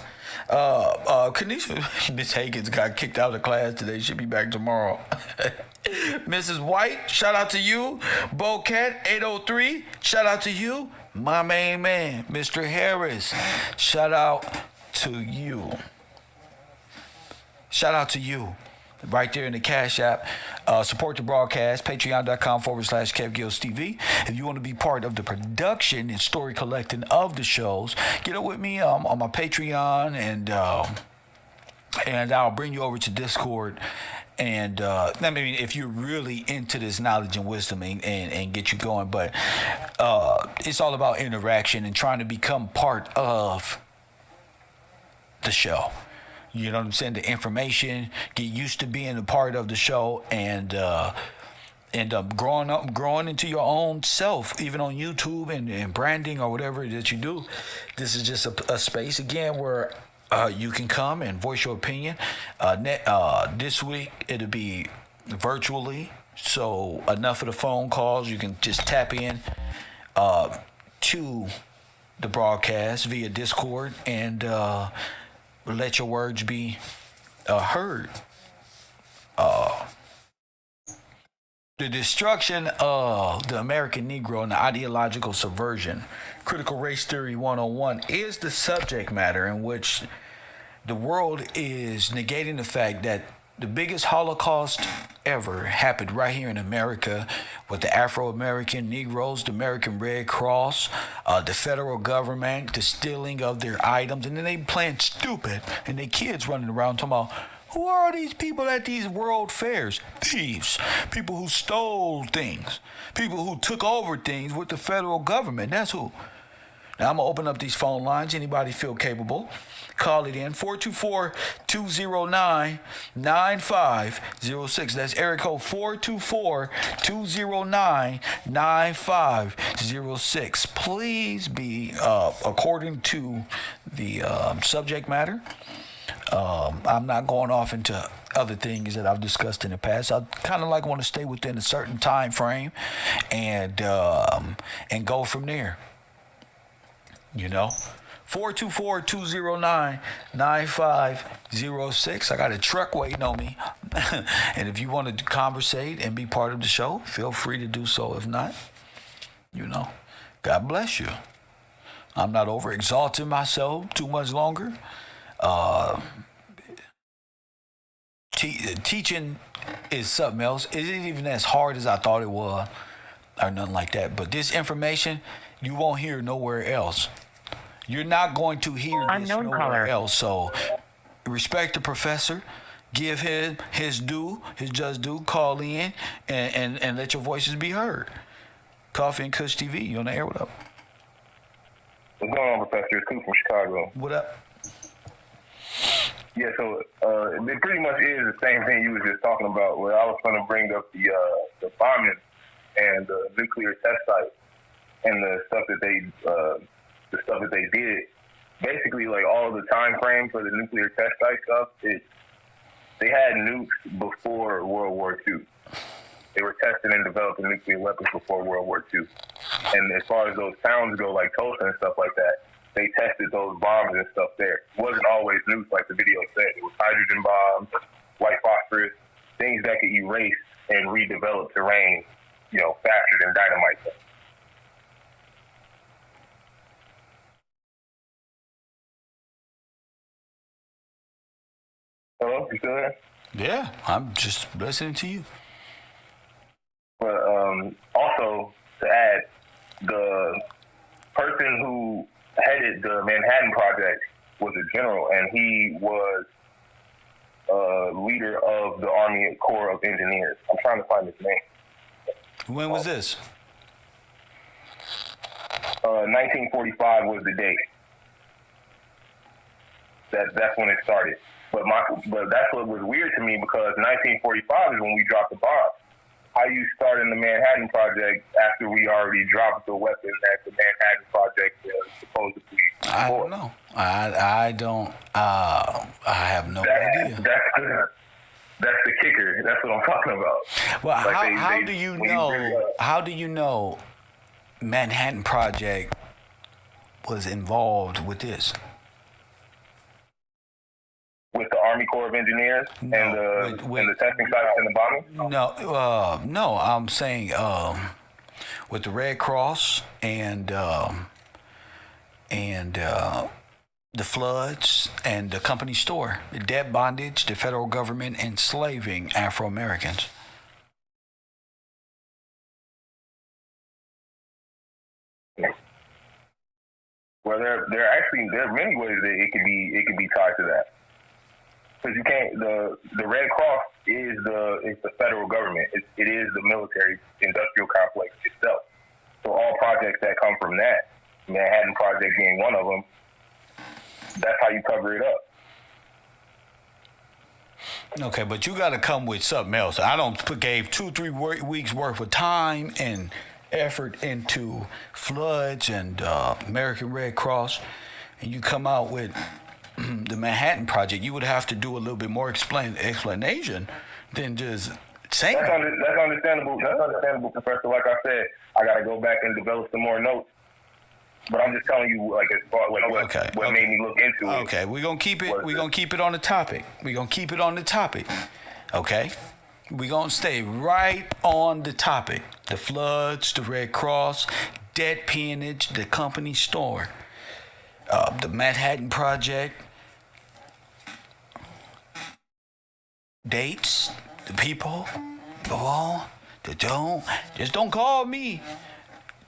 Kanisha, Miss Higgins got kicked out of class today. She'll be back tomorrow. Mrs. White, shout out to you. Bocat 803, shout out to you. My main man, Mr. Harris, shout out to you. Shout out to you. Right there in the Cash App. Support the broadcast. Patreon.com/KevGillsTV. If you want to be part of the production and story collecting of the shows, get up with me on my Patreon, and I'll bring you over to Discord. And I mean, if you're really into this knowledge and wisdom and get you going, but it's all about interaction and trying to become part of the show. You know what I'm saying? The information, get used to being a part of the show, and end up growing into your own self, even on YouTube and branding or whatever that you do. This is just a space, again, where you can come and voice your opinion. This week, it'll be virtually, so enough of the phone calls. You can just tap in to the broadcast via Discord and let your words be heard. The destruction of the American Negro and the ideological subversion, Critical Race Theory 101, is the subject matter in which the world is negating the fact that the biggest Holocaust ever happened right here in America with the Afro-American Negroes, the American Red Cross, the federal government, the stealing of their items, and then they playing stupid, and their kids running around talking about, who are these people at these world fairs? Thieves, people who stole things, people who took over things with the federal government. That's who. Now, I'm going to open up these phone lines. Anybody feel capable? Call it in. 424-209-9506. That's area code 424-209-9506. Please be according to the subject matter. I'm not going off into other things that I've discussed in the past. I kind of want to stay within a certain time frame and go from there. You know, 424-209-9506. I got a truck waiting on me. And if you want to conversate and be part of the show, feel free to do so. If not, God bless you. I'm not over exalting myself too much longer. Teaching is something else. It isn't even as hard as I thought it was or nothing like that. But this information, you won't hear nowhere else. You're not going to hear this nowhere else. So respect the professor. Give him his just due. Call in and let your voices be heard. Coffee and Kush TV. You on the air? What up? What's going on, Professor? It's Coop from Chicago. What up? Yeah, so it pretty much is the same thing you was just talking about. Where I was going to bring up the bombing and the nuclear test site and the stuff that they did. Basically, like all the time frame for the nuclear test site stuff, they had nukes before World War II. They were testing and developing nuclear weapons before World War II. And as far as those towns go, like Tulsa and stuff like that, they tested those bombs and stuff there. It wasn't always nukes like the video said. It was hydrogen bombs, white phosphorus, things that could erase and redevelop terrain, faster than dynamite. Hello, you still there? Yeah, I'm just listening to you. But also to add, the person who headed the Manhattan Project was a general, and he was leader of the Army Corps of Engineers. I'm trying to find his name. When was this? 1945 was the date. That's when it started. But that's what was weird to me, because 1945 is when we dropped the bomb. How you starting the Manhattan Project after we already dropped the weapon that the Manhattan Project supposedly? I don't know. I don't. I have no idea. That's the kicker. That's what I'm talking about. Well, like how do you know? How do you know Manhattan Project was involved with this? With the Army Corps of Engineers and the testing sites and the bombing? No. I'm saying with the Red Cross and the floods and the company store, the debt bondage, the federal government enslaving Afro-Americans. Well, there are many ways that it could be tied to that. Because you can't. The Red Cross is the federal government. It is the military industrial complex itself. So all projects that come from that, Manhattan Project being one of them, that's how you cover it up. Okay, but you got to come with something else. I gave 2-3 weeks worth of time and effort into floods and American Red Cross, and you come out with the Manhattan Project. You would have to do a little bit more explanation than just saying. That's understandable. That's understandable, Professor. Like I said, I got to go back and develop some more notes. But I'm just telling you, like, as far what made me look into it. Okay, we're gonna keep it. We're gonna keep it on the topic. Okay, we're gonna stay right on the topic. The floods, the Red Cross, debt peonage, the company store, the Manhattan Project, dates, the people, the all, the don't. Just don't call me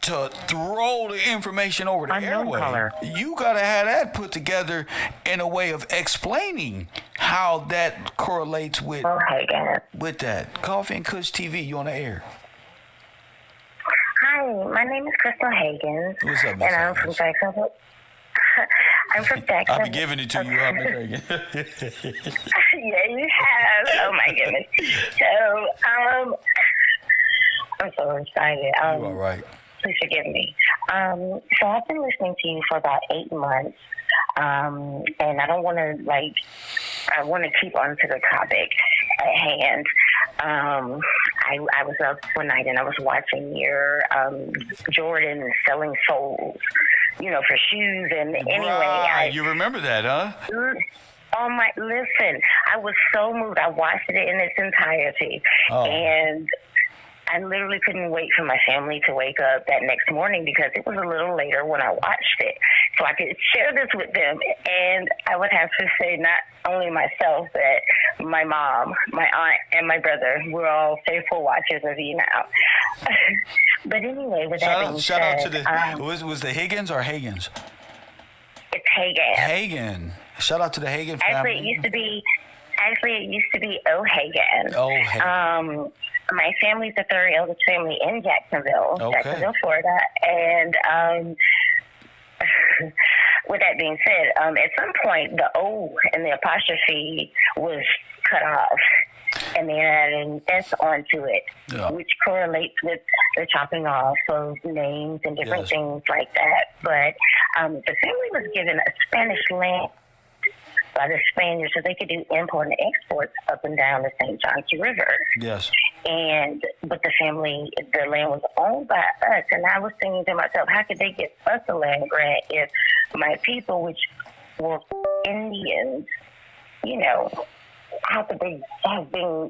to throw the information over the airway. You gotta have that put together in a way of explaining how that correlates with that. Coffee and Kush TV, you on the air. Hi, my name is Crystal Hagen. What's up, Miss and I'm from Jacksonville. I'm from Jacksonville. I'll be giving it to you, Miss Hagen. Yeah, you have. Oh my goodness. So, I'm so excited. You all right? Please forgive me. So I've been listening to you for about 8 months, and I don't want to I want to keep on to the topic at hand. I was up one night and I was watching your Jordan Selling Souls for shoes. And anyway, Right. You remember that, huh? Listen, I was so moved. I watched it in its entirety. Oh. And I literally couldn't wait for my family to wake up that next morning because it was a little later when I watched it. So I could share this with them. And I would have to say not only myself, but my mom, my aunt, and my brother were all faithful watchers of you now. But anyway, with that being shout said, out to the was the Higgins or Hagans? it's Hagan. Hagan. Shout out to the Hagan family. Actually, it used to be O'Hagan. O'Hagan. My family's the third eldest family in Jacksonville, Okay. Florida. And with that being said, at some point, the O and the apostrophe was cut off. And they added an S onto it, which correlates with the chopping off of names and different things like that. But the family was given a Spanish land by the Spaniards so they could do import and exports up and down the St. Johns River. Yes. But the land was owned by us. And I was thinking to myself, how could they get us a land grant if my people, which were Indians, how could they have been,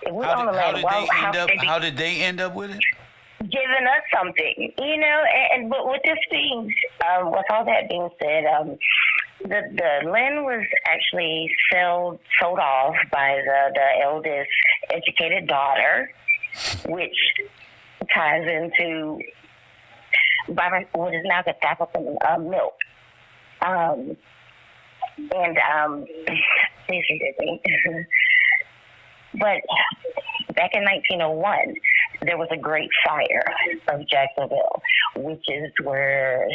if we own the land, how did they end up with it? Giving us something, but with this being, with all that being said, the land was actually sold off by the eldest educated daughter, which ties into what is now the African milk. Please forgive me. But back in 1901, there was a great fire of Jacksonville, which is where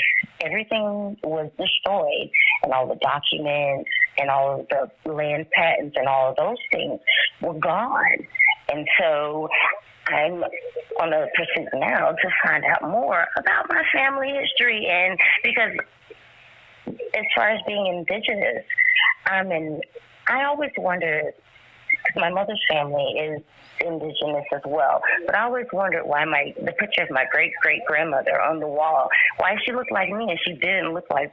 everything was destroyed and all the documents and all of the land patents and all of those things were gone. And so I'm on a pursuit now to find out more about my family history. And because as far as being indigenous, I always wondered, my mother's family is indigenous as well, but I always wondered why the picture of my great-great-grandmother on the wall, why she looked like me and she didn't look like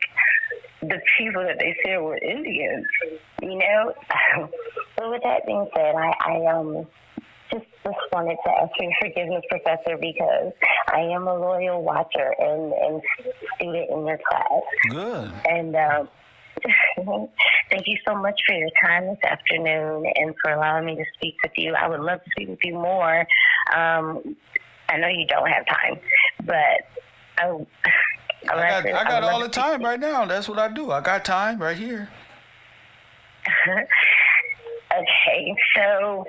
the people that they said were Indians, So with that being said, I just wanted to ask for your forgiveness, Professor, because I am a loyal watcher and student in your class. Good. And thank you so much for your time this afternoon and for allowing me to speak with you. I would love to speak with you more. I know you don't have time, but I got all the time right now. That's what I do. I got time right here. Okay, so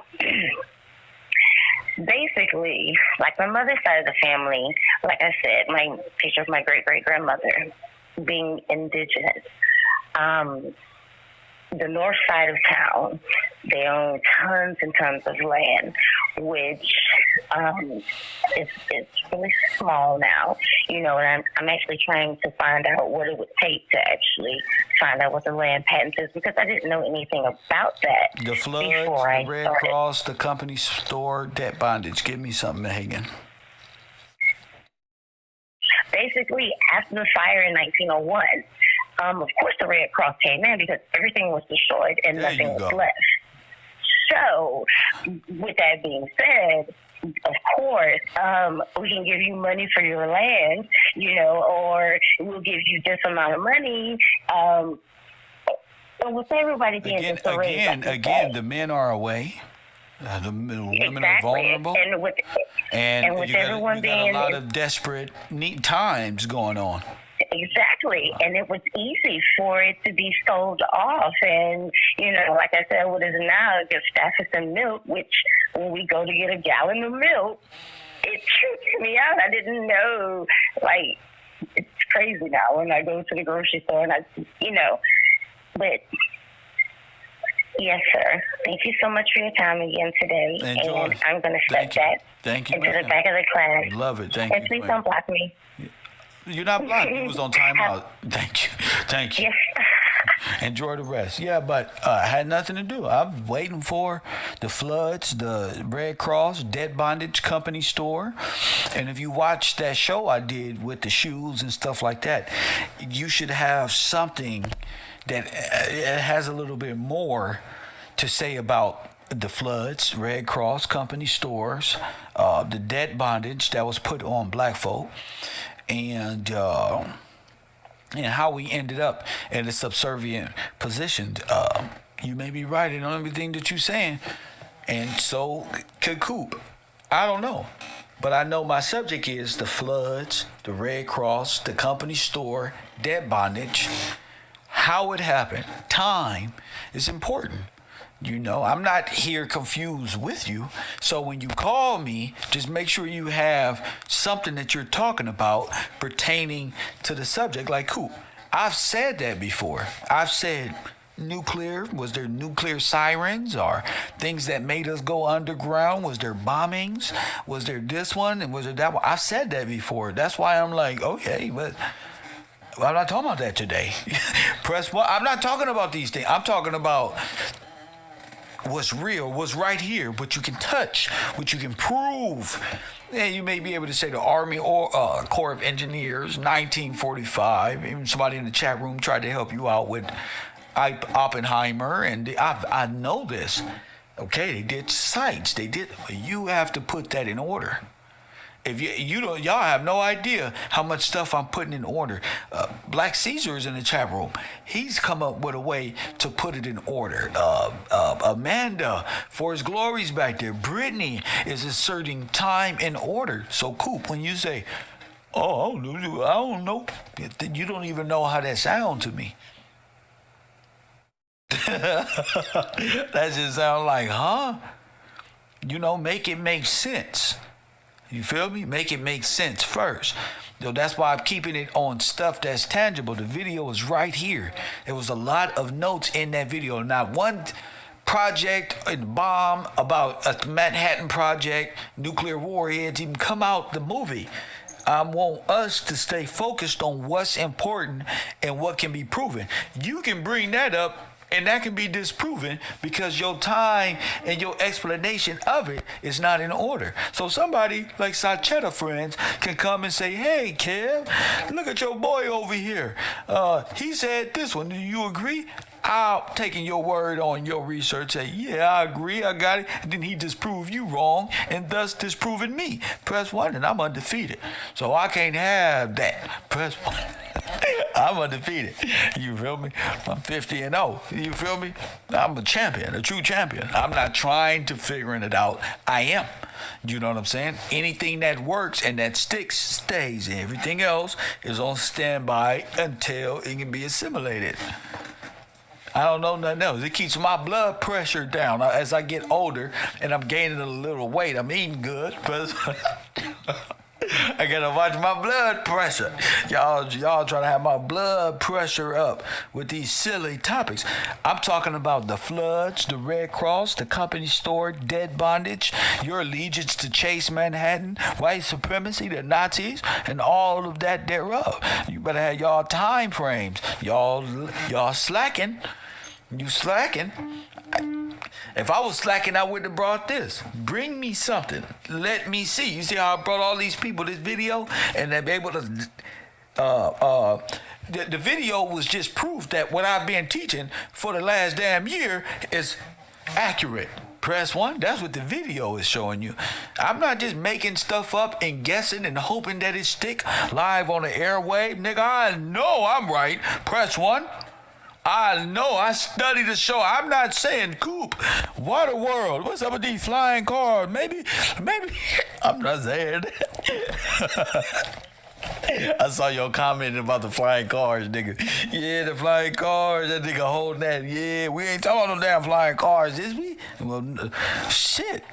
basically, like my mother's side of the family, like I said, my picture of my great-great-grandmother being indigenous. The north side of town, they own tons and tons of land, which is really small now, and I'm actually trying to find out what it would take to actually find out what the land patents is, because I didn't know anything about that. The floods, the Red Cross, the company store, debt bondage. Give me something, Hagan. Basically, after the fire in 1901, of course the Red Cross came in because everything was destroyed and nothing was left. So, with that being said, of course, we can give you money for your land, or we'll give you this amount of money. But with everybody being again, the men are away. The women are vulnerable. And with everyone being a lot of desperate times going on. Exactly. And it was easy for it to be sold off. And, like I said, what is now Gustavus milk, which when we go to get a gallon of milk, it trips me out. I didn't know, it's crazy now when I go to the grocery store and but yes, sir. Thank you so much for your time again today. Enjoy. And I'm going to step that into the back of the class. Love it. Thank you. And please don't block me. You're not blocked. You was on timeout. Thank you. Yes. Enjoy the rest. Yeah, but had nothing to do. I'm waiting for the floods, the Red Cross, Dead Bondage Company store. And if you watch that show I did with the shoes and stuff like that, you should have something that it has a little bit more to say about the floods, Red Cross Company stores, the debt bondage that was put on black folk, and how we ended up in a subservient position. You may be right in everything that you're saying, and so could Coop. I don't know. But I know my subject is the floods, the Red Cross, the company store, debt bondage, how it happened. Time is important. You know, I'm not here confused with you. So when you call me, just make sure you have something that you're talking about pertaining to the subject. Like, cool, I've said that before. I've said nuclear. Was there nuclear sirens or things that made us go underground? Was there bombings? Was there this one and was there that one? I've said that before. That's why I'm like, okay, but I'm not talking about that today. Press one. I'm not talking about these things. I'm talking about what's real, what's right here, what you can touch, what you can prove. And you may be able to say the Army or Corps of Engineers, 1945. Even somebody in the chat room tried to help you out with Oppenheimer, and I know this. Okay, they did sites. They did. You have to put that in order. If you don't, y'all have no idea how much stuff I'm putting in order. Black Caesar is in the chat room. He's come up with a way to put it in order. Amanda, for his glories back there. Brittany is asserting time and order. So, Coop, when you say, "Oh, I don't know," you don't even know how that sounds to me. That just sounds like, huh? You know, make it make sense. You feel me? Make it make sense first. So that's why I'm keeping it on stuff that's tangible. The video is right here. There was a lot of notes in that video. Not one project and bomb about a Manhattan Project, nuclear warheads even come out the movie. I want us to stay focused on what's important and what can be proven. You can bring that up and that can be disproven because your time and your explanation of it is not in order. So somebody like Sachetta friends can come and say, "Hey, Kev, look at your boy over here. He said this one. Do you agree?" I'll taking your word on your research, say, "Yeah, I agree, I got it." And then he disproved you wrong and thus disproving me. Press one and I'm undefeated. So I can't have that. Press one. I'm undefeated. You feel me? I'm 50-0. You feel me? I'm a champion, a true champion. I'm not trying to figure it out. I am. You know what I'm saying? Anything that works and that sticks, stays. And everything else is on standby until it can be assimilated. I don't know nothing else. It keeps my blood pressure down. As I get older and I'm gaining a little weight, I'm eating good, but I gotta watch my blood pressure. Y'all trying to have my blood pressure up with these silly topics. I'm talking about the floods, the Red Cross, the company store, dead bondage, your allegiance to Chase Manhattan, white supremacy, the Nazis, and all of that thereof. You better have y'all time frames. Y'all slacking. You slacking. If I was slacking, I wouldn't have brought this. Bring me something. Let me see. You see how I brought all these people this video? And they're able to... The video was just proof that what I've been teaching for the last damn year is accurate. Press one. That's what the video is showing you. I'm not just making stuff up and guessing and hoping that it stick live on the airwave. Nigga, I know I'm right. Press one. I know. I studied the show. I'm not saying, Coop, what a world. What's up with these flying cars? Maybe. I'm not saying that. I saw your comment about the flying cars, nigga. Yeah, the flying cars. That nigga holding that. Yeah, we ain't talking about no damn flying cars, is we? Well, shit.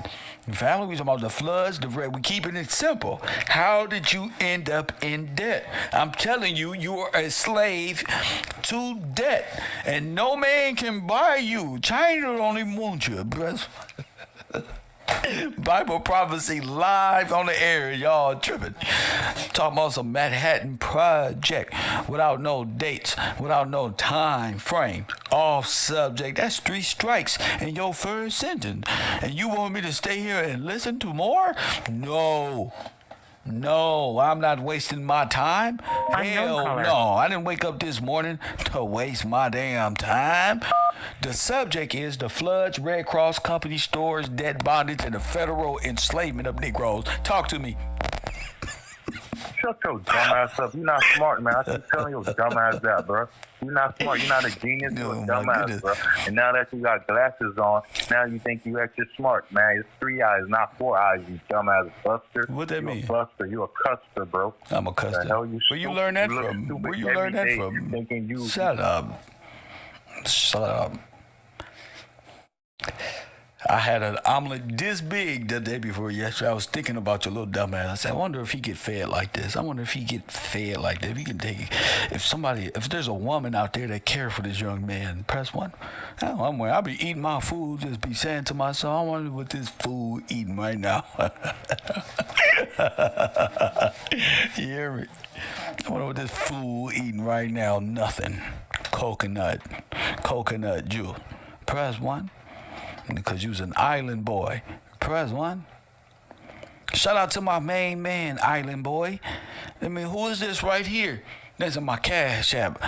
Family, we talking about the floods, we keeping it simple. How did you end up in debt? I'm telling you, you are a slave to debt. And no man can buy you. China don't even want you, brother. Bible prophecy live on the air. Y'all tripping. Talking about some Manhattan Project without no dates, without no time frame. Off subject. That's 3 strikes in your first sentence. And you want me to stay here and listen to more? No, I'm not wasting my time. Hell no. I didn't wake up this morning to waste my damn time. The subject is the floods, Red Cross company stores, debt bondage, and the federal enslavement of Negroes. Talk to me. Shut your dumb ass up. You're not smart, man. I keep telling your dumb ass that, bro. You're not smart. You're not a genius. You're a dumb ass, bro. And now that you got glasses on, now you think you extra smart, man. It's 3 eyes, not 4 eyes, you dumb ass buster. What that mean? You a buster. You a custer, bro. I'm a custer. Where you learn that from? Where you learn that from? Shut up. I had an omelet this big the day before yesterday. I was thinking about your little dumb ass. I said, I wonder if he get fed like this. If he can take it. If there's a woman out there that care for this young man, press 1. I'll be eating my food, just be saying to myself, I wonder what this food eating right now. You hear me? I wonder what this food eating right now. Nothing. Coconut juice. Press 1. Because you's an island boy. Press 1. Shout out to my main man, Island Boy. Who is this right here? This is my Cash App,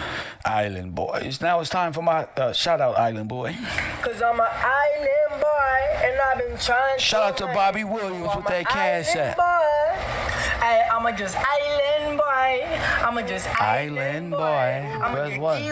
Island Boy. Now it's time for my shout out, Island Boy. Cause I'm an island boy and I've been trying Shout out to Bobby Williams with that Cash App. I'm just island boy. Island boy. Press 1.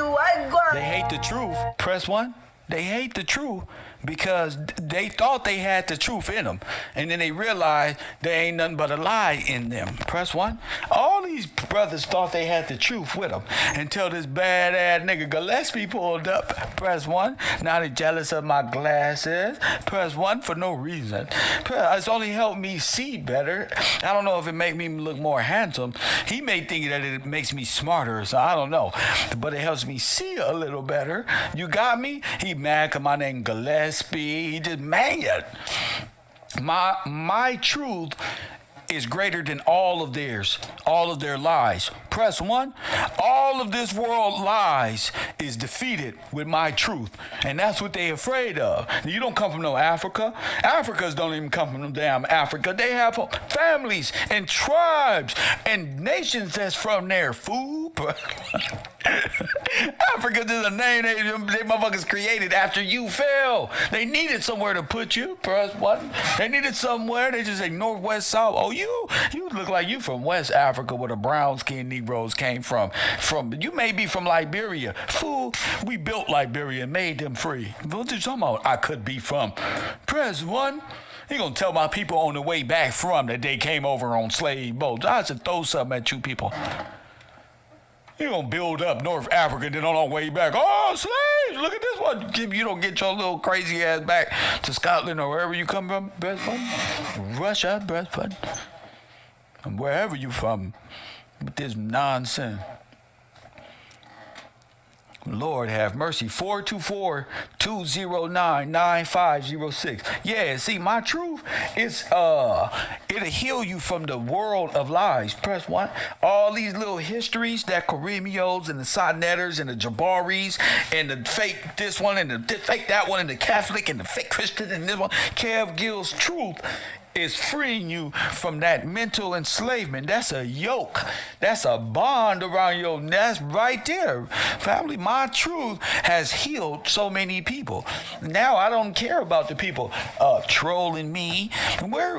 They hate the truth. Press 1. They hate the truth because they thought they had the truth in them. And then they realized there ain't nothing but a lie in them. Press 1. All these brothers thought they had the truth with them until this bad-ass nigga Gillespie pulled up. Press 1. Now they jealous of my glasses. Press 1 for no reason. It's only helped me see better. I don't know if it make me look more handsome. He may think that it makes me smarter, so I don't know. But it helps me see a little better. You got me? He mad because my name Gillespie. He just mad. My truth is greater than all of theirs, all of their lies. Press 1. All of this world lies is defeated with my truth. And that's what they afraid of. You don't come from no Africa. Africans don't even come from no damn Africa. They have families and tribes and nations that's from there. Food. Africa is a name they motherfuckers created after you fell. They needed somewhere to put you. Press 1. They needed somewhere. They just say northwest, south. Oh, you look like you from West Africa where the brown skinned Negroes came from. You may be from Liberia. Fool, we built Liberia and made them free. What you talking about? I could be from. Press 1. He gonna tell my people on the way back from that they came over on slave boats. I should throw something at you people. You gonna build up North Africa, then on our way back, oh, slaves, look at this one. You don't get your little crazy ass back to Scotland or wherever you come from, best friend. Russia, best friend. And wherever you from with this nonsense. Lord have mercy. 424-209-9506. Yeah, see, my truth is it'll heal you from the world of lies. Press 1. All these little histories, that Caremios and the Sonnetters and the Jabaris and the fake this one and the fake that one and the Catholic and the fake Christian and this one. Kev Gill's truth is freeing you from that mental enslavement. That's a yoke. That's a bond around your neck. That's right there. Family, my truth has healed so many people. Now I don't care about the people trolling me. Where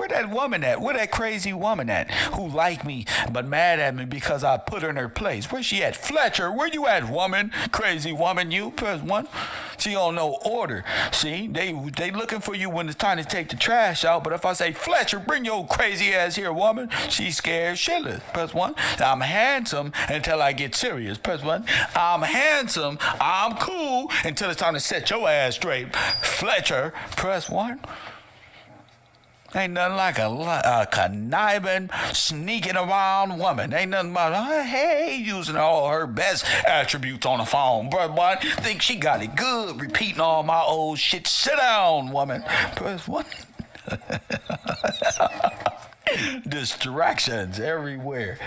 that woman at? Where that crazy woman at who like me but mad at me because I put her in her place? Where she at? Fletcher, where you at, woman? Crazy woman, you. Press 1. She on no order. See, they looking for you when it's time to take the trash out. But if I say, Fletcher, bring your crazy ass here, woman, she's scared shitless. Press 1. I'm handsome until I get serious. Press 1. I'm handsome. I'm cool until it's time to set your ass straight. Fletcher, press 1. Ain't nothing like a conniving, sneaking around woman. Ain't nothing about, hey, using all her best attributes on the phone. But think she got it good, repeating all my old shit. Sit down, woman. Press 1. Distractions everywhere.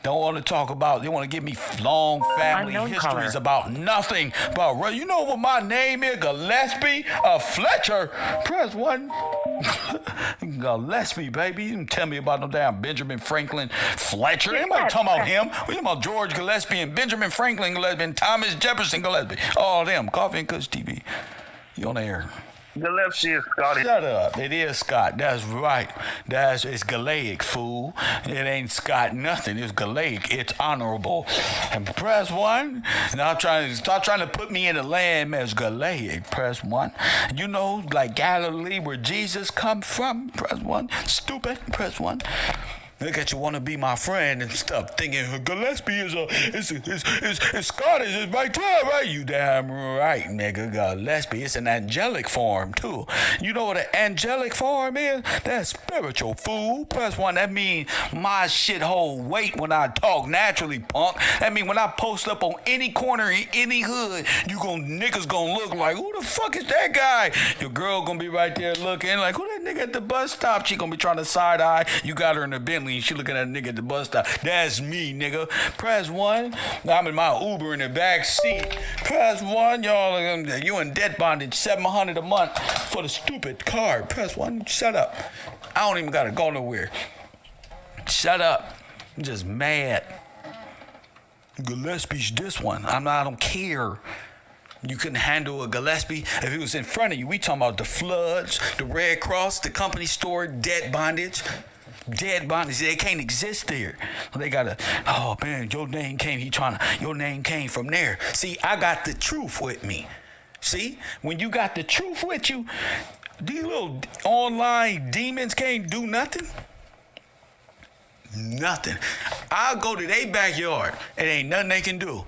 Don't want to talk about, they want to give me long family histories about nothing. About, you know what my name is? Gillespie Fletcher. Press 1. Gillespie, baby. You didn't tell me about no damn Benjamin Franklin Fletcher. Anybody talking about him? We talking about George Gillespie and Benjamin Franklin Gillespie and Thomas Jefferson Gillespie. All them. Coffee and Kush TV. You on the air. Gillespie is Scottish. Shut up. It is Scott. That's right. It's Gaelic, fool. It ain't Scott nothing. It's Gaelic. It's honorable. And press 1. Now stop trying to put me in the land as Gaelic. Press 1. You know, like Galilee where Jesus come from. Press 1. Stupid. Press 1. Look at you want to be my friend and stuff, thinking Gillespie is Scottish, it's right there, right? You damn right, nigga. Gillespie, it's an angelic form too. You know what an angelic form is? That's spiritual, fool. Press 1. That mean my shit hold weight when I talk naturally, punk. That mean when I post up on any corner in any hood, niggas gonna look like, who the fuck is that guy? Your girl gonna be right there looking like, who that nigga at the bus stop? She gonna be trying to side eye. You got her in the Bentley. She looking at a nigga at the bus stop. That's me, nigga. Press 1. I'm in my Uber in the back seat. Press 1, y'all. You in debt bondage, $700 a month for the stupid car. Press 1. Shut up. I don't even gotta go nowhere. Shut up. I'm just mad. Gillespie's this one. I don't care. You couldn't handle a Gillespie if he was in front of you. We talking about the floods, the Red Cross, the company store, debt bondage. Dead bodies, they can't exist there. They gotta, oh man, your name came from there. See, I got the truth with me. See, when you got the truth with you, these little online demons can't do nothing. Nothing. I'll go to their backyard. It ain't nothing they can do.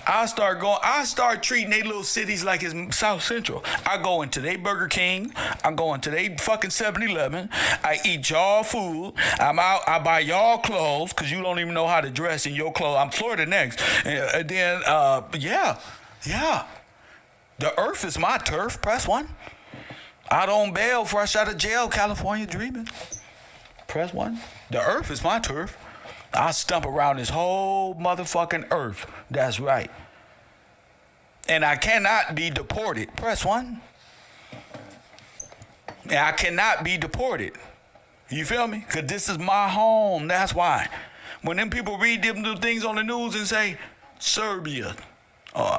I start treating they little cities like it's South Central. I go into their Burger King. I go into their fucking 7-Eleven. I eat y'all food. I'm out. I buy y'all clothes because you don't even know how to dress in your clothes. I'm Florida next. And then, yeah. The earth is my turf. Press 1. Out on bail fresh out of jail, California dreaming. Press 1. The earth is my turf. I stump around this whole motherfucking earth. That's right. And I cannot be deported. Press 1. And I cannot be deported. You feel me? Because this is my home. That's why. When them people read them little things on the news and say, Serbia, or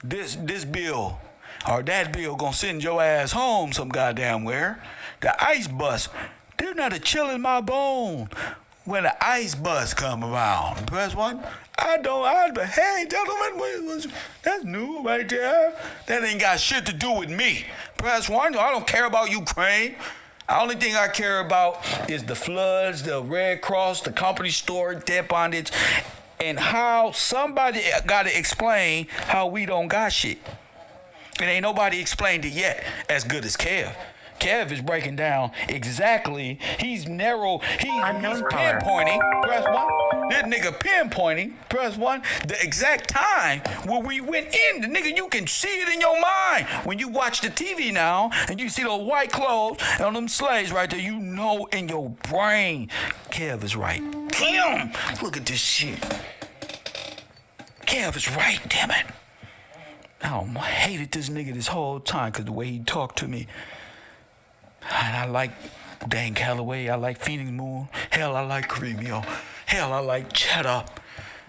this bill, or that bill gonna send your ass home some goddamn where. The ICE bus, they're not a chill in my bone when the ICE bus come around. Press 1. Hey, gentlemen, that's new right there. That ain't got shit to do with me. Press 1. I don't care about Ukraine. The only thing I care about is the floods, the Red Cross, the company store, debt bondage, and how somebody got to explain how we don't got shit. And ain't nobody explained it yet as good as Kev. Kev is breaking down exactly. He's pinpointing. Press 1. This nigga pinpointing. Press 1. The exact time where we went in. The nigga, you can see it in your mind. When you watch the TV now and you see those white clothes and them slaves right there, you know in your brain, Kev is right. Damn! Look at this shit. Kev is right, damn it. I hated this nigga this whole time because the way he talked to me. And I like Dan Calloway. I like Phoenix Moon. Hell, I like Creamio. Hell, I like Cheddar.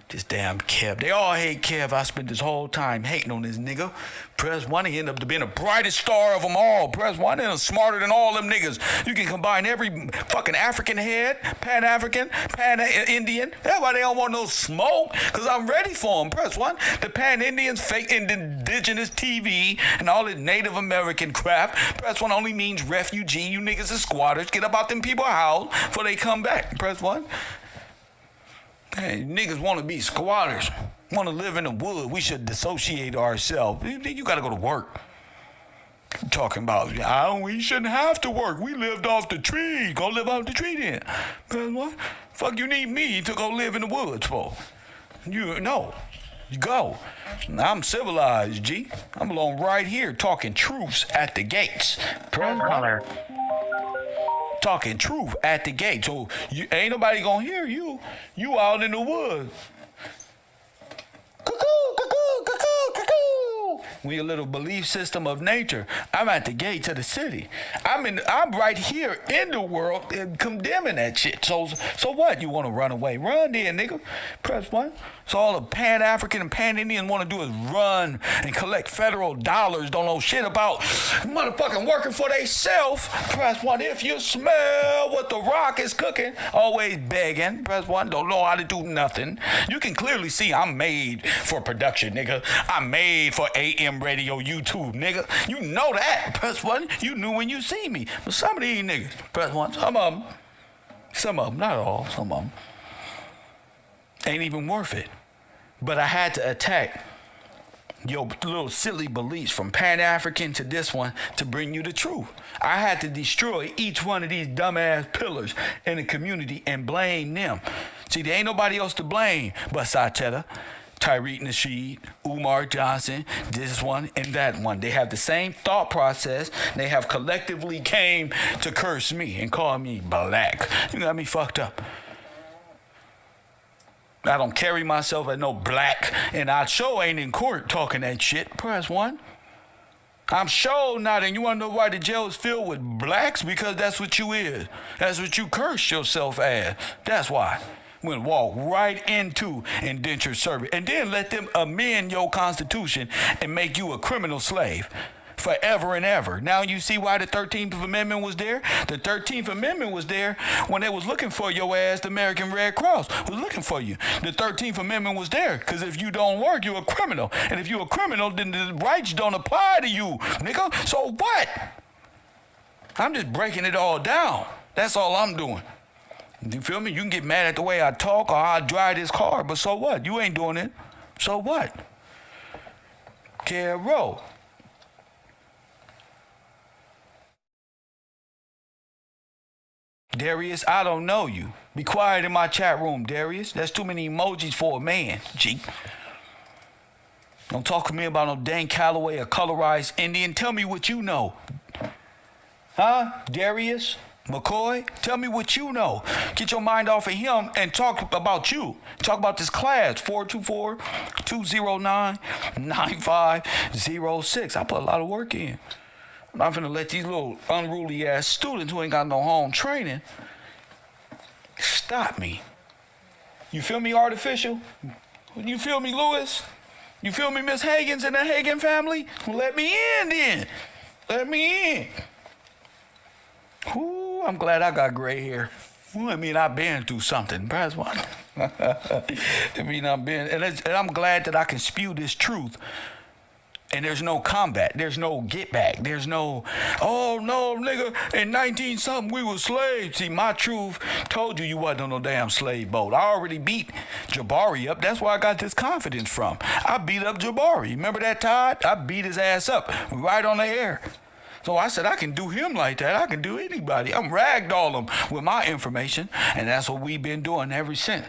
This damn Kev. They all hate Kev. I spent this whole time hating on this nigga. Press 1, he ended up being the brightest star of them all. Press 1, and smarter than all them niggas. You can combine every fucking African head, Pan-African, Pan-Indian. That's why they don't want no smoke, because I'm ready for them. Press 1, the Pan-Indians, fake indigenous TV, and all this Native American crap. Press 1 only means refugee. You niggas is squatters. Get up out them people's house before they come back. Press 1. Hey, niggas want to be squatters, want to live in the wood. We should dissociate ourselves. You got to go to work. Talking about, we shouldn't have to work. We lived off the tree. Go live off the tree then. What? Fuck, you need me to go live in the woods for? No. You go. I'm civilized, G. I'm alone right here talking truths at the gates. Press color. Talking truth at the gate. So you ain't nobody gonna hear you. You out in the woods. Cuckoo, cuckoo, cuckoo, cuckoo. We a little belief system of nature. I'm at the gate to the city. I'm right here in the world condemning that shit. So what? You want to run away? Run then, nigga. Press 1. So all the Pan-African and Pan-Indian want to do is run and collect federal dollars. Don't know shit about motherfucking working for theyself. Press 1. If you smell what the rock is cooking, always begging. Press 1. Don't know how to do nothing. You can clearly see I'm made for production, nigga. I'm made for AM radio, YouTube, nigga. You know that. Press 1. You knew when you see me. But some of these niggas, press 1. Some of them, not all, some of them, ain't even worth it. But I had to attack your little silly beliefs from Pan-African to this one to bring you the truth. I had to destroy each one of these dumbass pillars in the community and blame them. See, there ain't nobody else to blame but Sateta, Tyreek Nasheed, Umar Johnson, this one and that one. They have the same thought process. They have collectively came to curse me and call me black. You got me fucked up. I don't carry myself as no black, and I sure ain't in court talking that shit. Press 1. I'm sure not, and you want to know why the jail is filled with blacks? Because that's what you is. That's what you curse yourself as. That's why. We'll walk right into indentured service, and then let them amend your constitution and make you a criminal slave. Forever and ever. Now you see why the 13th Amendment was there? The 13th Amendment was there when they was looking for your ass. The American Red Cross was looking for you. The 13th Amendment was there because if you don't work, you're a criminal. And if you're a criminal, then the rights don't apply to you, nigga. So what? I'm just breaking it all down. That's all I'm doing. You feel me? You can get mad at the way I talk or how I drive this car, but so what? You ain't doing it. So what? KevRow. Darius, I don't know you. Be quiet in my chat room, Darius. That's too many emojis for a man, G. Don't talk to me about no Dan Calloway or colorized Indian. Tell me what you know. Huh? Darius? McCoy? Tell me what you know. Get your mind off of him and talk about you. Talk about this class, 424-209-9506. I put a lot of work in. I'm not finna let these little unruly ass students who ain't got no home training stop me. You feel me, Artificial? You feel me, Lewis? You feel me, Miss Hagens and the Hagen family? Well, let me in then. Let me in. Ooh, I'm glad I got gray hair. Ooh, I mean, I've been through something. Perhaps one. I mean, I've been, and I'm glad that I can spew this truth. And there's no combat. There's no get back. There's no, oh no, nigga, in 19-something we were slaves. See, my truth told you wasn't on no damn slave boat. I already beat Jabari up. That's where I got this confidence from. I beat up Jabari. Remember that, Todd? I beat his ass up right on the air. So I said, I can do him like that. I can do anybody. I'm ragdoll him with my information. And that's what we've been doing ever since.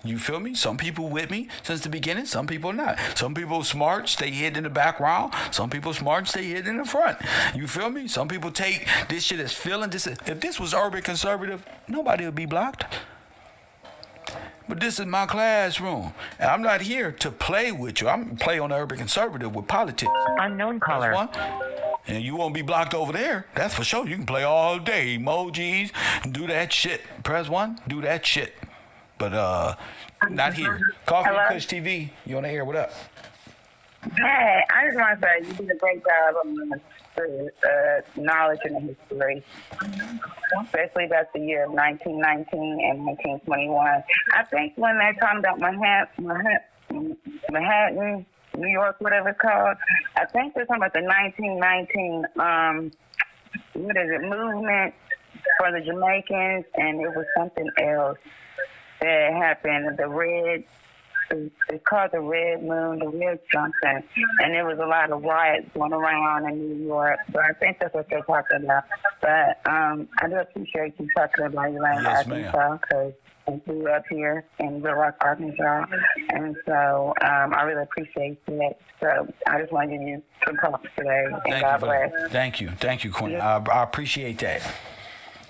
You feel me? Some people with me since the beginning, some people not. Some people smart, stay hid in the background. Some people smart, stay hid in the front. You feel me? Some people take this shit as feeling. If this was urban conservative, nobody would be blocked. But this is my classroom. And I'm not here to play with you. I'm play on the urban conservative with politics. Unknown caller. And you won't be blocked over there. That's for sure. You can play all day. Emojis, do that shit. Press 1, do that shit. But not here. Coffee and Kush TV. You on the air? What up? Hey, I just want to say you did a great job on the knowledge and the history, especially about the year of 1919 and 1921. I think when they're talking about Manhattan, New York, whatever it's called, I think they're talking about the 1919 movement for the Jamaicans, and it was something else that happened. The red it's called the Red Moon, the Red Junction, and there was a lot of riots going around in New York. So I think that's what they're talking about. But I do appreciate you talking about Elaine, Arkansas, because I grew up here in Little Rock, Arkansas, and so I really appreciate that. So I just want to give you some props today, and God bless. Thank you, Queen. I appreciate that.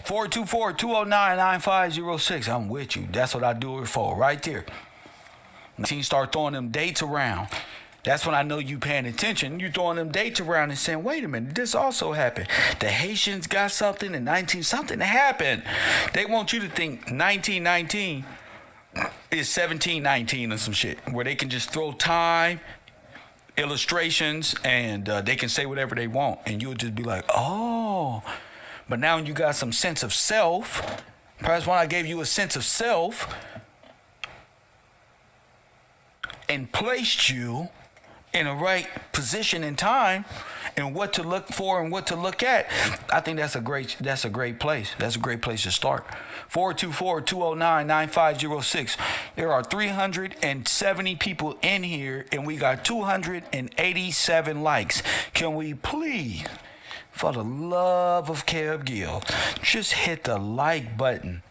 424-209-9506. I'm with you. That's what I do it for, right there. When you start throwing them dates around, that's when I know you paying attention. You throwing them dates around and saying, wait a minute, this also happened. The Haitians got something in something happened. They want you to think 1919 is 1719 or some shit, where they can just throw time, illustrations, and they can say whatever they want. And you'll just be like, oh. But now you got some sense of self. Perhaps when I gave you a sense of self and placed you in a right position in time and what to look for and what to look at, I think that's a great place. That's a great place to start. 424-209-9506. There are 370 people in here and we got 287 likes. Can we please, for the love of Kev Gill, just hit the like button?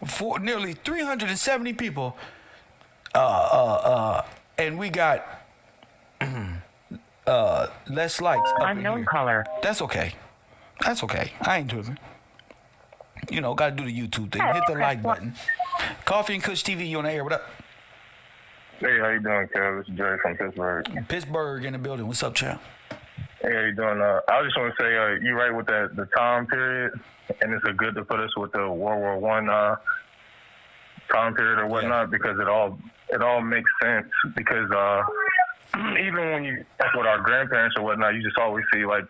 For nearly 370 people, and we got less likes. Unknown caller. That's okay. I ain't tripping. You know, gotta do the YouTube thing. Hit the like button. Coffee and Kush TV, you on the air? What up? Hey, how you doing, Kev? This is Jerry from Pittsburgh. Pittsburgh in the building. What's up, champ? Hey, how you doing? I just want to say you're right with the time period, and it's good to put us with the World War One time period or whatnot, because it all makes sense. Because even when you talk with our grandparents or whatnot, you just always see like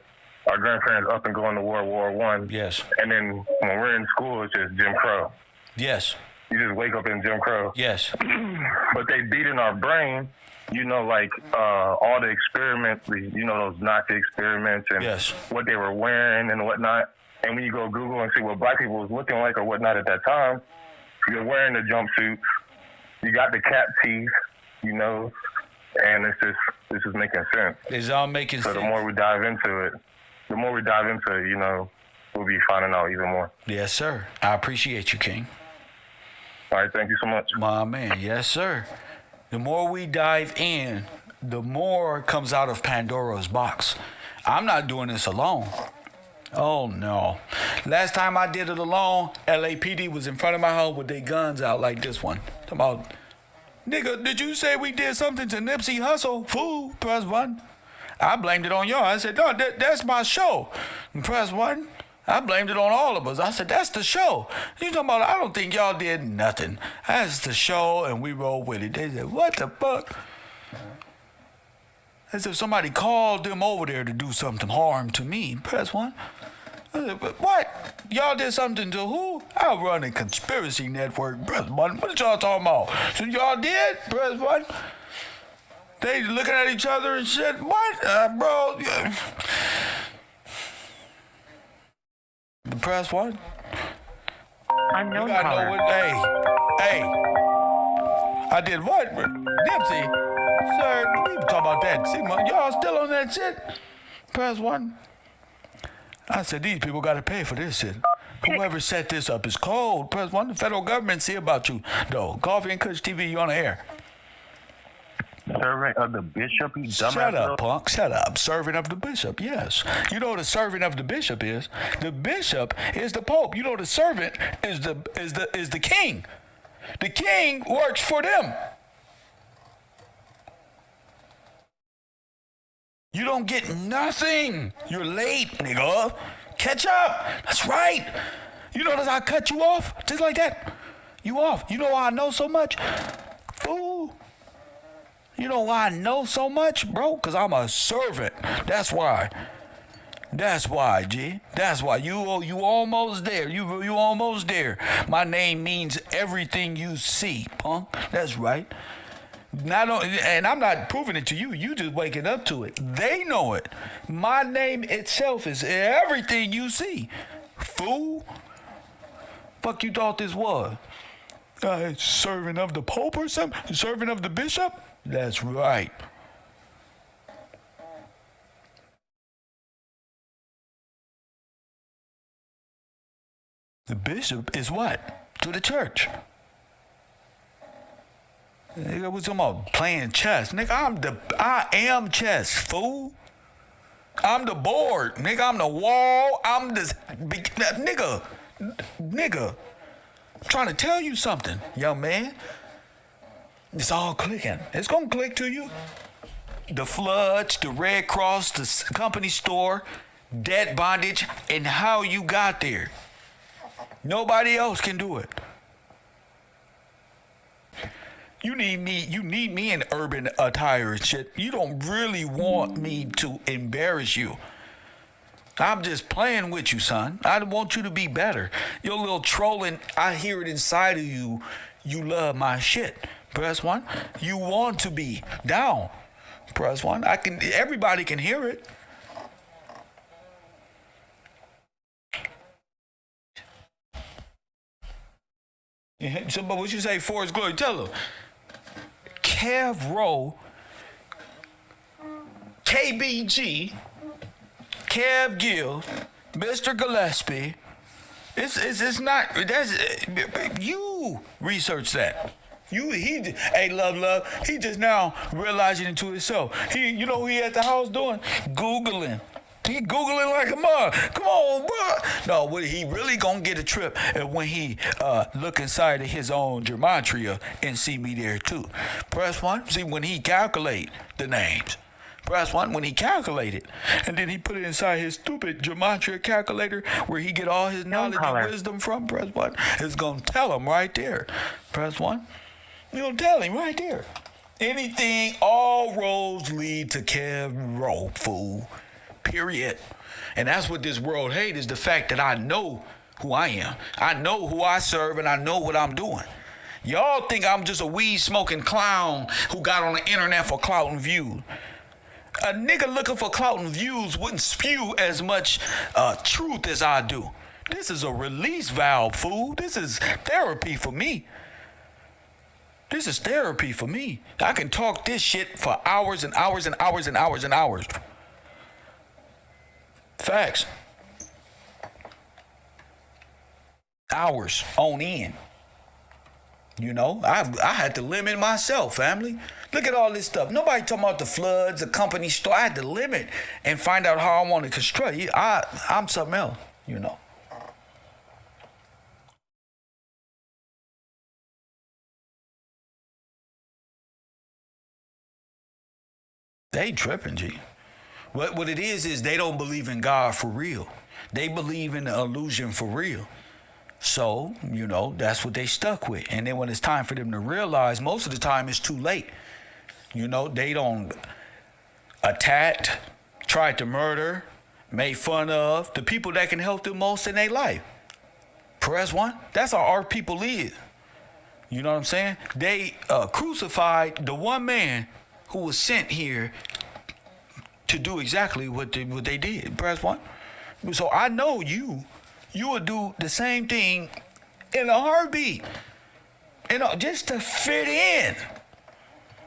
our grandparents up and going to World War One. Yes. And then when we're in school, it's just Jim Crow. Yes. You just wake up in Jim Crow. Yes. But they beat in our brain, you know, like all the experiments, you know, those Nazi experiments and what they were wearing and whatnot. And when you go Google and see what black people was looking like or whatnot at that time, you're wearing the jumpsuits, you got the cap teeth, you know, and this is making sense. It's all making sense. So the more we dive into it, you know, we'll be finding out even more. Yes, sir. I appreciate you, King. All right, thank you so much. My man, yes, sir. The more we dive in, the more comes out of Pandora's box. I'm not doing this alone. Oh, no. Last time I did it alone, LAPD was in front of my house with their guns out like this one. Talking about, nigga, did you say we did something to Nipsey Hussle? Fool, press 1. I blamed it on y'all. I said, no, that's my show. And press 1. I blamed it on all of us. I said, that's the show. You talking about, I don't think y'all did nothing. That's the show, and we rolled with it. They said, what the fuck? As if somebody called them over there to do something harm to me. Press 1. I said, what? Y'all did something to who? I run a conspiracy network. Press 1. What y'all talking about? So y'all did? Press 1. They looking at each other and shit. What? Bro. Press 1. Unknown caller. Know what, hey. I did what? Dipsy. Sir, we talk about that. See, y'all still on that shit? Press 1. I said, these people got to pay for this shit. Whoever set this up is cold. Press 1. The federal government see about you, though. Coffee and Kush TV, you on the air. Servant of the bishop, you dumbass. Shut up, punk. Shut up. Servant of the bishop, yes. You know what a servant of the bishop is? The bishop is the pope. You know the servant is the king. The king works for them. You don't get nothing. You're late, nigga. Catch up. That's right. You notice I cut you off? Just like that. You off. You know why I know so much? Fool. You know why I know so much, bro? Because I'm a servant. That's why. That's why, G. That's why. You almost there. You almost there. My name means everything you see, punk. That's right. And I'm not proving it to you. You just waking up to it. They know it. My name itself is everything you see. Fool. Fuck you thought this was? Servant of the Pope or something? Servant of the Bishop? That's right. The bishop is what? To the church. Nigga, what's talking about? Playing chess. Nigga, I am chess, fool. I'm the board. Nigga, I'm the wall. I'm the... Nigga. I'm trying to tell you something, young man. It's all clicking. It's going to click to you. The floods, the Red Cross, the company store, debt bondage, and how you got there. Nobody else can do it. You need me in urban attire and shit. You don't really want me to embarrass you. I'm just playing with you, son. I want you to be better. Your little trolling, I hear it inside of you. You love my shit. Press 1. You want to be down. Press 1. Everybody can hear it. So, but what you say for his glory? Tell them. KevRow, KBG, Kev Gill, Mr. Gillespie. It's not. That's you research that. Hey, love. He just now realizing it to himself. You know what he at the house doing? Googling. He Googling like a mug. Come on, bro. No, what he really gonna get a trip when he look inside of his own gematria and see me there too. Press 1. See, when he calculate the names. Press 1 when he calculate it. And then he put it inside his stupid gematria calculator where he get all his knowledge and wisdom from. Press 1. It's gonna tell him right there. Press 1. You gonna tell him right there. Anything, all roads lead to KevRow, fool. Period. And that's what this world hates, is the fact that I know who I am. I know who I serve, and I know what I'm doing. Y'all think I'm just a weed-smoking clown who got on the internet for clout and views. A nigga looking for clout and views wouldn't spew as much truth as I do. This is a release valve, fool. This is therapy for me. This is therapy for me. I can talk this shit for hours and hours and hours and hours and hours. Facts. Hours on end. You know, I had to limit myself, family. Look at all this stuff. Nobody talking about the floods, the company store. I had to limit and find out how I want to construct. I'm something else, you know. They tripping, G. What it is they don't believe in God for real. They believe in the illusion for real. So, you know, that's what they stuck with. And then when it's time for them to realize, most of the time it's too late. You know, they don't attacked, tried to murder, made fun of the people that can help them most in their life. Press 1. That's how our people live. You know what I'm saying? They crucified the one man who was sent here to do exactly what they did. Press 1. So I know you would do the same thing in a heartbeat. You know, just to fit in.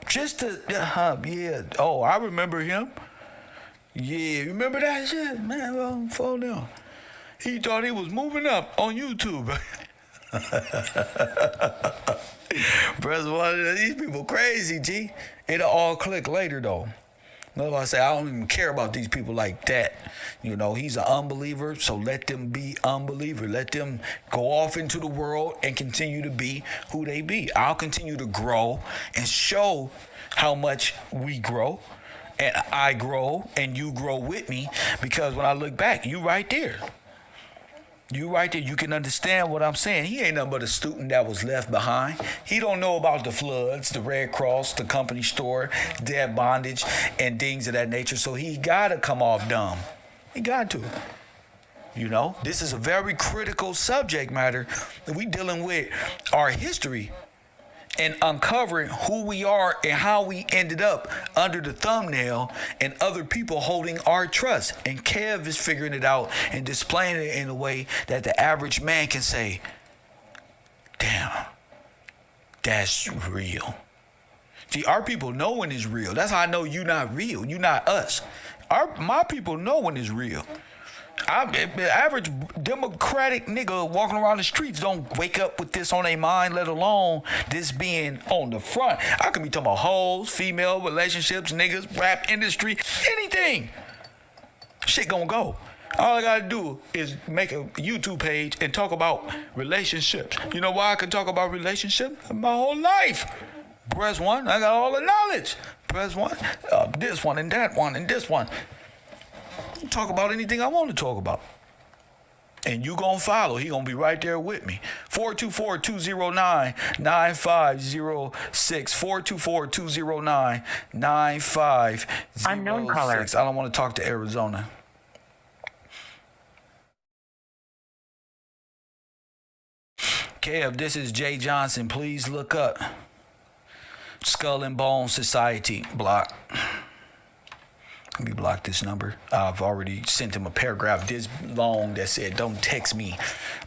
Just to, yeah. Oh, I remember him. Yeah, remember that shit? Man, well, fall down. He thought he was moving up on YouTube. Press 1. These people crazy, G. It'll all click later, though. That's why I say I don't even care about these people like that. You know, he's an unbeliever, so let them be unbeliever. Let them go off into the world and continue to be who they be. I'll continue to grow and show how much we grow, and I grow, and you grow with me, because when I look back, you right there. You right there. You can understand what I'm saying. He ain't nothing but a student that was left behind. He don't know about the floods, the Red Cross, the company store, debt bondage, and things of that nature. So he got to come off dumb. He got to. You know, this is a very critical subject matter that we dealing with our history and uncovering who we are and how we ended up under the thumbnail and other people holding our trust. And Kev is figuring it out and displaying it in a way that the average man can say, damn, That's real. See, our people know when it's real. That's how I know you not real. You not us. My people know when it's real. The average Democratic nigga walking around the streets don't wake up with this on their mind, let alone this being on the front. I could be talking about hoes, female relationships, niggas, rap industry, anything. Shit gonna go. All I gotta do is make a YouTube page and talk about relationships. You know why I can talk about relationships? My whole life. Press one, I got all the knowledge. Press one, this one and that one and this one. Talk about anything I want to talk about. And you gonna follow. He gonna be right there with me. 424-209-9506. 424-209-9506. Unknown caller. I don't want to talk to Arizona. Kev, this is Jay Johnson. Please look up Skull and Bone Society. Block. Let me block this number. I've already sent him a paragraph this long that said, don't text me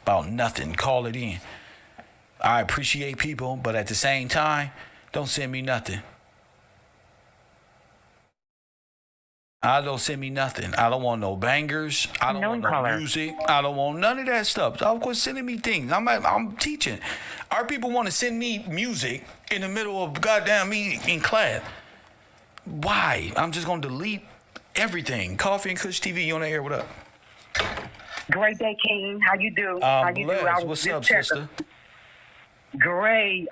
about nothing. Call it in. I appreciate people, but at the same time, don't send me nothing. Don't send me nothing. I don't want no bangers. I don't want no music. I don't want none of that stuff. So of course, sending me things. I'm teaching. Our people want to send me music in the middle of goddamn me in class. Why? I'm just gonna delete everything. Coffee and Kush TV, you on the air? What up? Great day, King. How you do? How you do? What's up, sister? Great.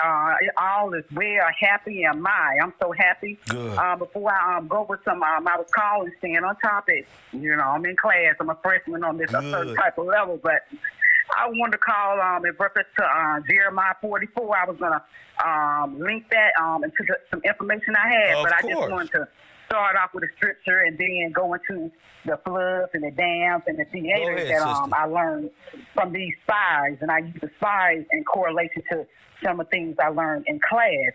All is well. Happy am I. I'm so happy. Good. Before I go with some, I was calling, staying on topic. You know, I'm in class. I'm a freshman on this a certain type of level, but I wanted to call in reference to Jeremiah 44. I was gonna link that into some information I had, but I just wanted to start off with a scripture and then go into the floods and the dams and the theaters that I learned from these spies, and I use the spies in correlation to some of the things I learned in class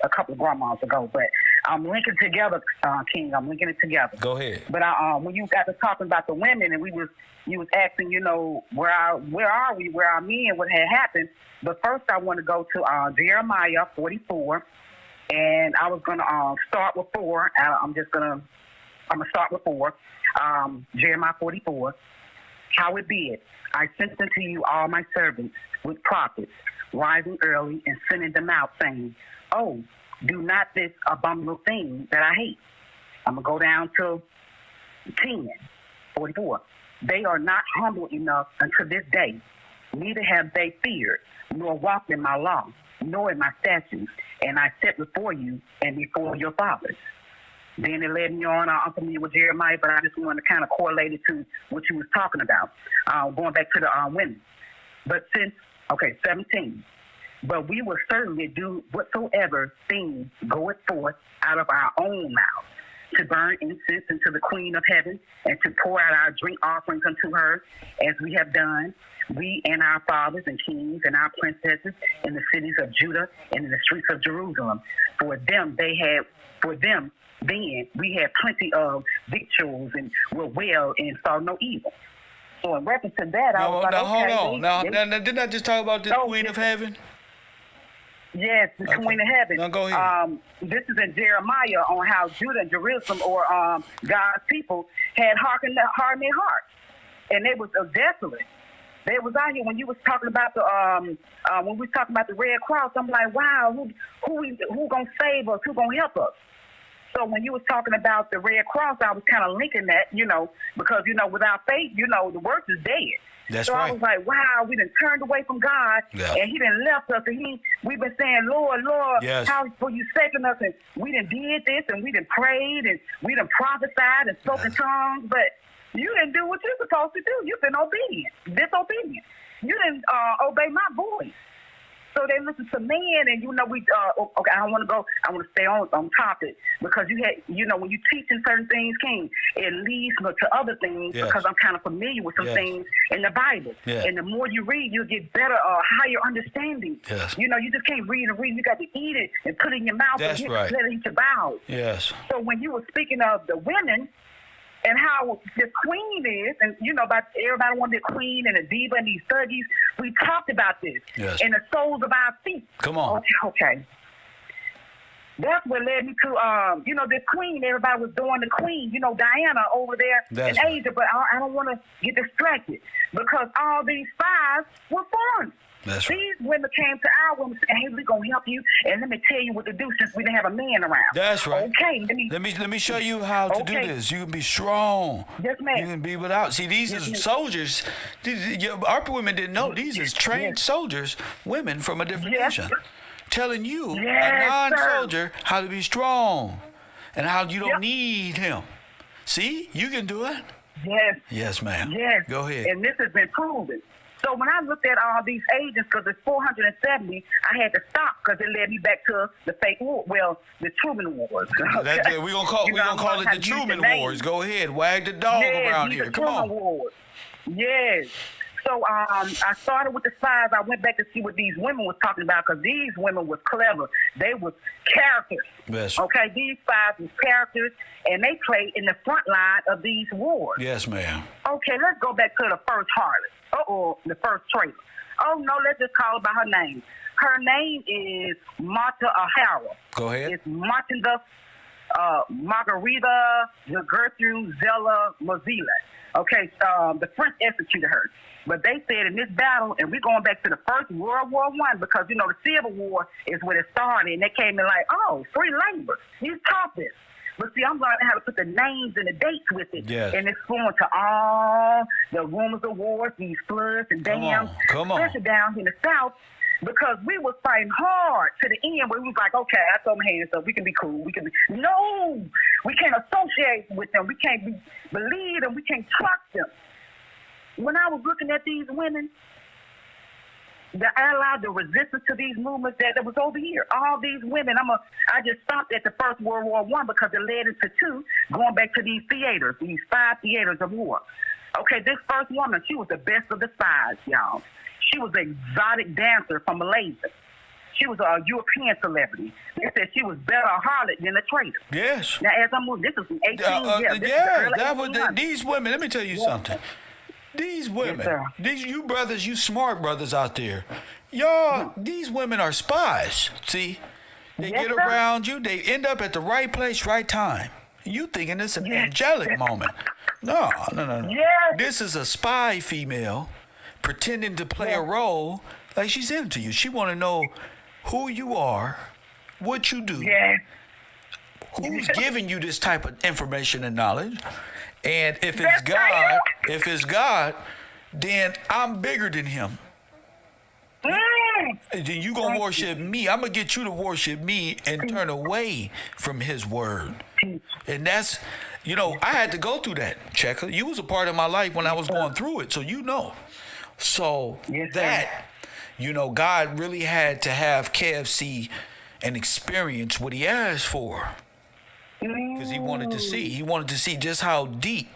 a couple of grandmas ago. But I'm linking together, King. I'm linking it together. Go ahead. But when you got to talking about the women, and you was asking, you know, where are we? Where are me? And what had happened? But first, I want to go to Jeremiah 44, and I was gonna start with 4. I'm gonna start with 4. Jeremiah 44. How it be it, I sent unto you all my servants with prophets, rising early and sending them out, saying, oh, do not this abominable thing that I hate. I'm going to go down to 44. They are not humble enough unto this day, neither have they feared, nor walked in my law, nor in my statutes, and I set before you and before your fathers. Then it led me on. I'm familiar with Jeremiah, but I just wanted to kind of correlate it to what you was talking about, going back to the women. But 17. But we will certainly do whatsoever thing goeth forth out of our own mouth, to burn incense unto the Queen of Heaven, and to pour out our drink offerings unto her, as we have done, we and our fathers and kings and our princesses in the cities of Judah and in the streets of Jerusalem. Then we had plenty of victuals and were well and saw no evil. So in reference to that, I was like, hold on. Now, didn't I just talk about the Queen of Heaven? Yes, the Queen of Heaven. Now go ahead. This is in Jeremiah on how Judah and Jerusalem, or God's people, had hardened their hearts, and they was desolate. They was out here when you was talking about the when we was talking about the Red Cross. I'm like, wow, who gonna save us? Who gonna help us? So when you was talking about the Red Cross, I was kind of linking that, you know, because, you know, without faith, you know, the work is dead. That's so right. I was like, wow, we done turned away from God, and he done left us, and we've been saying, Lord, yes, how for you forsaken us, and we done did this, and we done prayed, and we done prophesied and spoken tongues, but you didn't do what you're supposed to do. You've been disobedient. You didn't obey my voice. So they listen to men, and you know okay. I want to stay on topic, because you had, you know, when you teaching certain things, King, it leads to other things, because I'm kind of familiar with some things in the Bible, and the more you read, you'll get better, higher understanding. You know, you just can't read and read. You got to eat it and put it in your mouth. That's and right. Let it eat your bowels. Yes. So when you were speaking of the women, and how the queen is, and about everybody wanted the queen and the diva and these thuggies. We talked about this. Yes. And the soles of our feet. Come on. Okay. That's what led me to, the queen. Everybody was doing the queen, Diana over there That's in right. Asia. But I don't want to get distracted because all these spies were foreigners. That's right. These women came to our women and said, hey, we're going to help you, and let me tell you what to do since we didn't have a man around. That's right. Okay. Let me show you how to do this. You can be strong. Yes, ma'am. You can be without. See, these are soldiers. Our women didn't know. These are trained soldiers, women from a different nation, telling you, a non-soldier, how to be strong and how you don't need him. See, you can do it. Yes. Yes, ma'am. Yes. Go ahead. And this has been proven. So when I looked at all these agents, because it's 470, I had to stop because it led me back to the fake war. Well, the Truman Wars. We're going to call it the Truman Wars. Go ahead. Wag the dog around here. Come on. Wars. Yes. So I started with the spies. I went back to see what these women was talking about because these women was clever. They was characters. Yes. Okay, these spies was characters, and they played in the front line of these wars. Yes, ma'am. Okay, let's go back to the first harlot. The first traitor. Oh, no, let's just call her by her name. Her name is Marta O'Hara. Go ahead. It's Martinda Margarita Gertrude Zella Mozilla. Okay, the French executed her. But they said in this battle, and we're going back to the First World War I, because, the Civil War is where it started, and they came in like, oh, free labor. You taught this. But see, I'm learning how to put the names and the dates with it. Yes. And it's going to all the rumors of wars, these floods and dams, especially down here in the South, because we was fighting hard to the end where we was like, okay, I throw my hands up, we can be cool. No, we can't associate with them. We can't believe them. We can't trust them. When I was looking at these women, the allies, the resistance to these movements that was over here, all these women, I just stopped at the First World War I because it led into two, going back to these theaters, these 5 theaters of war. Okay, this first woman, she was the best of the spies, y'all. She was an exotic dancer from Malaysia. She was a European celebrity. They said she was better a harlot than a traitor. Yes. Now, as I'm moving, this is from 18 these women, let me tell you something. These women, you brothers, you smart brothers out there, y'all, these women are spies. See, they get around you, they end up at the right place, right time. You thinking it's an angelic moment. No. Yes. This is a spy female pretending to play a role like she's into you. She want to know who you are, what you do, who's giving you this type of information and knowledge. And if it's God, then I'm bigger than him. And then you gonna worship me. I'm gonna get you to worship me and turn away from his word. And that's, I had to go through that, Checker. You was a part of my life when I was going through it, so So God really had to have Kev see and experience what he asked for. Because he wanted to see just how deep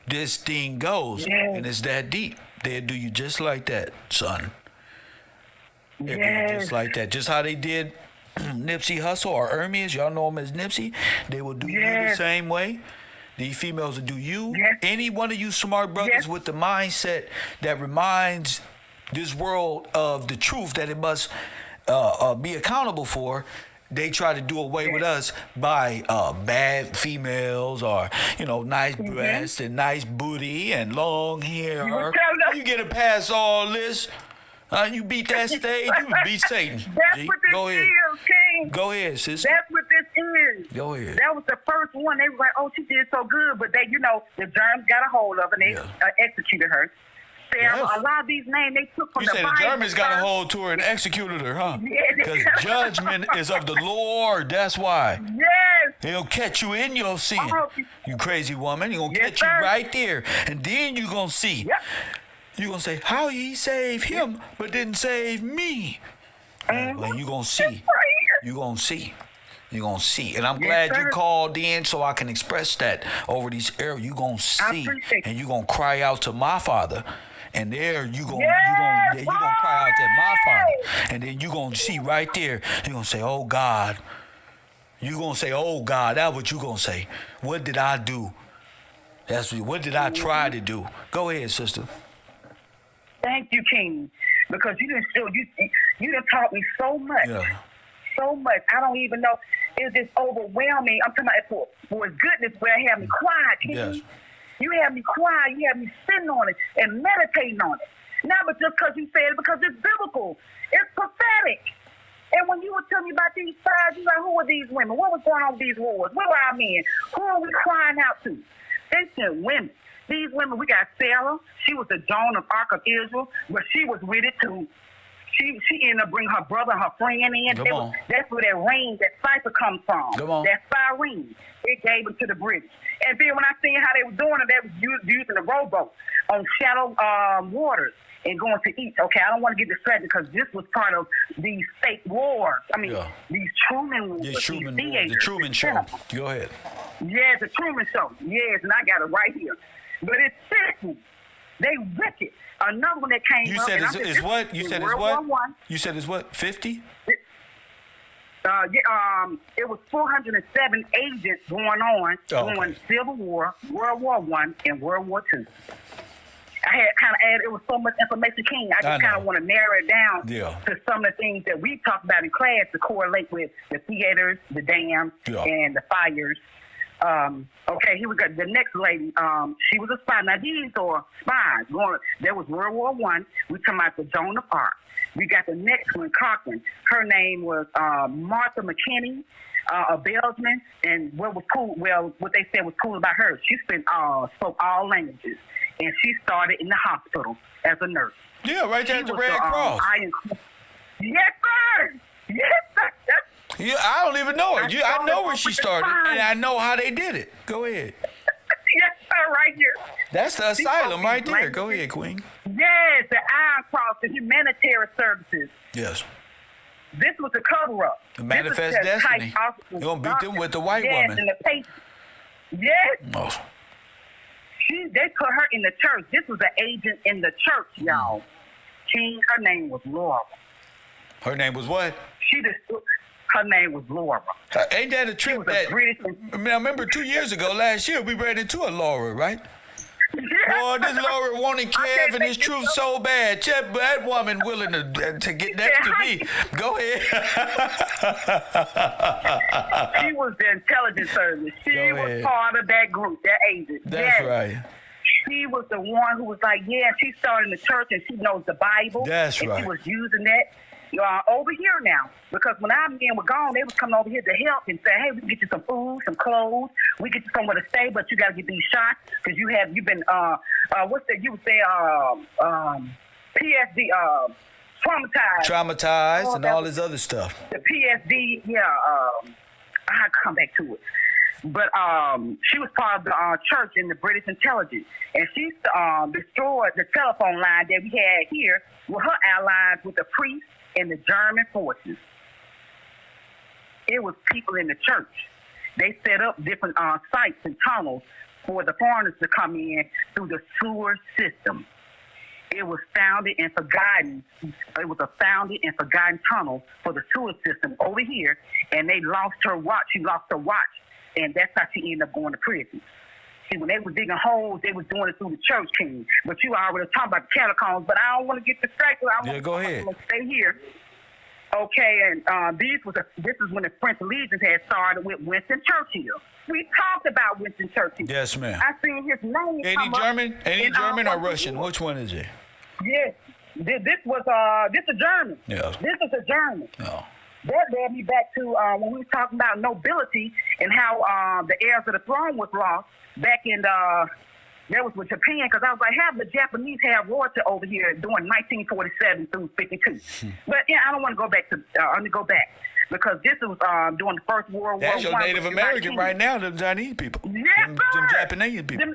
this thing goes. And it's that deep. They'll do you just like that, son. They'll do you just like that. Just how they did Nipsey Hussle or Hermes, y'all know him as Nipsey. They will do you the same way. These females will do you. Any one of you smart brothers with the mindset that reminds this world of the truth that it must be accountable for, they try to do away with us by bad females or, nice breasts and nice booty and long hair. You get to pass all this. You beat that stage, you beat Satan. That's what this is, King. Go ahead, sis. That's what this is. Go ahead. That was the first one. They were like, oh, she did so good. But they, the germs got a hold of her and they executed her. A lot of these names they took from the Bible. You said the Germans got a hold to her and executed her, huh? Because judgment is of the Lord. That's why. Yes. He'll catch you in your sin. You crazy woman. He'll catch you right there. And then you're going to see. Yep. You're going to say, how he saved him but didn't save me? Well, you're going to see. You're going to see. You're going to see. And I'm glad you called in so I can express that over these areas. You're going to see. And you're going to cry out to my Father. And there you gonna cry out to my Father. And then you're going to see right there. You're going to say, oh, God. You're going to say, oh, God. That's what you're going to say. What did I do What did I try to do? Go ahead, sister. Thank you, King, because you done taught me so much. Yeah. So much. I don't even know. It's just overwhelming. I'm talking about for his goodness, where it had me quiet, King. Yes. You had me quiet. You had me sitting on it and meditating on it. Not but just because you said it, because it's biblical. It's prophetic. And when you were telling me about these tribes, you like, who are these women? What was going on with these wars? Where were our men? Who are we crying out to? They said women. These women, we got Sarah. She was the Joan of Arc of Israel, but she was with it too. She ended up bringing her brother and her friend in. That's where that ring, that cipher comes from. That styrene. It gave it to the British. And then when I seen how they were doing it, they was using the rowboat on shallow waters and going to eat. Okay, I don't want to get distracted because this was part of these fake wars. I mean, these Truman wars. The Truman Show. Go ahead. Yeah, the Truman Show. Yes, and I got it right here. But it's sickening. They wicked. Another one that came up. You said it's what? You said it's what? You said it's what? 50? It was 407 agents going on during Civil War, World War I, and World War II. I had kind of added, it was so much information, King. I just kind of want to narrow it down to some of the things that we talked about in class to correlate with the theaters, the dams, and the fires. Okay, here we go. The next lady, she was a spy. Now, these are spies. There was World War I. We're talking about the Joan of Arc. We got the next one, Cochrane. Her name was Martha McKinney, a Belgian. And what was cool, what they said was cool about her, she spoke all languages. And she started in the hospital as a nurse. Yeah, right there at the Red Cross. Yes, sir. Yes, sir. Yeah, I don't even know her. I know where she started, and I know how they did it. Go ahead. Yes, sir, right here. That's the asylum right there. Go ahead, Queen. Yes, the Iron Cross, the humanitarian services. Yes. This was the cover-up. The manifest destiny. You're going to beat them with the white woman. And the patient. Yes. Oh. They put her in the church. This was an agent in the church, y'all. King, her name was Laura. Her name was what? Her name was Laura. Ain't that a trip that... I remember 2 years ago, last year, we ran into a Laura, right? Yeah. Boy, this Laura wanted Kev and his truth so bad. That woman willing to get next to me. Go ahead. She was the intelligence service. She was part of that group, that agent. That's right. She was the one who was like, she started in the church and she knows the Bible. That's right. She was using that. Over here now, because when our men were gone, they was coming over here to help and say, hey, we can get you some food, some clothes, we get you somewhere to stay, but you got to get these shots because you've been PSD, traumatized and all this other stuff. The PSD, I had to come back to it. But she was part of the church in the British intelligence, and she destroyed the telephone line that we had here with her allies with the priests and the German forces. It was people in the church. They set up different sites and tunnels for the foreigners to come in through the sewer system. It was founded and forgotten. It was a founded and forgotten tunnel for the sewer system over here, and they lost her watch. She lost her watch, and that's how she ended up going to prison. See, when they were digging holes, they was doing it through the church, King. But you already talking about the catacombs, but I don't want to get distracted. Go ahead. I'm going to stay here. Okay, and this is when the French Legions had started with Winston Churchill. We talked about Winston Churchill. Yes, ma'am. I seen his name. Any German or Russian? Which one is it? Yes, this a German. Yeah. This is a German. No. That led me back to when we were talking about nobility and how the heirs of the throne was lost back in that was with Japan, because I was like, have the Japanese have royalty over here during 1947 through 52. But I don't want to go back to. I'm gonna go back because this was during the First World War. That's your Native American right now, them Chinese people. Yes, them Japanese people.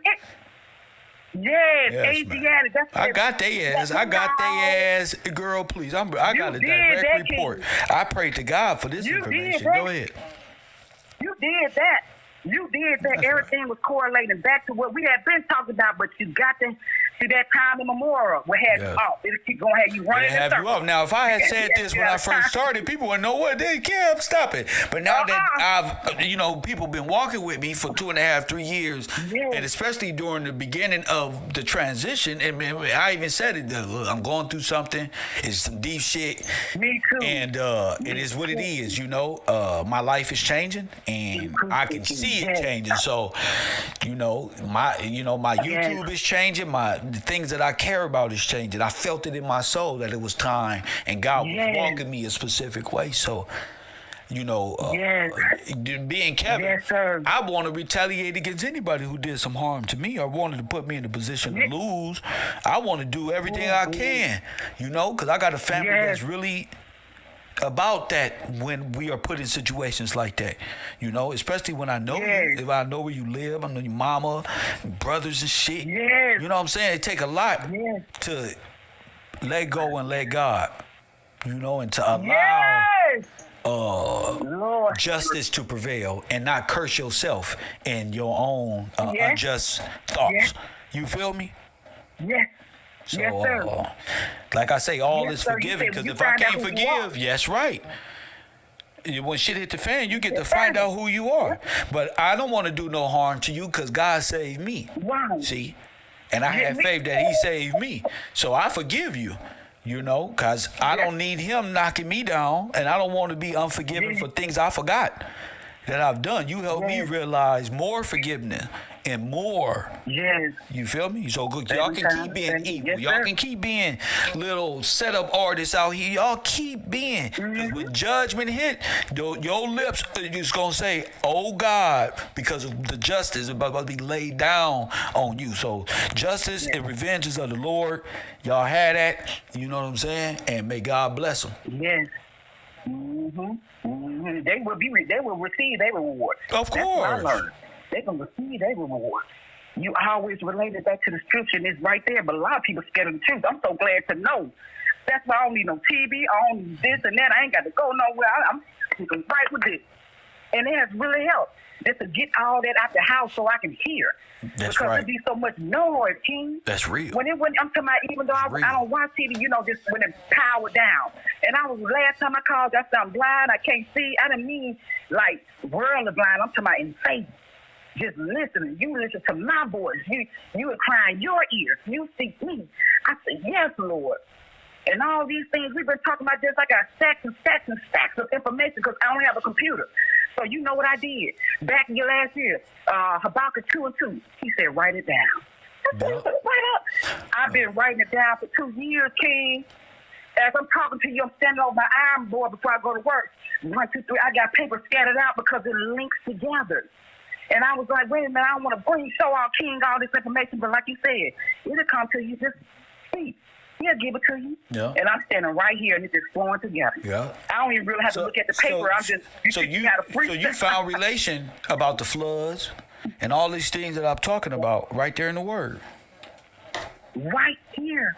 Yes, Asiatic. I got their ass. I got their ass. Girl, please. I got a direct report. I pray to God for this information. Go ahead. You did that. Everything was correlating back to what we had been talking about, but you got to See, that time immemorial will have you off. It'll keep going to have you running They have you up. Now, if I had said this when I first started, people wouldn't know what they can't stop it. But now that I've, people been walking with me for 2.5, 3 years, and especially during the beginning of the transition, and I even said it, look, I'm going through something. It's some deep shit. Me too. And it is what it is, my life is changing, and I can see it changing. So, my YouTube is changing. The things that I care about is changing. I felt it in my soul that it was time, and God was walking me a specific way. So, being Kevin, I want to retaliate against anybody who did some harm to me or wanted to put me in a position to lose. I want to do everything I can, because I got a family that's really about that when we are put in situations like that, especially when I know you, if I know where you live, I know your mama, brothers and shit. You know what I'm saying? It take a lot to let go and let God, and to allow justice to prevail and not curse yourself in your own unjust thoughts. You feel me? Yes. So, yes, sir. Like I say, all is forgiven, because if I can't forgive, right. When shit hit the fan, you get to find out who you are. But I don't want to do no harm to you because God saved me. Wow. See? And I have faith that he saved me. So I forgive you, because I don't need him knocking me down, and I don't want to be unforgiving for things I forgot that I've done. You helped me realize more forgiveness and more. Yes. You feel me? So good. Y'all can keep being evil. Y'all can keep being little setup artists out here. Y'all keep being. When judgment hit, your lips are just going to say, oh God, because of the justice about to be laid down on you. So justice and revenge is of the Lord. Y'all had that. You know what I'm saying? And may God bless them. Yes. They will receive their reward. Of course. That's what I learned. They're going to receive their reward. You always relate it back to the scripture, and it's right there, but a lot of people scared of the truth. I'm so glad to know. That's why I don't need no TV, I don't need this and that. I ain't got to go nowhere. I'm right with this. And it has really helped just to get all that out the house so I can hear. That's because right. there be so much noise, King. That's real. I'm talking about, even though I don't watch TV, just when it powered down. And last time I called, I said I'm blind, I can't see. I didn't mean like worldly blind. I'm talking about in faith. Just listening. You listen to my voice. You incline your ears. You seek me. I said, yes, Lord. And all these things we've been talking about, just I got stacks and stacks and stacks of information because I don't have a computer. So you know what I did? Back in your last year, Habakkuk 2:2, he said, write it down. I said, write up. I've been writing it down for 2 years, King. As I'm talking to you, I'm standing over my iron board before I go to work. 1, 2, 3, I got paper scattered out because it links together. And I was like, wait a minute, I don't want to show our King all this information, but like you said, it'll come to you, just speak. He'll give it to you. Yeah. And I'm standing right here, and it's just flowing together. Yeah. I don't even really have to look at the paper. You found relation about the floods and all these things that I'm talking about right there in the Word. Right here.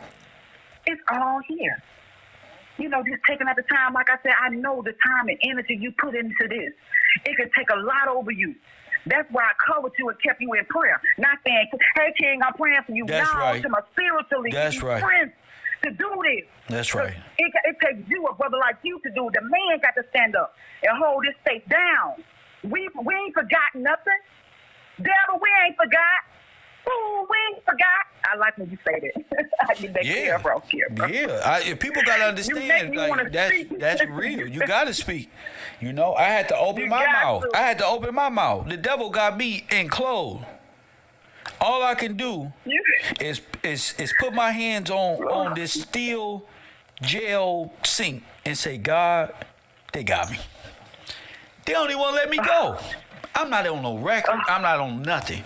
It's all here. Just taking out the time, like I said, I know the time and energy you put into this. It could take a lot over you. That's why I covered you and kept you in prayer. Not saying, hey, King, I'm praying for you. That's now right. To my spiritually. That's right. Friends to do this. That's right. It takes you, a brother like you, to do it. The man got to stand up and hold this state down. We ain't forgot nothing. Devil, we ain't forgot. Ooh, we ain't forgot. I like when you say that. I get that KevRow. Yeah. People got to understand. That's real. You got to speak. I had to open my mouth. The devil got me enclosed. All I can do is put my hands on this steel jail sink and say, God, they got me. They don't even want to let me go. I'm not on no record. I'm not on nothing.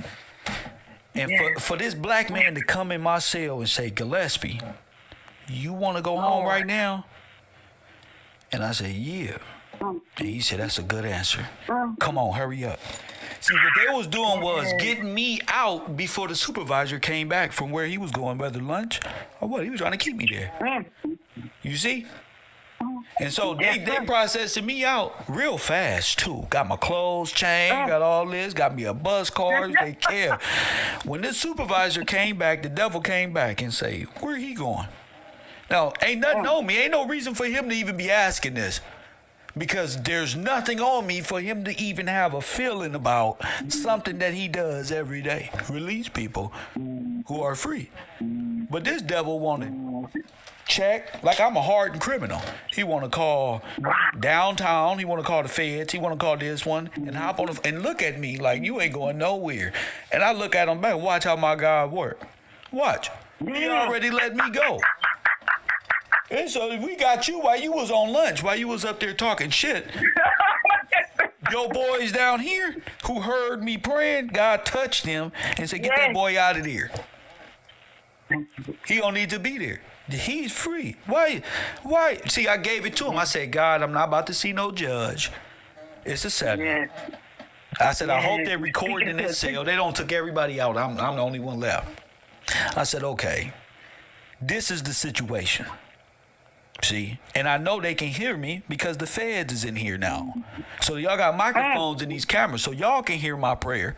And for this black man to come in my cell and say, Gillespie, you want to go home right now? And I said, yeah. And he said, that's a good answer. Come on, hurry up. See, what they was doing was getting me out before the supervisor came back from where he was going, whether lunch or what. He was trying to keep me there. You see? And so they processing me out real fast too. Got my clothes changed, got all this, got me a bus card, they care. When this supervisor came back, the devil came back and say, where he going? Now, ain't nothing on me. Ain't no reason for him to even be asking this. Because there's nothing on me for him to even have a feeling about something that he does every day. Release people who are free. But this devil wanted check, like I'm a hardened criminal. He want to call downtown. He want to call the feds. He want to call this one and hop on and look at me like you ain't going nowhere. And I look at him back. Watch how my God work. Watch. He already let me go. And so we got you while you was on lunch, while you was up there talking shit. Your boys down here who heard me praying, God touched him and said, get that boy out of there. He don't need to be there. He's free. Why? See, I gave it to him. I said, God, I'm not about to see no judge. It's a Saturday. I said, I hope they're recording in this cell. They don't took everybody out. I'm the only one left. I said, okay, this is the situation. See, and I know they can hear me because the feds is in here now. So y'all got microphones in these cameras, so y'all can hear my prayer.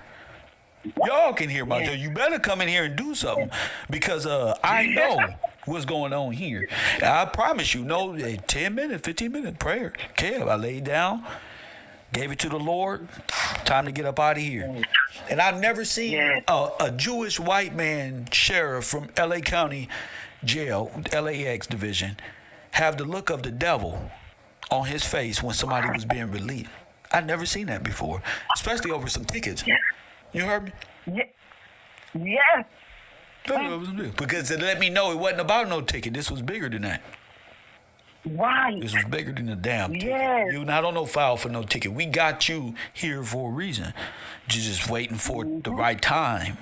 Y'all can hear my prayer. You better come in here and do something because I know what's going on here. And I promise you, 10 minutes, 15 minute prayer. Kev, I laid down, gave it to the Lord. Time to get up out of here. And I've never seen a Jewish white man sheriff from LA County Jail, LAX division, have the look of the devil on his face when somebody was being released. I've never seen that before, especially over some tickets. You heard me? Yes. Because it let me know it wasn't about no ticket. This was bigger than that. Right. This was bigger than a damn ticket. You not on no file for no ticket. We got you here for a reason. You're just waiting for the right time.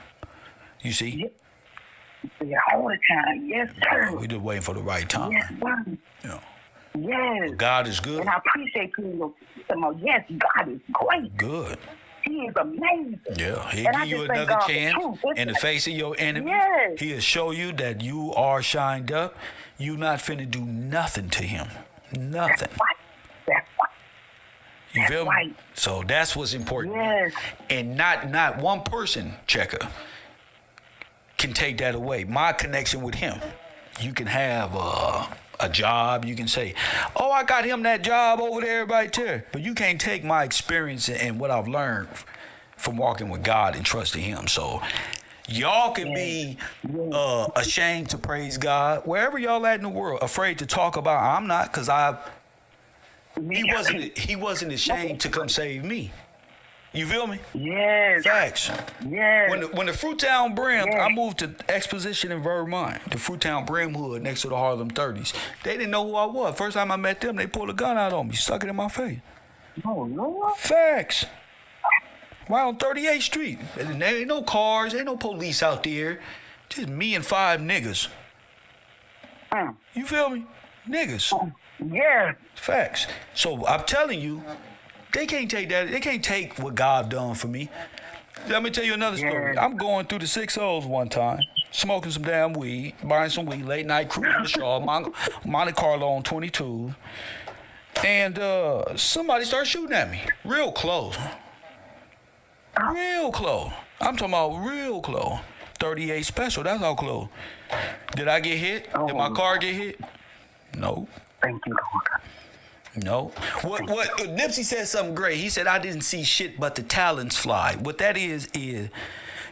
You see? Yeah, all the time. Yes, sir. We just waiting for the right time. Yes, sir. Yes. God is good. And I appreciate you. Yes, God is great. Good. He is amazing. Yeah, he'll give you another chance in the face of your enemy. Yes. He'll show you that you are shined up. You not finna do nothing to him. Nothing. That's right. You feel me? So that's what's important. Yes. And not one person, Checker, can take that away. My connection with him. You can have a job. You can say, oh, I got him that job over there right there. But you can't take my experience and what I've learned from walking with God and trusting him. So y'all can be ashamed to praise God. Wherever y'all at in the world, afraid to talk about, I'm not, because he wasn't ashamed to come save me. You feel me? Yes. Facts. Yes. When the Fruitown Brim, I moved to Exposition in Vermont, the Fruitown Brim hood next to the Harlem 30s. They didn't know who I was. First time I met them, they pulled a gun out on me, stuck it in my face. Oh, Lord. Facts. Right on 38th Street. And there ain't no cars, ain't no police out there. Just me and 5 niggas. You feel me? Niggas. Yeah. Facts. So I'm telling you, they can't take that. They can't take what God done for me. Let me tell you another story. I'm going through the 6 O's one time, smoking some damn weed, buying some weed, late night cruising the Shaw, Monte Carlo on 22. And somebody started shooting at me. Real close. Real close. I'm talking about real close. 38 special, that's how close. Did I get hit? Did my car get hit? No. Thank you, Lord. No. What Nipsey said something great. He said, I didn't see shit but the talons fly. What that is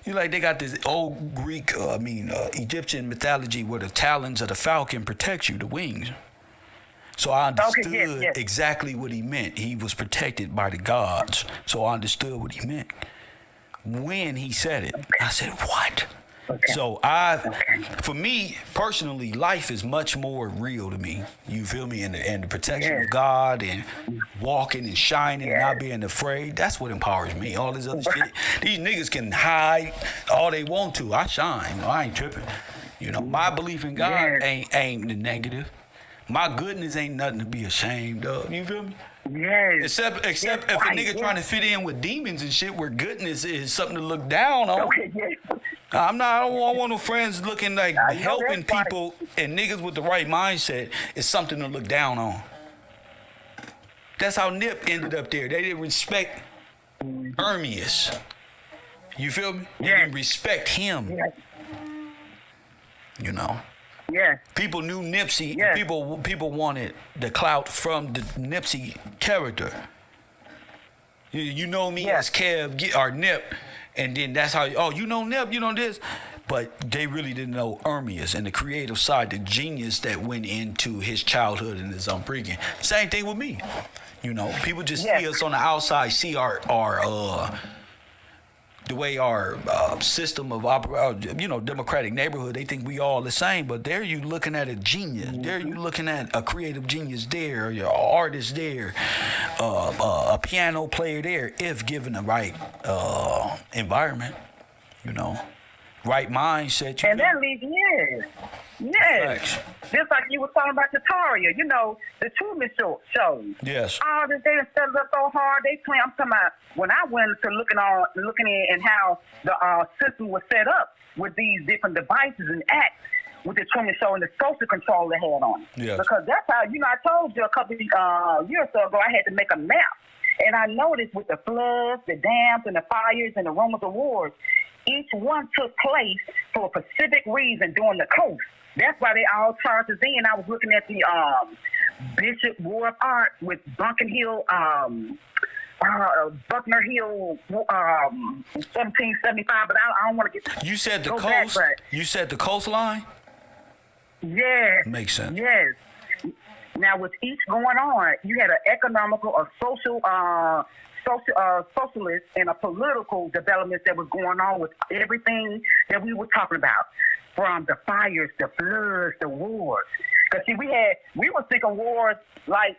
like they got this old Greek, Egyptian mythology where the talons of the falcon protect you, the wings. So I understood exactly what he meant. He was protected by the gods. So I understood what he meant. When he said it, I said, what? Okay. So for me personally, life is much more real to me. You feel me? And the protection of God and walking and shining and not being afraid. That's what empowers me. All this other shit. These niggas can hide all they want to. I shine. I ain't tripping. You know, my belief in God ain't the negative. My goodness ain't nothing to be ashamed of. You feel me? Yes. Except if a nigga trying to fit in with demons and shit where goodness is something to look down on. Okay, I don't want no friends looking like helping people and niggas with the right mindset is something to look down on. That's how Nip ended up there. They didn't respect Ermias. You feel me? They didn't respect him. Yes. You know. Yes. People knew Nipsey. Yes. People wanted the clout from the Nipsey character. You know me as Kev or Nip, and then that's how. Oh, you know Nip. You know this. But they really didn't know Ermias and the creative side, the genius that went into his childhood and his upbringing. Same thing with me. You know, people just see us on the outside, see our the way our system of democratic neighborhood. They think we all the same, but there you looking at a genius. There you looking at a creative genius there, your artist there, a piano player there, if given the right environment. You know. Right mindset. And that leads, yes. Just like you were talking about the Taria, you know, the Truman Show. Yes. All this, they set it up so hard. They play. I'm talking about when I went to looking in and how the system was set up with these different devices and acts with the Truman Show and the social control they had on it. Yes. Because that's how, you know, I told you a couple of years ago I had to make a map. And I noticed with the floods, the dams, and the fires, and the rumors of wars, each one took place for a specific reason during the coast. That's why they all charged us in. I was looking at the Bishop War of Art with Buckner Hill, 1775, but I don't want to get. You said the coast. You said the coastline. Yes. Makes sense. Yes. Now, with each going on, you had an economical or social, socialist and a political development that was going on with everything that we were talking about, from the fires, the floods, the wars. Because see, we were thinking wars like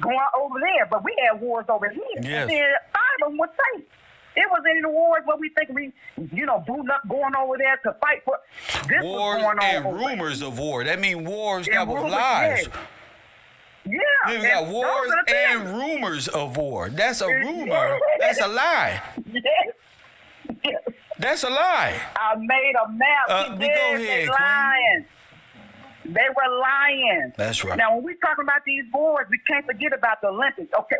going over there, but we had wars over here. Yes. And then 5 of them were safe. It wasn't any wars where we think booting up, going over there to fight for. This wars was going on and rumors of war. That means wars that was lies. Yeah. We got wars and rumors of war. That's a rumor. That's a lie. Yes. That's a lie. I made a map. Go ahead, they lying. They were lying. That's right. Now, when we talking about these wars, we can't forget about the Olympics. Okay,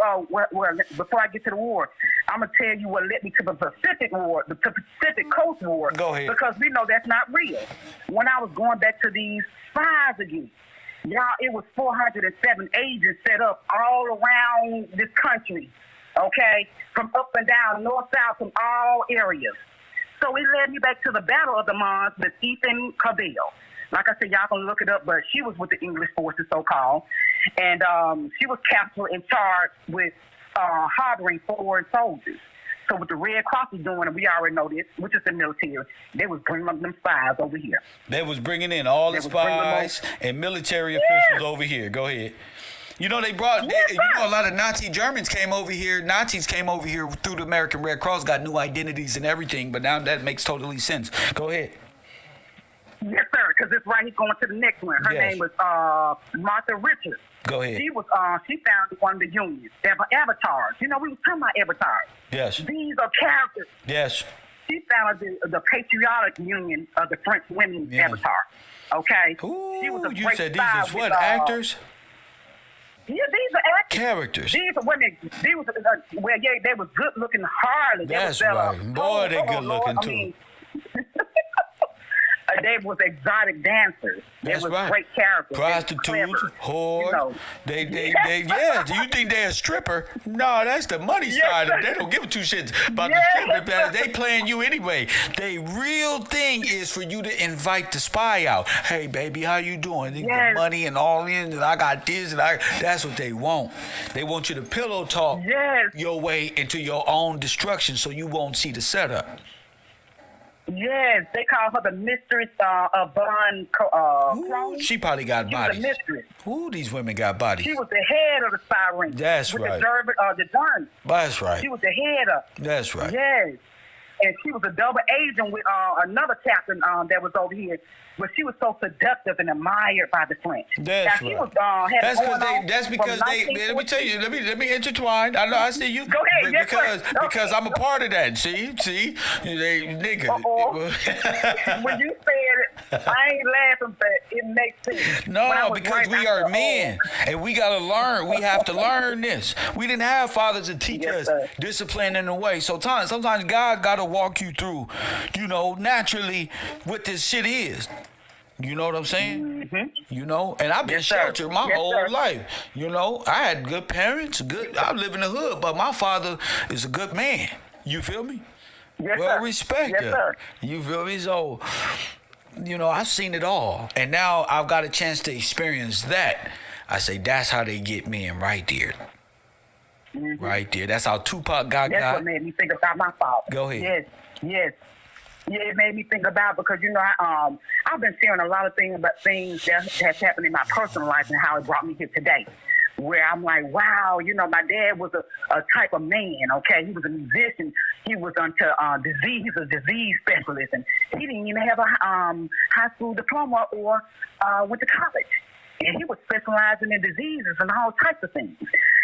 before I get to the war, I'm going to tell you what led me to the Pacific War, the Pacific Coast War. Go ahead. Because we know that's not real. When I was going back to these spies again, y'all, it was 407 agents set up all around this country, okay, from up and down, north, south, from all areas. So it led me back to the Battle of the Mons with Ethan Cavell. Like I said, y'all can look it up, but she was with the English forces, so-called, and she was captured and charged with harboring foreign soldiers. So what the Red Cross was doing, and we already know this, which is the military, they was bringing up them spies over here. They was bringing in all the spies and military officials over here. Go ahead. You know, a lot of Nazi Germans came over here. Nazis came over here through the American Red Cross, got new identities and everything, but now that makes totally sense. Go ahead. Yes, sir, because it's right. He's going to the next one. Her name was Martha Richards. Go ahead. She founded one of the unions, avatars. You know, we were talking about avatars. Yes. These are characters. Yes. She founded the patriotic union of the French women's avatar. Okay. Ooh, she was a you great said these is what, actors? Yeah, these are actors. Characters. These are women. These was they was good looking hardly. That's right. Boy, they good looking too. They was exotic dancers. That's they was right. Great characters. Prostitutes, whores. You know. They do you think they're a stripper? No, that's the money side. They don't give two shits about the stripper. They playing you anyway. The real thing is for you to invite the spy out. Hey, baby, how you doing? They get money and all in, and I got this, and that's what they want. They want you to pillow talk your way into your own destruction so you won't see the setup. Yes, they call her the mistress of Bond. She probably got bodies. She was a mistress. Ooh, these women got bodies. She was the head of the spy ring. That's with right. The German. That's right. She was the head of. That's right. Yes. And she was a double agent with another captain that was over here. But she was so seductive and admired by the French. That's right. She was, that's because they. Let me tell you. Let me intertwine. I know. I see you. Go ahead. Because I'm a part of that. See, they nigga. When you said it, I ain't laughing, but it makes sense. No, because we are men, and we gotta learn. We have to learn this. We didn't have fathers to teach us discipline in a way. So sometimes God gotta walk you through, naturally what this shit is. You know what I'm saying? Mm-hmm. And I've been sheltered my whole life. I had good parents. I live in the hood, but my father is a good man. You feel me? Well respected. You feel me? So, I've seen it all. And now I've got a chance to experience that. I say, that's how they get men right there. Mm-hmm. Right there. That's how Tupac got. That's what made me think about my father. Go ahead. Yes. Yeah, it made me think about, because I've been sharing a lot of things about things that has happened in my personal life and how it brought me here today. Where I'm like, wow, my dad was a type of man, okay? He was a musician. He was into disease. He's a disease specialist. And he didn't even have a high school diploma or went to college. And he was specializing in diseases and all types of things.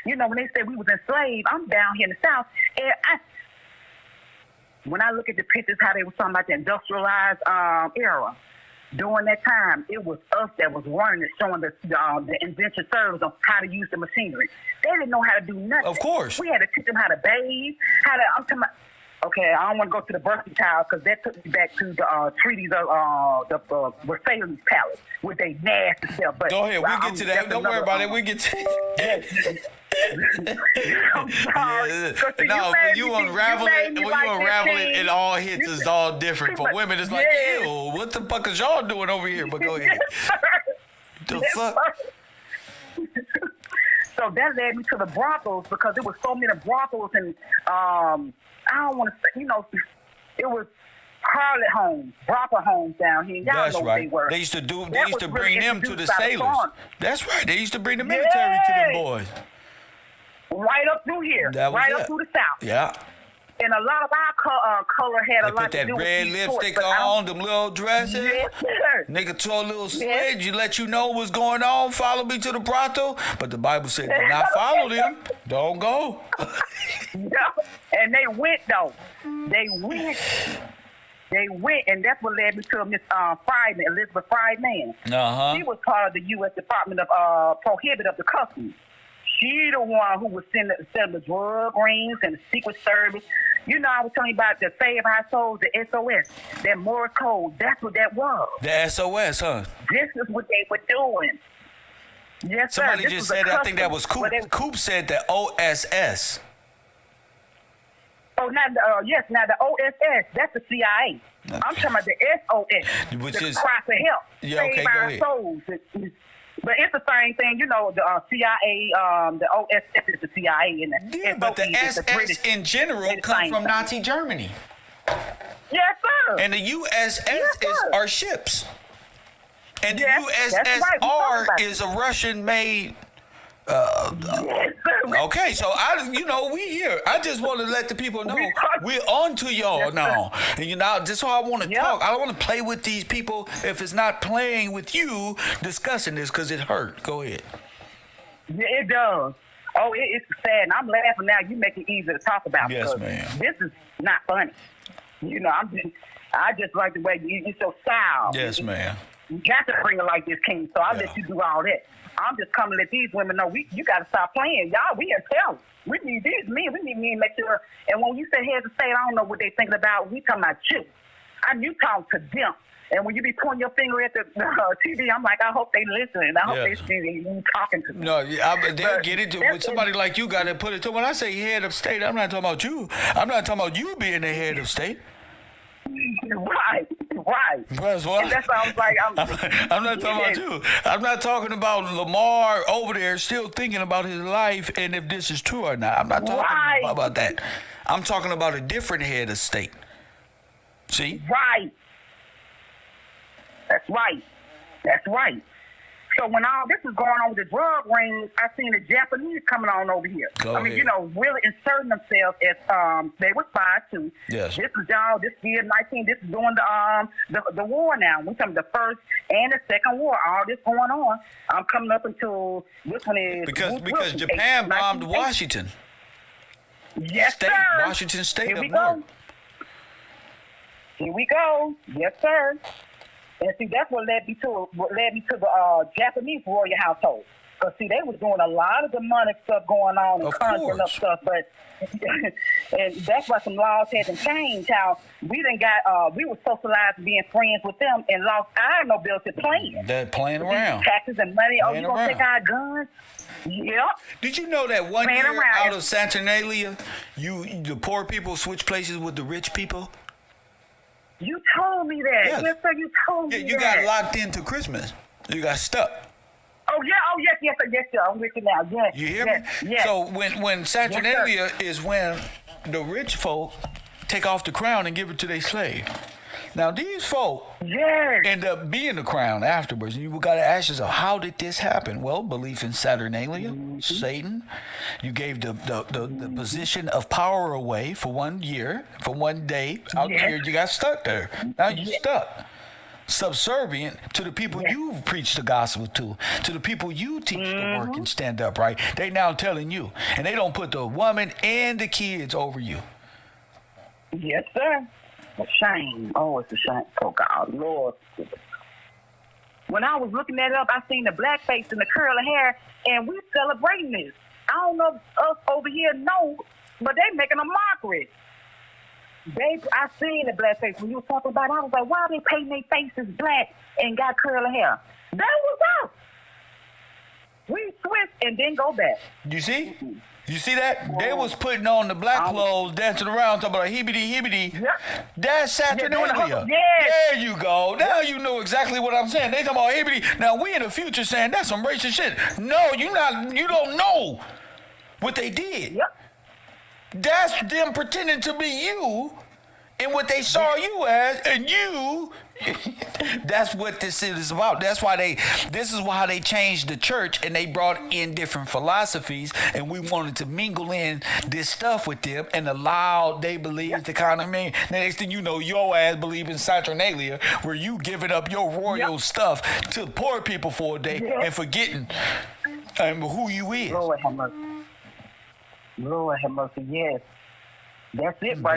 When they said we was enslaved, I'm down here in the South. And when I look at the pictures, how they were talking about the industrialized era, during that time, it was us that was running and showing the indentured servants on how to use the machinery. They didn't know how to do nothing. Of course. We had to teach them how to bathe, I'm talking about, okay, I don't want to go to the birthing child, because that took me back to the treaties of the Versailles Palace with their nasty stuff. But go ahead, we'll get to that. Don't worry about it. We'll get to I'm sorry. When you unravel it, it all hits us all different. For women, it's like, ew, what the fuck is y'all doing over here? But go ahead. The fuck? So that led me to the brothels, because there was so many brothels, and I don't want to say, it was harlot homes, brothel homes down here. Y'all know what they were. They used to bring them to the sailors. That's right. They used to bring the military to them boys. Right up through here. Up through the South. Yeah. And a lot of our color had a lot to do with red lipstick on, them little dresses. Yes, sir. Nigga tore a little sledge. You let you know what's going on. Follow me to the brothel. But the Bible said, do not follow them. Don't go. And they went, though. They went, and that's what led me to Miss Friedman, Elizabeth Friedman. Uh-huh. She was part of the U.S. Department of Prohibit of the Customs. She the one who was sending the drug rings and the Secret Service. I was telling you about the Save Our Souls, the SOS, that Morse code. That's what that was. The SOS, huh? This is what they were doing. Yes, Somebody sir. just said, I think that was Coop. Coop said the OSS. Oh, yes. Now the OSS, that's the CIA. Okay. I'm talking about the SOS, which the is cry for help. Yeah, okay, Save go our ahead. souls. But it's the same thing, the CIA, the OSS is the CIA, and the but the is the British in general come from Nazi Germany. Yes, sir. And the USS is our ships. And the USSR is a Russian-made. Okay, so we here. I just want to let the people know we're on to y'all now. And just so I want to talk. I don't want to play with these people if it's not playing with you discussing this, because it hurt. Go ahead. Yeah, it does. Oh, it's sad. And I'm laughing now. You make it easy to talk about. Yes, ma'am. This is not funny. I just like the way you're so style. Yes, ma'am. You got to bring it like this, King. So I'll let you do all that. I'm just coming to let these women know you got to stop playing. Y'all, we are telling. We need these men. We need men to make sure. And when you say heads of state, I don't know what they thinking about. We talking about you. You talk to them. And when you be pointing your finger at the TV, I'm like, I hope they listening. I hope they see you talking to them. No, they'll get it. With somebody like you got to put it to. When I say head of state, I'm not talking about you. I'm not talking about you being the head of state. Right. That's what. And that's why I was like, I'm not talking about you. I'm not talking about Lamar over there still thinking about his life and if this is true or not. I'm not talking about that. I'm talking about a different head of state. See? Right. That's right. So when all this is going on with the drug rings, I seen the Japanese coming on over here. Really inserting themselves as they were spies too. Yes. This is this year 19. This is doing the war now. We're talking the first and the second war. All this going on. I'm coming up until this one is because Japan bombed Washington. Yes, sir. Washington State. Here we go. Yes, sir. And see, that's what led me to the Japanese royal household. Because, see, they was doing a lot of demonic stuff going on and conjuring up stuff. But and that's why some laws had to change. How we we were socialized being friends with them and lost our nobility playing. They're playing around. Taxes and money. Oh, you going to take our guns? Yep. Did you know that one year out of Saturnalia, the poor people switch places with the rich people? You told me that. Yes, sir, you told me that. You got locked into Christmas. You got stuck. Oh, yes, sir. I'm with you now. Yes. You hear me? Yes. So when Saturnalia is when the rich folk take off the crown and give it to their slave. Now, these folk end up being the crown afterwards. And you got to ask yourself, how did this happen? Well, belief in Saturnalia, Satan. You gave the position of power away for 1 year, for 1 day. Out here, you got stuck there. Now you're stuck. Subservient to the people you preach the gospel to the people you teach to work and stand up, right? They now telling you. And they don't put the woman and the kids over you. Yes, sir. A shame. Oh, it's a shame. Oh, God, Lord. When I was looking that up, I seen the black face and the curly hair, and we celebrating this. I don't know if us over here know, but they making a mockery. I seen the black face when you was talking about it. I was like, why are they painting their faces black and got curly hair? That was us. We switch and then go back. You see? You see that? They was putting on the black clothes, dancing around, talking about hibbity. Yep. That's Saturnalia. There you go. Now you know exactly what I'm saying. They talking about hibbity. Now we in the future saying that's some racist shit. No, you don't know what they did. Yep. That's them pretending to be you and what they saw you as, and you. That's what this is about. This is why they changed the church and they brought in different philosophies, and we wanted to mingle in this stuff with them and allow they believe the kind of man. Next thing you know, your ass believe in Saturnalia, where you giving up your royal stuff to poor people for a day and forgetting who you is. Lord have mercy. Lord have mercy. Yes, that's it, right.